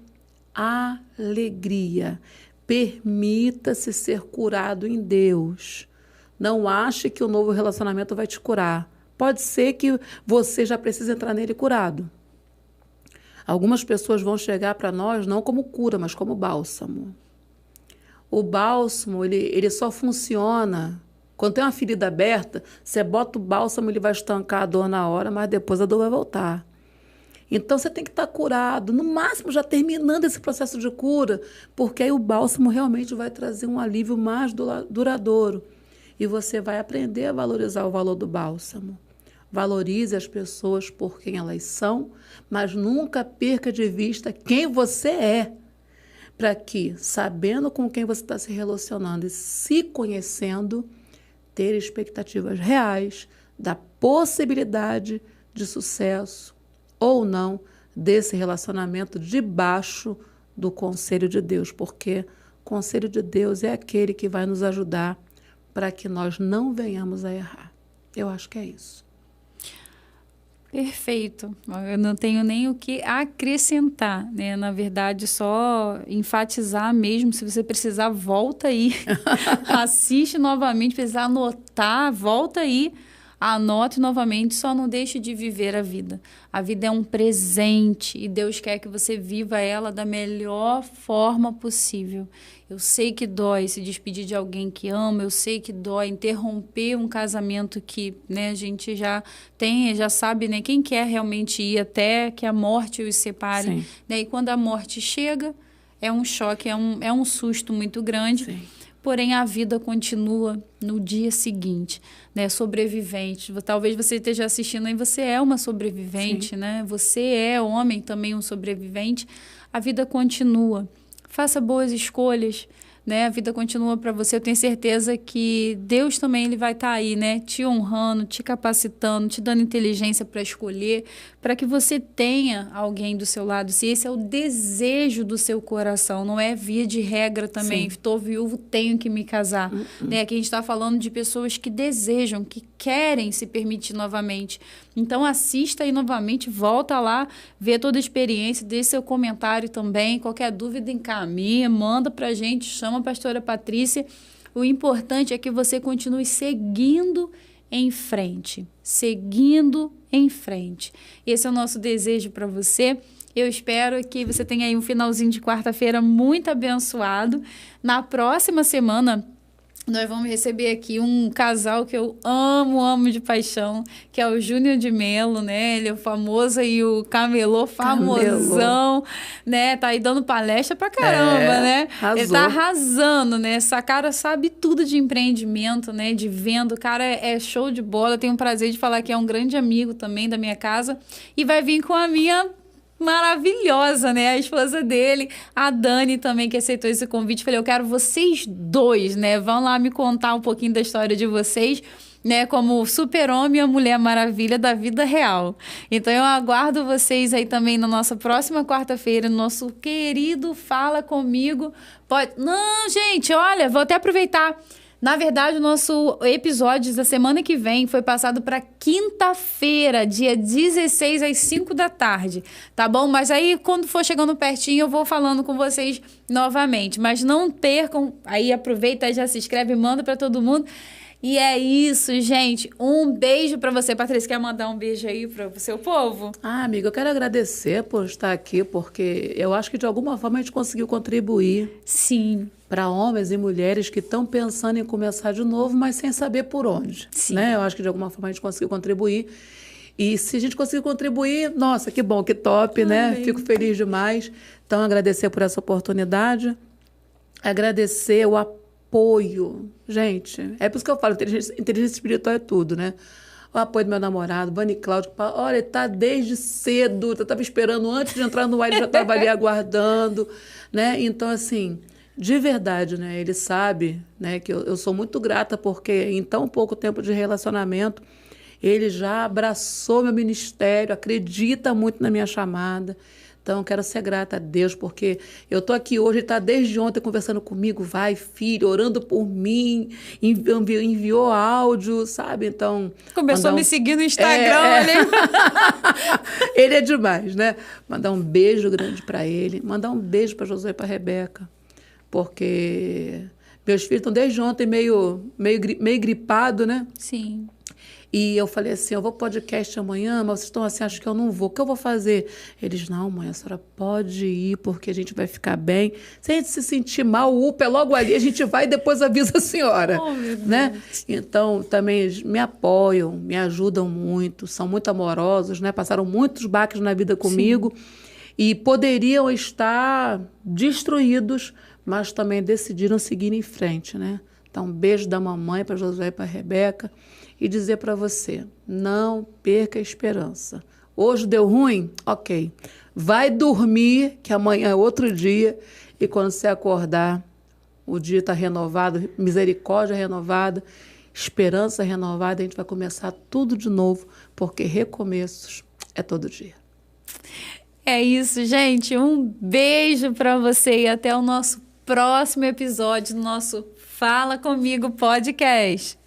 alegria. Permita-se ser curado em Deus. Não ache que o novo relacionamento vai te curar. Pode ser que você já precise entrar nele curado. Algumas pessoas vão chegar para nós não como cura, mas como bálsamo. O bálsamo, ele só funciona quando tem uma ferida aberta, você bota o bálsamo, ele vai estancar a dor na hora, mas depois a dor vai voltar. Então, você tem que estar curado, no máximo já terminando esse processo de cura, porque aí o bálsamo realmente vai trazer um alívio mais duradouro. E você vai aprender a valorizar o valor do bálsamo. Valorize as pessoas por quem elas são, mas nunca perca de vista quem você é, para que, sabendo com quem você está se relacionando e se conhecendo, ter expectativas reais da possibilidade de sucesso ou não desse relacionamento debaixo do conselho de Deus, porque o conselho de Deus é aquele que vai nos ajudar para que nós não venhamos a errar. Eu acho que é isso. Perfeito. Eu não tenho nem o que acrescentar, né? Na verdade, só enfatizar mesmo. Se você precisar, volta aí. Assiste novamente. Precisar anotar, volta aí. Anote novamente, só não deixe de viver a vida. A vida é um presente e Deus quer que você viva ela da melhor forma possível. Eu sei que dói se despedir de alguém que ama, eu sei que dói interromper um casamento que, né, a gente já sabe, né, quem quer realmente ir até que a morte os separe. Né? E quando a morte chega, é um choque, é um susto muito grande. Sim. Porém, a vida continua no dia seguinte, né? Sobrevivente. Talvez você esteja assistindo e você é uma sobrevivente, né? Você é, homem, também um sobrevivente. A vida continua. Faça boas escolhas, né? A vida continua para você. Eu tenho certeza que Deus também ele vai estar aí, né? Te honrando, te capacitando, te dando inteligência para escolher, para que você tenha alguém do seu lado. Se esse é o desejo do seu coração, não é via de regra também. Estou viúvo, tenho que me casar. Né? Aqui a gente está falando de pessoas que desejam, que querem se permitir novamente. Então, assista aí novamente, volta lá, vê toda a experiência, deixe seu comentário também. Qualquer dúvida, encaminha, manda para a gente, chama a pastora Patrícia. O importante é que você continue seguindo em frente. Seguindo em frente. Esse é o nosso desejo para você. Eu espero que você tenha aí um finalzinho de quarta-feira muito abençoado. Na próxima semana, nós vamos receber aqui um casal que eu amo de paixão, que é o Júnior de Melo, né? Ele é o famoso e o camelô famosão, né? Tá aí dando palestra pra caramba, né? Arrasou. Ele tá arrasando, né? Essa cara sabe tudo de empreendimento, né? De venda. O cara é show de bola. Eu tenho o prazer de falar que é um grande amigo também da minha casa. E vai vir com a minha maravilhosa, né? A esposa dele, a Dani também, que aceitou esse convite. Falei, eu quero vocês dois, né? Vão lá me contar um pouquinho da história de vocês, né? Como o super-homem e a mulher maravilha da vida real. Então, eu aguardo vocês aí também na nossa próxima quarta-feira, no nosso querido Fala Comigo. Não, gente, olha, vou até aproveitar. Na verdade, o nosso episódio da semana que vem foi passado para quinta-feira, dia 16 às 5 da tarde, tá bom? Mas aí, quando for chegando pertinho, eu vou falando com vocês novamente. Mas não percam, aí aproveita e já se inscreve, manda para todo mundo. E é isso, gente. Um beijo para você. Patrícia, quer mandar um beijo aí para o seu povo? Amiga, eu quero agradecer por estar aqui, porque eu acho que de alguma forma a gente conseguiu contribuir. Sim. Para homens e mulheres que estão pensando em começar de novo, mas sem saber por onde. Sim. Né? Eu acho que de alguma forma a gente conseguiu contribuir. E se a gente conseguir contribuir, nossa, que bom, que top, né? Fico feliz demais. Então, agradecer por essa oportunidade. Agradecer o apoio. Gente, é por isso que eu falo, inteligência espiritual é tudo, né? o apoio do meu namorado, Vani Cláudio, olha, ele tá desde cedo, eu estava esperando antes de entrar no ar, ele já estava ali aguardando, né? Então, assim, de verdade, né? Ele sabe, né, que eu sou muito grata porque em tão pouco tempo de relacionamento, ele já abraçou meu ministério, acredita muito na minha chamada. Então, eu quero ser grata a Deus, porque eu estou aqui hoje, ele está desde ontem conversando comigo, vai, filho, orando por mim, enviou áudio, sabe? Então... Começou a me seguir no Instagram, olha. Ele é demais, né? Mandar um beijo grande para ele, mandar um beijo para Josué e para Rebeca, porque meus filhos estão desde ontem meio gripados, né? Sim. E eu falei assim, eu vou pro podcast amanhã, mas vocês estão assim, acho que eu não vou. O que eu vou fazer? Eles, não, mãe, a senhora pode ir, porque a gente vai ficar bem. Se a gente se sentir mal, o UPA é logo ali, a gente vai e depois avisa a senhora. Oh, meu Deus. Né? Então, também eles me apoiam, me ajudam muito, são muito amorosos, né? Passaram muitos baques na vida comigo. Sim. E poderiam estar destruídos, mas também decidiram seguir em frente, né? Então, um beijo da mamãe para Josué e para Rebeca. E dizer para você, não perca a esperança. Hoje deu ruim? Ok. Vai dormir, que amanhã é outro dia, e quando você acordar, o dia está renovado, misericórdia renovada, esperança renovada, a gente vai começar tudo de novo, porque recomeços é todo dia. É isso, gente. Um beijo para você e até o nosso próximo episódio do nosso Fala Comigo Podcast.